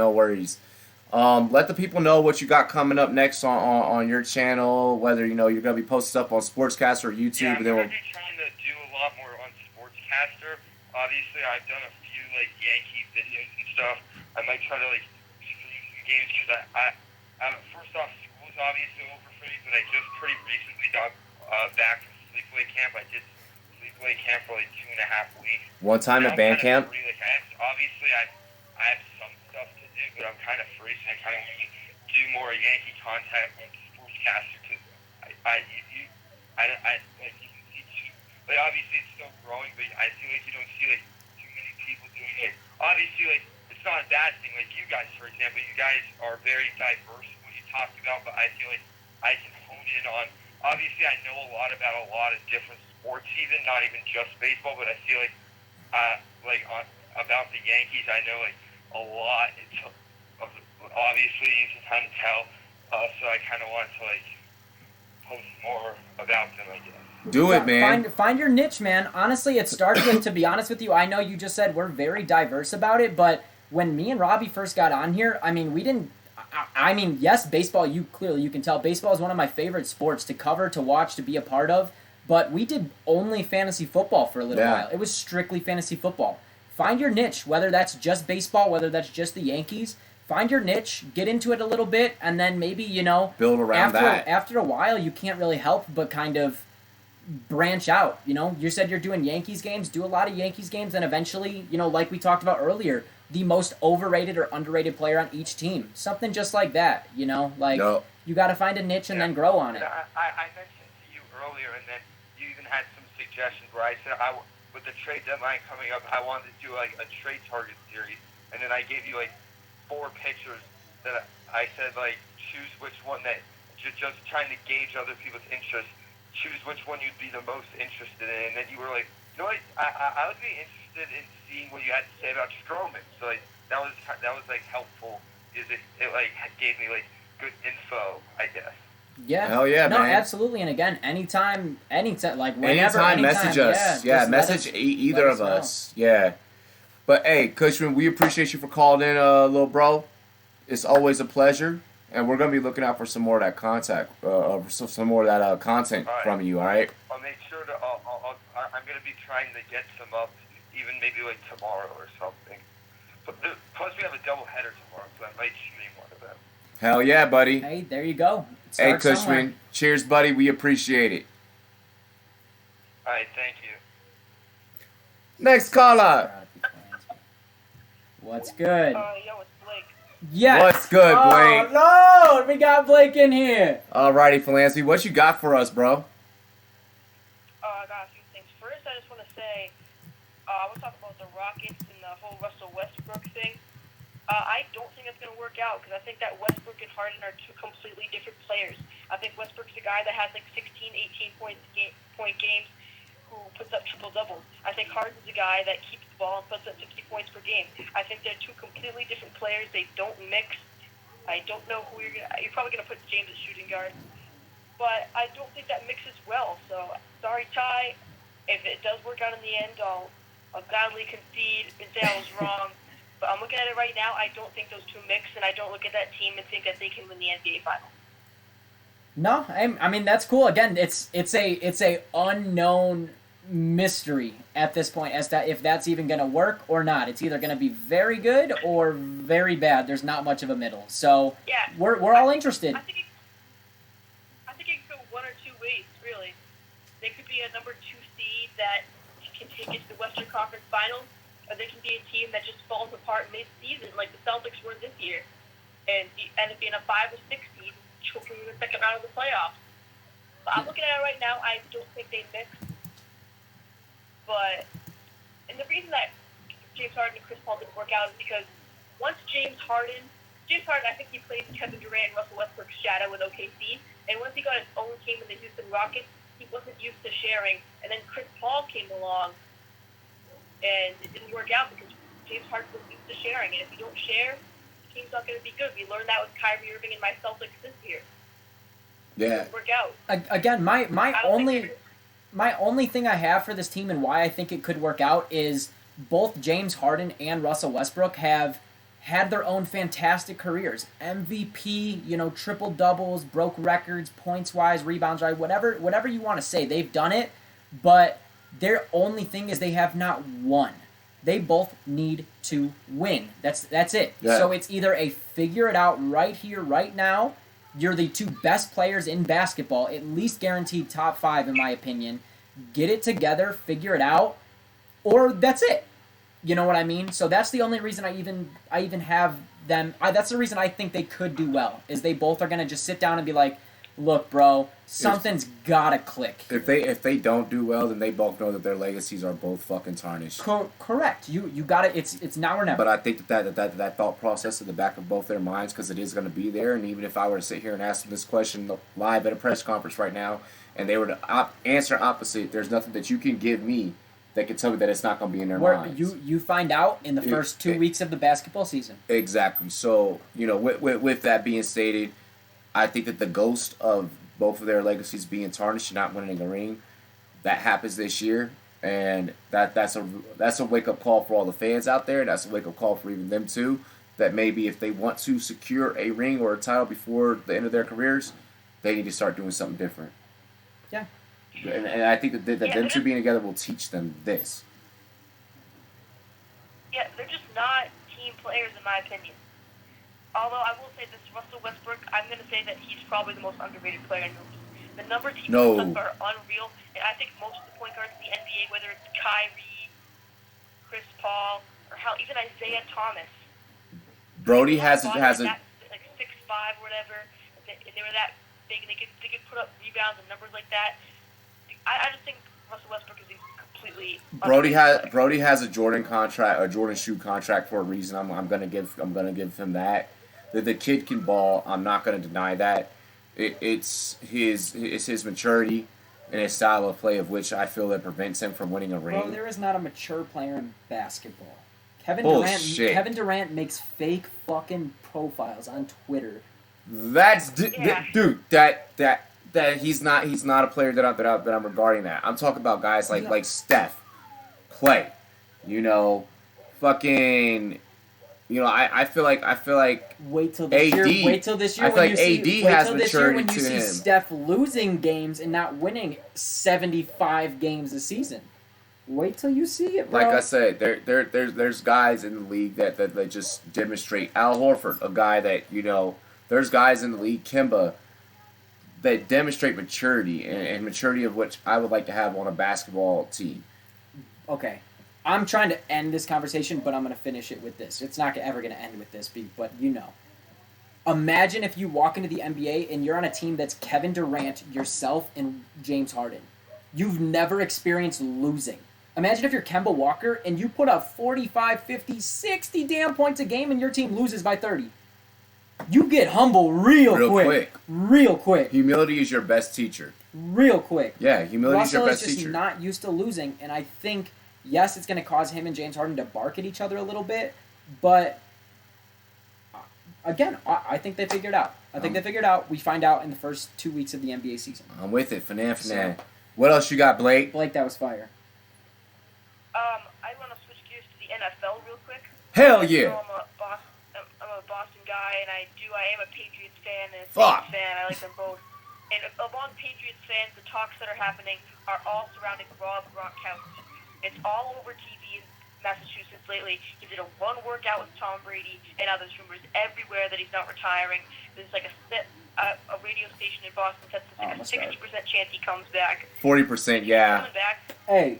Let the people know what you got coming up next on your channel. Whether you're gonna be posted up on Sportscaster or YouTube. Yeah, I'm and then gonna be trying to do a lot more on Sportscaster. Obviously, I've done a few like Yankee videos and stuff. I might try to like stream some games because I first off, school's obviously over for me, but I just pretty recently got back from sleepaway camp. I did sleepaway camp for like 2.5 weeks. One time at band camp. Obviously, I have some stuff to do, but I'm kind of free, so I kind of want to do more Yankee content on Sportscaster because I like you can see too. Like obviously it's still growing, but I feel like you don't see like too many people doing it. Obviously, like it's not a bad thing. Like you guys, for example, you guys are very diverse in what you talk about, but I feel like I can hone in on. Obviously, I know a lot about a lot of different sports, even not even just baseball, but I feel like about the Yankees, I know like a lot obviously you can kind of tell, so I kind of want to like post more about them, I guess. Do it, man. Find your niche, man. Honestly, it starts with, to be honest with you, I know you just said we're very diverse about it, but when me and Robbie first got on here, I mean, we didn't. I mean, yes, baseball. You can tell baseball is one of my favorite sports to cover, to watch, to be a part of. But we did only fantasy football for a little while. It was strictly fantasy football. Find your niche, whether that's just baseball, whether that's just the Yankees. Find your niche, get into it a little bit, and then maybe, build around that. After a while, you can't really help but kind of branch out. You said you're doing Yankees games, do a lot of Yankees games, and eventually, like we talked about earlier, the most overrated or underrated player on each team. Something just like that, You got to find a niche and then grow on it. I mentioned to you earlier, and then you even had some suggestions where I said, with the trade deadline coming up, I wanted to do like a trade target series, and then I gave you like 4 pictures that I said, like, choose which one that, just trying to gauge other people's interest, choose which one you'd be the most interested in, and then you were like, what, I would be interested in seeing what you had to say about Stroman. So like that was like helpful. It like gave me like good info, I guess. Yeah. Hell yeah, no, man. absolutely. And again, anytime, like whenever, anytime, message us. Message either of us. Yeah. But hey, Cushman, we appreciate you for calling in, little bro. It's always a pleasure, and we're gonna be looking out for some more of that content, some more of that content from you. All right. I'll make sure to. I'm gonna be trying to get some up, even maybe like tomorrow or something. But plus, we have a double header tomorrow, so I might stream one of them. Hell yeah, buddy. Hey, there you go. Hey, Cushman. Cheers, buddy. We appreciate it. All right, thank you. Next caller. What's good? Yo, it's Blake. Yes. What's good, Blake? Oh, no! We got Blake in here. Alrighty, Philanthropy. What you got for us, bro? I got a few things. First, I just want to say, I want to talk about the Rockets and the whole Russell Westbrook thing. I don't think it's going to work out because I think that Westbrook and Harden are two completely different players. I think Westbrook's a guy that has like 16, 18 point games who puts up triple-doubles. I think Harden's a guy that keeps the ball and puts up 50 points per game. I think they're two completely different players. They don't mix. I don't know who you're probably going to put James as shooting guard. But I don't think that mixes well. So, sorry, Ty. If it does work out in the end, I'll gladly concede and say I was wrong. But I'm looking at it right now. I don't think those two mix, and I don't look at that team and think that they can win the NBA final. No, I mean that's cool. Again, it's a unknown mystery at this point as to if that's even going to work or not. It's either going to be very good or very bad. There's not much of a middle. So yeah, we're all interested. I think it could go one or two ways, really. They could be a number 2 seed that can take it to the Western Conference Finals, or they can be a team that just falls apart mid-season, like the Celtics were this year, and end up being a 5 or 6 seed, choking in the second round of the playoffs. But I'm looking at it right now. I don't think they mix. But, and the reason that James Harden and Chris Paul didn't work out is because once James Harden, I think he played Kevin Durant and Russell Westbrook's shadow with OKC, and once he got his own team in the Houston Rockets, he wasn't used to sharing, and then Chris Paul came along, and it didn't work out because James Harden was used to sharing, and if you don't share, the team's not going to be good. We learned that with Kyrie Irving and my Celtics this year. Yeah. It didn't work out. Again, my only thing I have for this team and why I think it could work out is both James Harden and Russell Westbrook have had their own fantastic careers. MVP, triple doubles, broke records, points wise, rebounds wise, whatever you want to say, they've done it. But their only thing is they have not won. They both need to win. That's it. Yeah. So it's either a figure it out right here, right now. You're the two best players in basketball, at least guaranteed top 5 in my opinion. Get it together, figure it out, or that's it. You know what I mean? So that's the only reason I even have them. That's the reason I think they could do well, is they both are going to just sit down and be like, look, bro, something's got to click. If they don't do well, then they both know that their legacies are both fucking tarnished. Correct. You got it. It's now or never. But I think that thought process in the back of both their minds, because it is going to be there. And even if I were to sit here and ask them this question live at a press conference right now, and they were to answer opposite, there's nothing that you can give me that can tell me that it's not going to be in their minds. You find out in the first 2 weeks of the basketball season. Exactly. So, with that being stated, I think that the ghost of both of their legacies being tarnished and not winning a ring. That happens this year, and that's a wake up call for all the fans out there. That's a wake up call for even them too. That maybe if they want to secure a ring or a title before the end of their careers, they need to start doing something different. Yeah. And I think that them two being together will teach them this. Yeah, they're just not team players in my opinion. Although I will say this, Russell Westbrook, I'm going to say that he's probably the most underrated player in the league. The numbers he puts up are unreal, and I think most of the point guards in the NBA, whether it's Kyrie, Chris Paul, or hell, even Isaiah Thomas. Brody has a like 6'5" or whatever. They were that big, and they could put up rebounds and numbers like that. I just think Russell Westbrook is completely. Brody has a Jordan contract, a Jordan shoe contract for a reason. I'm gonna give him that. The kid can ball. I'm not gonna deny that. It's his maturity and his style of play of which I feel that prevents him from winning a ring. Bro, there is not a mature player in basketball. Kevin Durant makes fake fucking profiles on Twitter. That's dude. That he's not a player that I'm regarding that. I'm talking about guys like Steph, Clay, fucking. I feel like wait till this AD, year. Wait till this year I feel when like you AD see. has Wait till this year maturity when you to see him. Steph losing games and not winning 75 games a season. Wait till you see it, bro. Like I said, there's guys in the league that just demonstrate. Al Horford, a guy that there's guys in the league, Kemba, that demonstrate maturity and maturity of which I would like to have on a basketball team. Okay. I'm trying to end this conversation, but I'm going to finish it with this. It's not ever going to end with this, but Imagine if you walk into the NBA and you're on a team that's Kevin Durant, yourself, and James Harden. You've never experienced losing. Imagine if you're Kemba Walker and you put up 45, 50, 60 damn points a game and your team loses by 30. You get humble real quick. Real quick. Humility is your best teacher. Real quick. Yeah, humility is your best teacher. Russell is just not used to losing, and I think, yes, it's going to cause him and James Harden to bark at each other a little bit, but again, I think they figured out. They figured out. We find out in the first 2 weeks of the NBA season. I'm with it. Fanan. What else you got, Blake? Blake, that was fire. I want to switch gears to the NFL real quick. Hell yeah. I'm a Boston guy, and I am a Patriots fan and a Fuck. Saints fan. I like them both. And among Patriots fans, the talks that are happening are all surrounding Rob Gronkowski. It's all over TV in Massachusetts lately. He did a one workout with Tom Brady, and now there's rumors everywhere that he's not retiring. There's like a radio station in Boston says there's like a 60% chance he comes back. 40%, yeah. Coming back. Hey,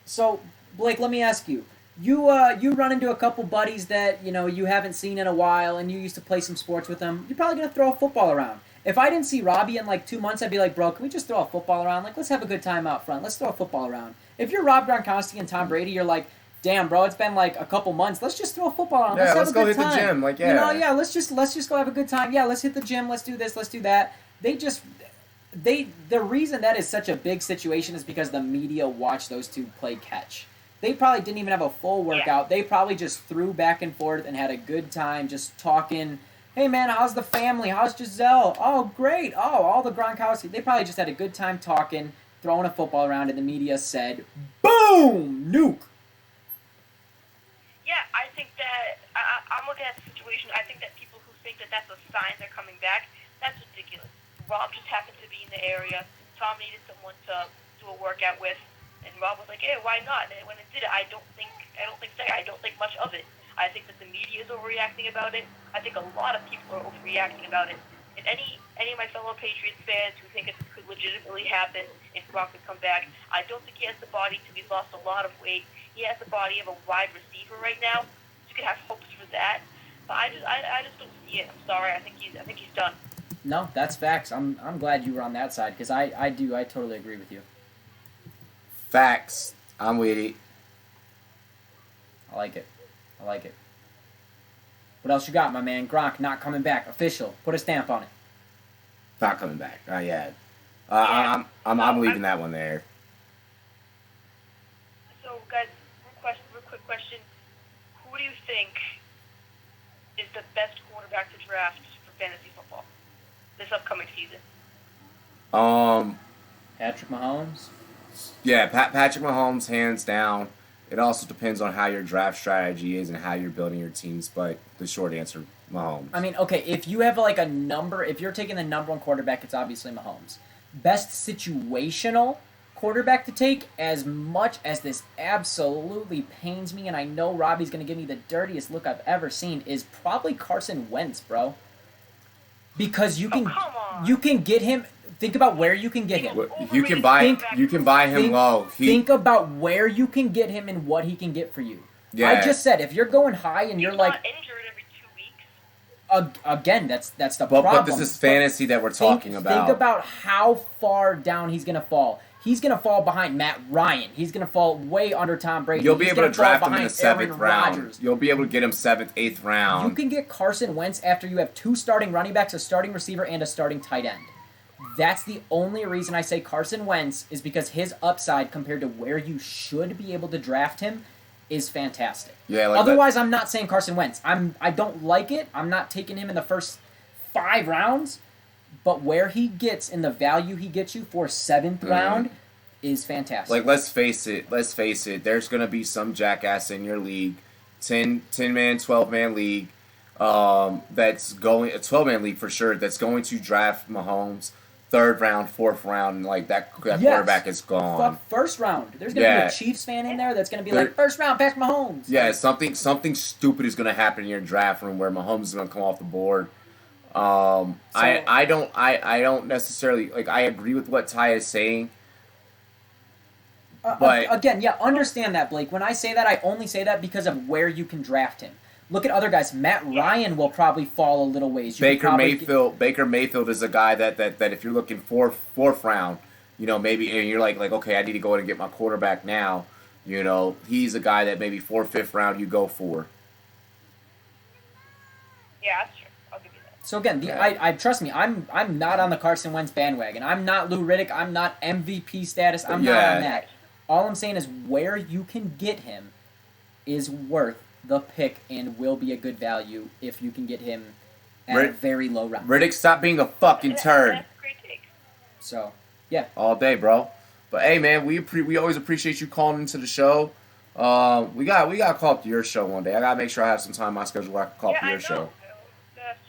so Blake, let me ask you. You run into a couple buddies that you haven't seen in a while, and you used to play some sports with them. You're probably gonna throw a football around. If I didn't see Robbie in like 2 months, I'd be like, bro, can we just throw a football around? Like, let's have a good time out front. Let's throw a football around. If you're Rob Gronkowski and Tom Brady, you're like, damn, bro, it's been like a couple months. Let's just throw a football around. Yeah, let's go hit time. the gym. Like, yeah. Let's just go have a good time. Yeah, let's hit the gym. Let's do this. Let's do that. The reason that is such a big situation is because the media watched those two play catch. They probably didn't even have a full workout. They probably just threw back and forth and had a good time just talking. Hey, man, how's the family? How's Giselle? Oh, great. Oh, all the Gronkowski. They probably just had a good time talking, throwing a football around, and the media said, boom, nuke. Yeah, I think that I'm looking at the situation. I think that people who think that that's a sign they're coming back, that's ridiculous. Rob just happened to be in the area. Tom needed someone to do a workout with. And Rob was like, "Hey, why not?" And when it did it, I don't think much of it. I think that the media is overreacting about it. I think a lot of people are overreacting about it. And any of my fellow Patriots fans who think it could legitimately happen if Gronk could come back, I don't think he has the body to. He's lost a lot of weight. He has the body of a wide receiver right now. So you could have hopes for that. But I just don't see it. I'm sorry. I think he's done. No, that's facts. I'm glad you were on that side because I totally agree with you. Facts. I'm with it. I like it. What else you got, my man? Gronk not coming back. Official. Put a stamp on it. Not coming back. Not yet. I'm leaving that one there. So, guys, real quick question. Who do you think is the best quarterback to draft for fantasy football this upcoming season? Patrick Mahomes. Yeah, Patrick Mahomes, hands down. It also depends on how your draft strategy is and how you're building your teams, but the short answer, Mahomes. I mean, okay, if you have like a number, if you're taking the number one quarterback, it's obviously Mahomes. Best situational quarterback to take, as much as this absolutely pains me, and I know Robbie's going to give me the dirtiest look I've ever seen, is probably Carson Wentz, bro. Because you can get him. Think about where you can get him. You can buy him low. Think about where you can get him and what he can get for you. Yeah. I just said if you're going high and you're like injured every 2 weeks. again, that's the But problem. this is fantasy that we're talking about. Think about how far down he's gonna fall. He's gonna fall behind Matt Ryan. He's gonna fall way under Tom Brady. You'll be He's able to gonna fall draft him in behind the 7th Aaron round. Rodgers. You'll be able to get him 7th, 8th round. You can get Carson Wentz after you have 2 starting running backs, a starting receiver, and a starting tight end. That's the only reason I say Carson Wentz is because his upside compared to where you should be able to draft him is fantastic. Yeah, like Otherwise, I'm not saying Carson Wentz. I don't like it. I'm not taking him in the first 5 rounds. But where he gets and the value he gets you for 7th round is fantastic. Like, let's face it. There's going to be some jackass in your league, 10-man, 12-man league, that's going, a 12-man league for sure, that's going to draft Mahomes 3rd round, 4th round, and like that quarterback is gone. Fuck first round. There's going to be a Chiefs fan in there that's going to be like, first round, Patrick Mahomes. Yeah, something stupid is going to happen in your draft room where Mahomes is going to come off the board. I don't necessarily, like, I agree with what Ty is saying. But again, yeah, understand that, Blake. When I say that, I only say that because of where you can draft him. Look at other guys. Matt Ryan will probably fall a little ways. Baker Mayfield is a guy that if you're looking for 4th round, you know, maybe, and you're like, okay, I need to go in and get my quarterback now. You know, he's a guy that maybe 4th, 5th round you go for. Yeah, that's true. I'll give you that. So again, I trust me. I'm not on the Carson Wentz bandwagon. I'm not Lou Riddick. I'm not MVP status. I'm not on that. All I'm saying is where you can get him is worth the pick and will be a good value if you can get him at a very low round. Riddick, stop being a fucking turd. That's a great take. So, yeah. All day, bro. But hey, man, we always appreciate you calling into the show. We got to call up to your show one day. I gotta make sure I have some time on my schedule where I can call up to your show.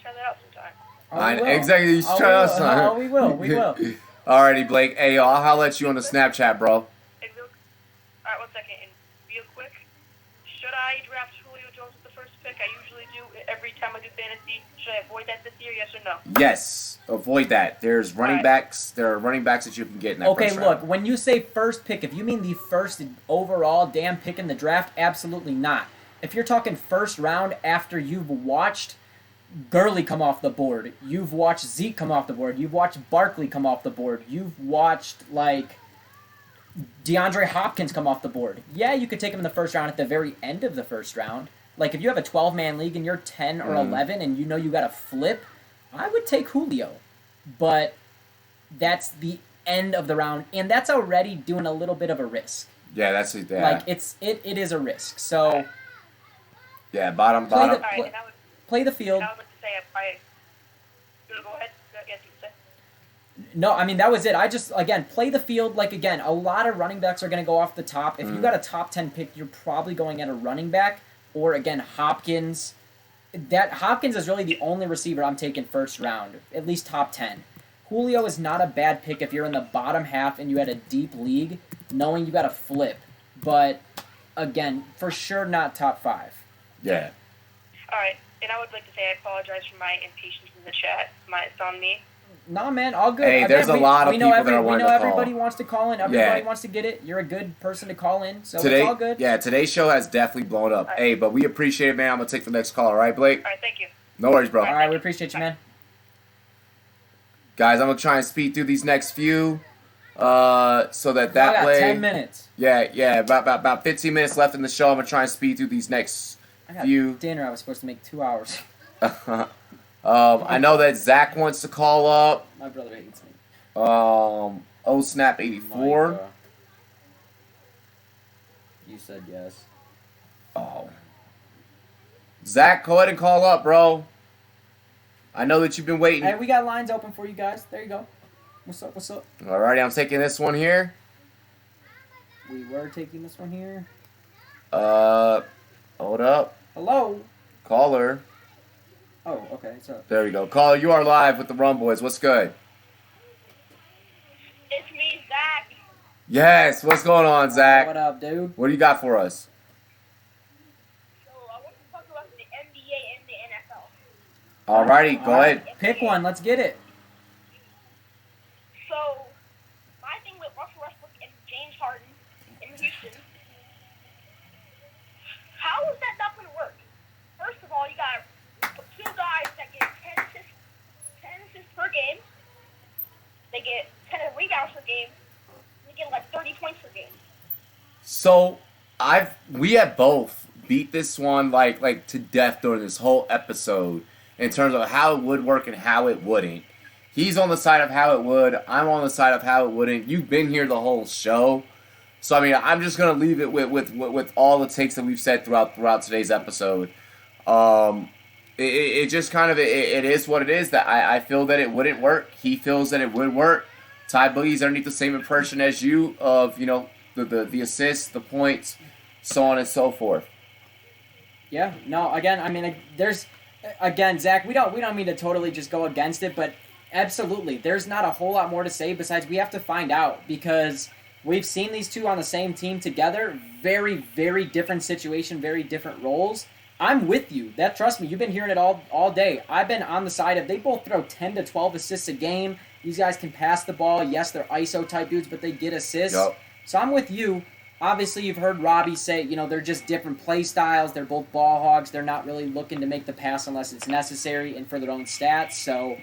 Try that out sometime. Exactly. You should try out sometime. Oh, we will. We will. Alrighty, Blake. Hey, I'll holler at you on the Snapchat, bro. Alright, 1 second. And real quick, should I draft Julio Jones with the first pick? I usually do every time I do fantasy. Should I avoid that this year? Yes or no? Yes, avoid that. There's running backs. There are running backs that you can get in that first round. Look, when you say first pick, if you mean the first overall damn pick in the draft, absolutely not. If you're talking first round after you've watched Gurley come off the board, you've watched Zeke come off the board, you've watched Barkley come off the board, you've watched, like, DeAndre Hopkins come off the board. Yeah, you could take him in the first round at the very end of the first round. Like, if you have a 12-man league and you're 10 or 11 and you know you got to flip, I would take Julio. But that's the end of the round, and that's already doing a little bit of a risk. Yeah, that's it. Yeah. Like, it is a risk. So, yeah, bottom. Play the field. I would like to say, go ahead. Yes, you say. No, I mean, that was it. I just, again, play the field. Like, again, a lot of running backs are going to go off the top. If you got a top 10 pick, you're probably going at a running back. Or, again, Hopkins. Hopkins is really the only receiver I'm taking first round, at least top 10. Julio is not a bad pick if you're in the bottom half and you had a deep league, knowing you got to flip. But, again, for sure not top 5. Yeah. All right. And I would like to say I apologize for my impatience in the chat. It's on me. Nah, man, all good. Hey, there's a lot of people that are wanting to call. Everybody wants to call in. Everybody wants to get it. You're a good person to call in, so it's all good. Yeah, today's show has definitely blown up. Right. Hey, but we appreciate it, man. I'm going to take the next call, all right, Blake? All right, thank you. No worries, bro. All right, we appreciate you, man. Guys, I'm going to try and speed through these next few so that way... 10 minutes. Yeah, about 15 minutes left in the show. I'm going to try and speed through these next few. Dinner I was supposed to make 2 hours. I know that Zach wants to call up. My brother hates me. Snap 84. You said yes. Oh. Zach, go ahead and call up, bro. I know that you've been waiting. Hey, we got lines open for you guys. There you go. What's up? What's up? Alrighty, I'm taking this one here. We were taking this one here. Hold up. Hello. Caller. Oh, okay. What's up? There we go. Caller, you are live with the Rumboyz. What's good? It's me, Zach. Yes, what's going on, Zach? What up, dude? What do you got for us? So I want to talk about the NBA and the NFL. Alrighty, go ahead. Pick one. Let's get it. So my thing with Russell Westbrook and James Harden in Houston, how is that not going to work? First of all, you got two guys that get 10 assists per game. They get 10 rebounds per game. They get like 30 points per game. So we have both beat this one like to death during this whole episode in terms of how it would work and how it wouldn't. He's on the side of how it would. I'm on the side of how it wouldn't. You've been here the whole show, so I mean I'm just gonna leave it with all the takes that we've said throughout today's episode. It just kind of it is what it is. That I feel that it wouldn't work. He feels that it would work. Ty Boogie's underneath the same impression as you of the assists, the points, so on and so forth. Yeah. No. Again, I mean, Zach. We don't mean to totally just go against it, but absolutely, there's not a whole lot more to say besides we have to find out because we've seen these two on the same team together. Very, very different situation, very different roles. I'm with you. Trust me, you've been hearing it all day. I've been on the side of they both throw 10 to 12 assists a game. These guys can pass the ball. Yes, they're ISO type dudes, but they get assists. Yep. So I'm with you. Obviously, you've heard Robbie say, they're just different play styles. They're both ball hogs. They're not really looking to make the pass unless it's necessary and for their own stats. So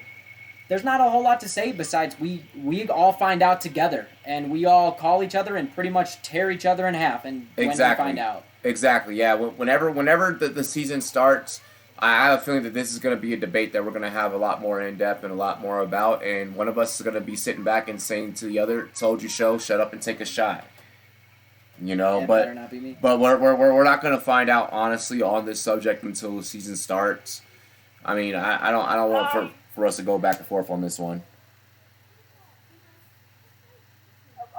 there's not a whole lot to say besides we all find out together and we all call each other and pretty much tear each other in half and when we find out. Exactly, yeah. Whenever the season starts, I have a feeling that this is going to be a debate that we're going to have a lot more in depth and a lot more about, and one of us is going to be sitting back and saying to the other, "Told you so, shut up and take a shot." Yeah, better not be me. But we're not going to find out honestly on this subject until the season starts. I mean, I don't want for us to go back and forth on this one.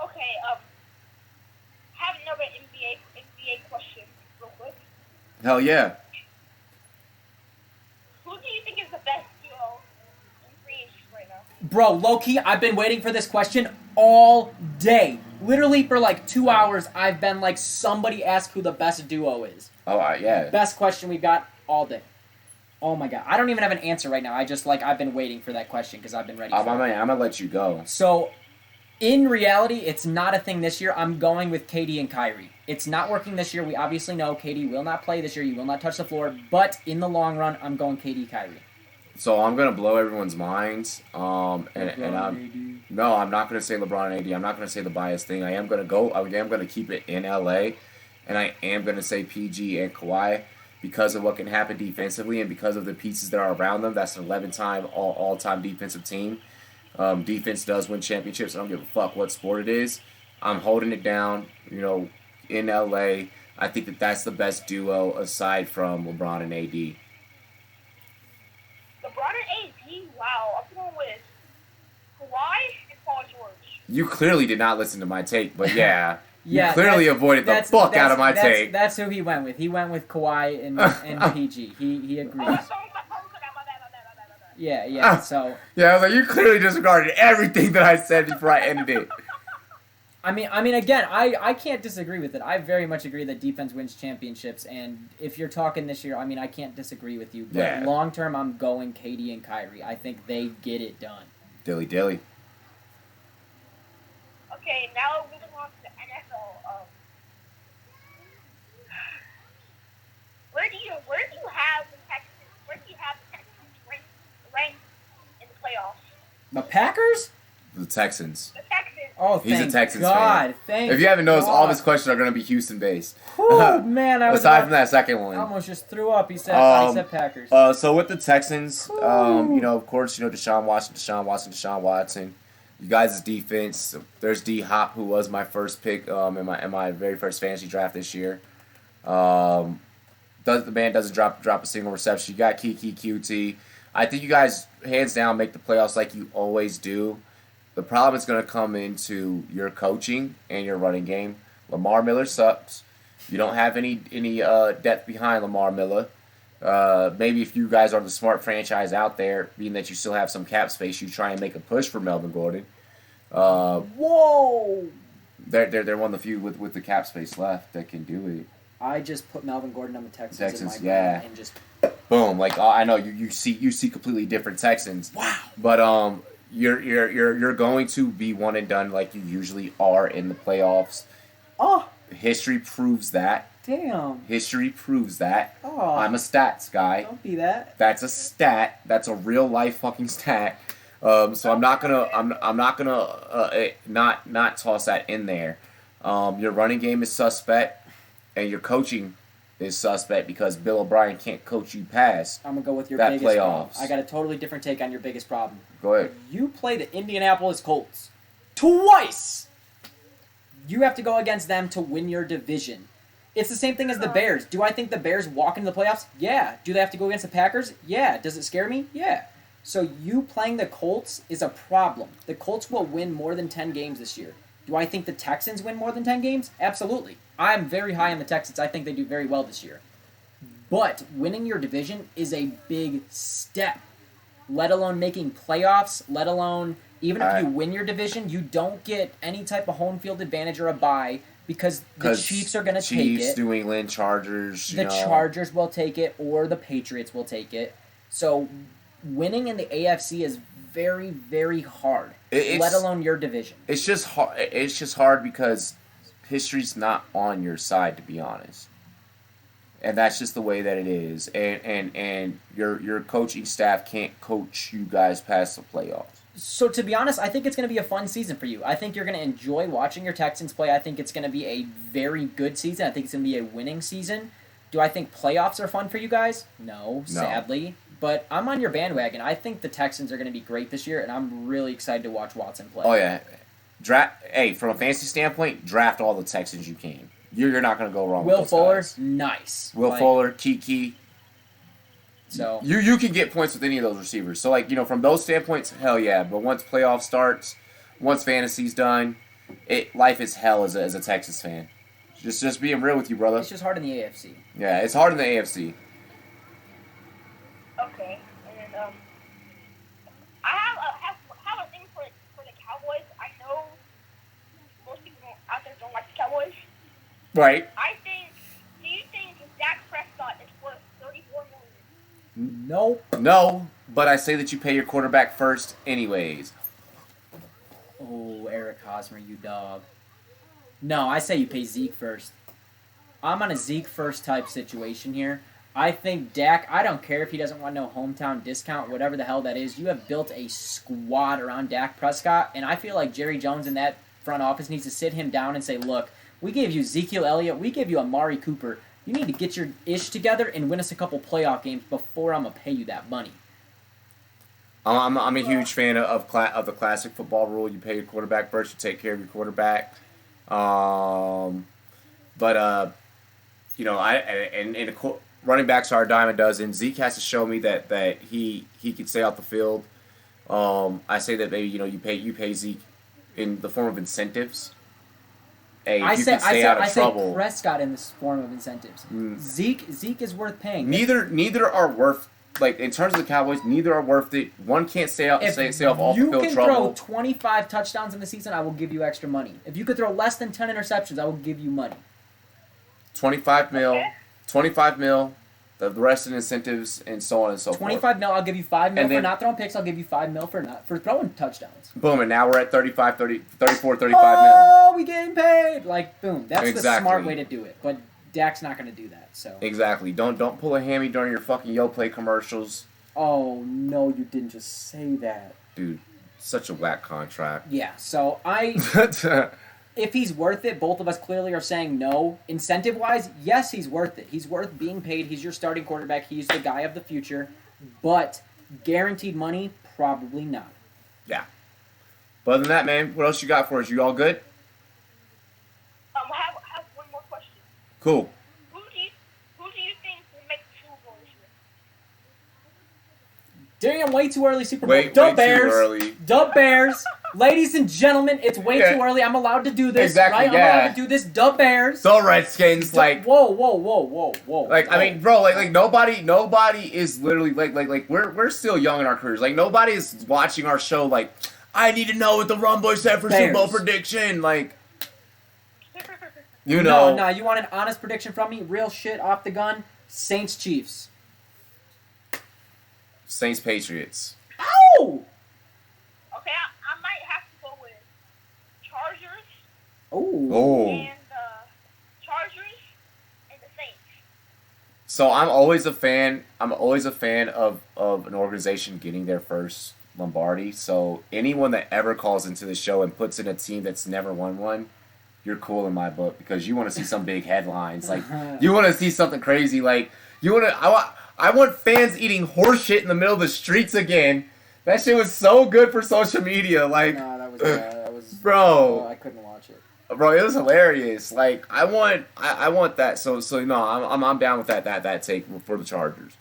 Okay, have another NBA question real quick. Hell yeah. Who do you think is the best duo in free agency right now? Bro, low-key, I've been waiting for this question all day. Literally for like 2 hours, I've been like, somebody ask who the best duo is. Oh, yeah. Best question we've got all day. Oh my god. I don't even have an answer right now. I've been waiting for that question because I've been ready for it. I'm going to let you go. So, in reality, it's not a thing this year. I'm going with KD and Kyrie. It's not working this year. We obviously know KD will not play this year. He will not touch the floor. But in the long run, I'm going KD, Kyrie. So I'm gonna blow everyone's minds. I'm not gonna say LeBron and AD. I'm not gonna say the bias thing. I am gonna keep it in LA, and I am gonna say PG and Kawhi because of what can happen defensively and because of the pieces that are around them. That's an 11-time all-time defensive team. Defense does win championships. I don't give a fuck what sport it is. I'm holding it down. In LA, I think that's the best duo aside from LeBron and AD. LeBron and AD, wow. I'm going with Kawhi and Paul George. You clearly did not listen to my take, but yeah. Yeah, you clearly avoided the fuck out of my take. That's who he went with. He went with Kawhi and PG. He agrees. Yeah, so... Yeah, I was like, you clearly disregarded everything that I said before I ended it. I mean, again, I can't disagree with it. I very much agree that defense wins championships, and if you're talking this year, I mean, I can't disagree with you. But Yeah. long term, I'm going KD and Kyrie. I think they get it done. Dilly. Okay, now moving on to the NFL. Where do you have the Texans? Where do you have the Texans ranked in the playoffs? The Packers? The Texans. The Texans. Oh, He's thank a Texans God. fan. Thank If you haven't noticed, God. all of his questions are going to be Houston-based. Whew, man, I was Aside about- from that second I one. almost just threw up. He said Packers. So with the Texans, of course, Deshaun Watson. You guys' defense. There's D Hop, who was my first pick in my very first fantasy draft this year. The man doesn't drop a single reception. You got Kiki QT. I think you guys hands down make the playoffs like you always do. The problem is going to come into your coaching and your running game. Lamar Miller sucks. You don't have any depth behind Lamar Miller. Maybe if you guys are the smart franchise out there, being that you still have some cap space, you try and make a push for Melvin Gordon. Whoa! They're one of the few with the cap space left that can do it. I just put Melvin Gordon on the Texans in my yeah. brain and just Boom. Like I know you see completely different Texans. wow. But you're going to be one and done like you usually are in the playoffs. Oh, History proves that. damn. History proves that. Oh, I'm a stats guy. don't be that. That's a stat. That's a real life fucking stat. So I'm not gonna not toss that in there. Your running game is suspect, and your coaching is suspect because Bill O'Brien can't coach you past I'm gonna go with your that biggest problem. playoffs. I got a totally different take on your biggest problem. Go ahead. You play the Indianapolis Colts twice. You have to go against them to win your division. It's the same thing as the Bears. Do I think the Bears walk into the playoffs? Yeah. Do they have to go against the Packers? Yeah. Does it scare me? Yeah. So you playing the Colts is a problem. The Colts will win more than 10 games this year. Do I think the Texans win more than 10 games? Absolutely. I'm very high on the Texans. I think they do very well this year. But winning your division is a big step. Let alone making playoffs, let alone even if you win your division, you don't get any type of home field advantage or a bye because the Chiefs are going to take it. New England Chargers. The Chargers will take it or the Patriots will take it. So winning in the AFC is very, very hard, let alone your division. It's just hard. It's just hard because history's not on your side, to be honest. And that's just the way that it is. And your coaching staff can't coach you guys past the playoffs. So to be honest, I think it's going to be a fun season for you. I think you're going to enjoy watching your Texans play. I think it's going to be a very good season. I think it's going to be a winning season. Do I think playoffs are fun for you guys? No, sadly. But I'm on your bandwagon. I think the Texans are going to be great this year, and I'm really excited to watch Watson play. Oh, yeah. Hey, from a fantasy standpoint, draft all the Texans you can. You're not going to go wrong with those Fuller, guys. nice. Will Fuller, Kiki. So You can get points with any of those receivers. So, from those standpoints, hell yeah. But once playoff starts, once fantasy's done, life is hell as a Texas fan. Just being real with you, brother. It's just hard in the AFC. Yeah, it's hard in the AFC. Okay, and I have a thing for the Cowboys. I know most people out there don't like the Cowboys. Right. Do you think Dak Prescott is worth $34 million? Nope. No, but I say that you pay your quarterback first anyways. Oh, Eric Hosmer, you dog. No, I say you pay Zeke first. I'm on a Zeke first type situation here. I think Dak, I don't care if he doesn't want no hometown discount, whatever the hell that is. You have built a squad around Dak Prescott, and I feel like Jerry Jones in that front office needs to sit him down and say, look, we gave you Ezekiel Elliott, we gave you Amari Cooper. You need to get your ish together and win us a couple playoff games before I'm going to pay you that money. I'm a huge fan of the classic football rule. You pay your quarterback first, you take care of your quarterback. Running backs are a dime a dozen. Zeke has to show me that he can stay off the field. I say that maybe you pay Zeke in the form of incentives. Hey, I say trouble. Prescott in this form of incentives. Zeke is worth paying. Neither are worth, like, in terms of the Cowboys. Neither are worth it. One can't stay off off the field trouble. If you can throw 25 touchdowns in the season, I will give you extra money. If you could throw less than 10 interceptions, I will give you money. 25 mil. 25 mil, the rest in incentives, and so on and so forth. 25 mil, I'll give you 5 mil for not throwing picks. I'll give you 5 mil for throwing touchdowns. Boom, and now we're at 34, 35 mil. Oh, we getting paid! Like, boom. That's the smart way to do it. But Dak's not going to do that. So exactly. Don't pull a hammy during your fucking YoPlay commercials. Oh, no, you didn't just say that. Dude, such a whack contract. Yeah, so if he's worth it, both of us clearly are saying no. Incentive-wise, yes, he's worth it. He's worth being paid. He's your starting quarterback. He's the guy of the future. But guaranteed money, probably not. Yeah. But other than that, man, what else you got for us? You all good? I have one more question. Cool. Who do you think will make the Super Bowl this year? Damn, way too early Super Bowl. Way too early. Dub Bears. Ladies and gentlemen, it's way too early. I'm allowed to do this, Exactly, right? yeah. I'm allowed to do this. The Bears. So Redskins, like, whoa. like, I mean, bro, like nobody is literally like we're still young in our careers. Like, nobody is watching our show. Like, I need to know what the Rumboyz said for Super Bowl Bears. prediction. Like, you know, No, you want an honest prediction from me? Real shit off the gun. Saints Chiefs. Saints Patriots. Ow! Okay, I might have to go with Chargers Oh. and Chargers and the Saints. So I'm always a fan. I'm always a fan of an organization getting their first Lombardi. So anyone that ever calls into the show and puts in a team that's never won one, you're cool in my book because you want to see some big headlines. Like, you want to see something crazy. Like, you want to. I want fans eating horse shit in the middle of the streets again. That shit was so good for social media. Like, No, that was bad. That was, bro. I couldn't watch it. Bro, it was hilarious. Like, I want that. So no, I'm down with that take for the Chargers.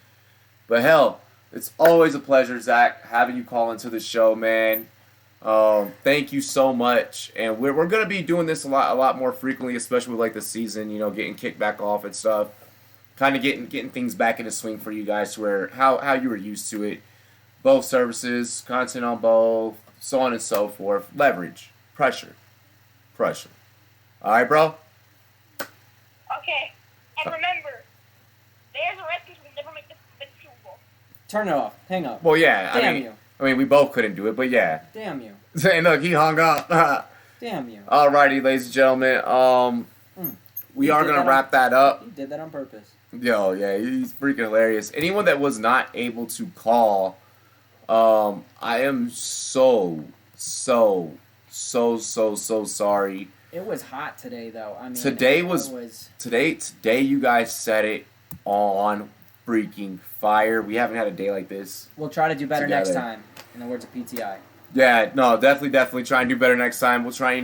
But hell, it's always a pleasure, Zach, having you call into the show, man. Thank you so much, and we're gonna be doing this a lot more frequently, especially with like the season, you know, getting kicked back off and stuff, kind of getting things back into swing for you guys, to where how you were used to it, both services, content on both, so on and so forth, leverage, pressure. All right, bro. Okay, and remember, Bears or Redskins will never make the Super Bowl. Turn it off. Hang up. Well, yeah, Damn I you. mean, we both couldn't do it, but yeah. Damn you. And look, he hung up. Damn you. Alrighty, ladies and gentlemen. We are gonna wrap that up. He did that on purpose. Yo, yeah, he's freaking hilarious. Anyone that was not able to call, I am so sorry. It was hot today, though. I mean, Today it was today. You guys set it on freaking fire. We haven't had a day like this. We'll try to do better next Together. time. In the words of PTI. Yeah, no, definitely try and do better next time. We'll try,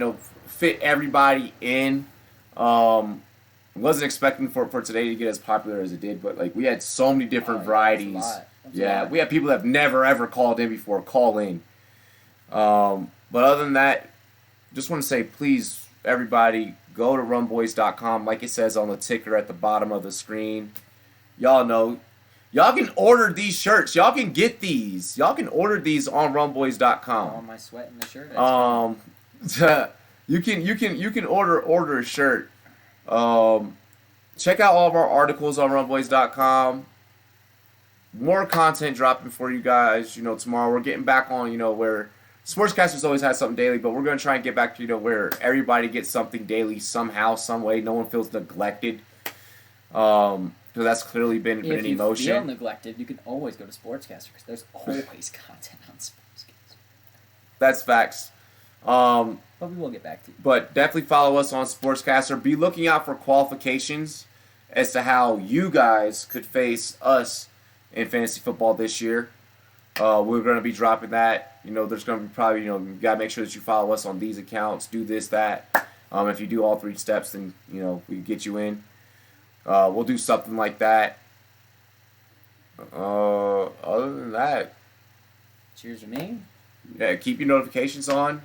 fit everybody in. Wasn't expecting for today to get as popular as it did, but like we had so many different varieties. That's a Yeah, lot. we had people that have never ever called in before call in. But other than that, just want to say, please, everybody, go to rumboyz.com, like it says on the ticker at the bottom of the screen. Y'all know. Y'all can order these shirts. Y'all can get these. Y'all can order these on rumboyz.com. Oh, my sweat in the shirt. You can order a shirt. Check out all of our articles on rumboyz.com. More content dropping for you guys. Tomorrow we're getting back on. Where Sportscasters always has something daily, but we're gonna try and get back to where everybody gets something daily somehow, some way. No one feels neglected. Because that's clearly been an emotion. If you feel neglected, you can always go to Sportscaster because there's always content on Sportscaster. That's facts. But we will get back to you. But definitely follow us on Sportscaster. Be looking out for qualifications as to how you guys could face us in fantasy football this year. We're going to be dropping that. There's going to be probably, you got to make sure that you follow us on these accounts. Do this, that. If you do all 3 steps, then, we can get you in. We'll do something like that. Other than that, Cheers to me. yeah, keep your notifications on.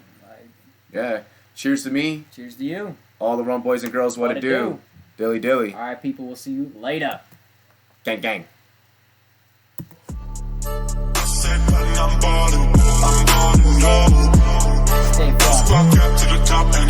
Yeah. Cheers to me. Cheers to you. All the Rum boys and girls, what it do. Dilly dilly. All right, people. We'll see you later. Gang gang. I'm ballin', no. Stay fun. Squawk up to the top and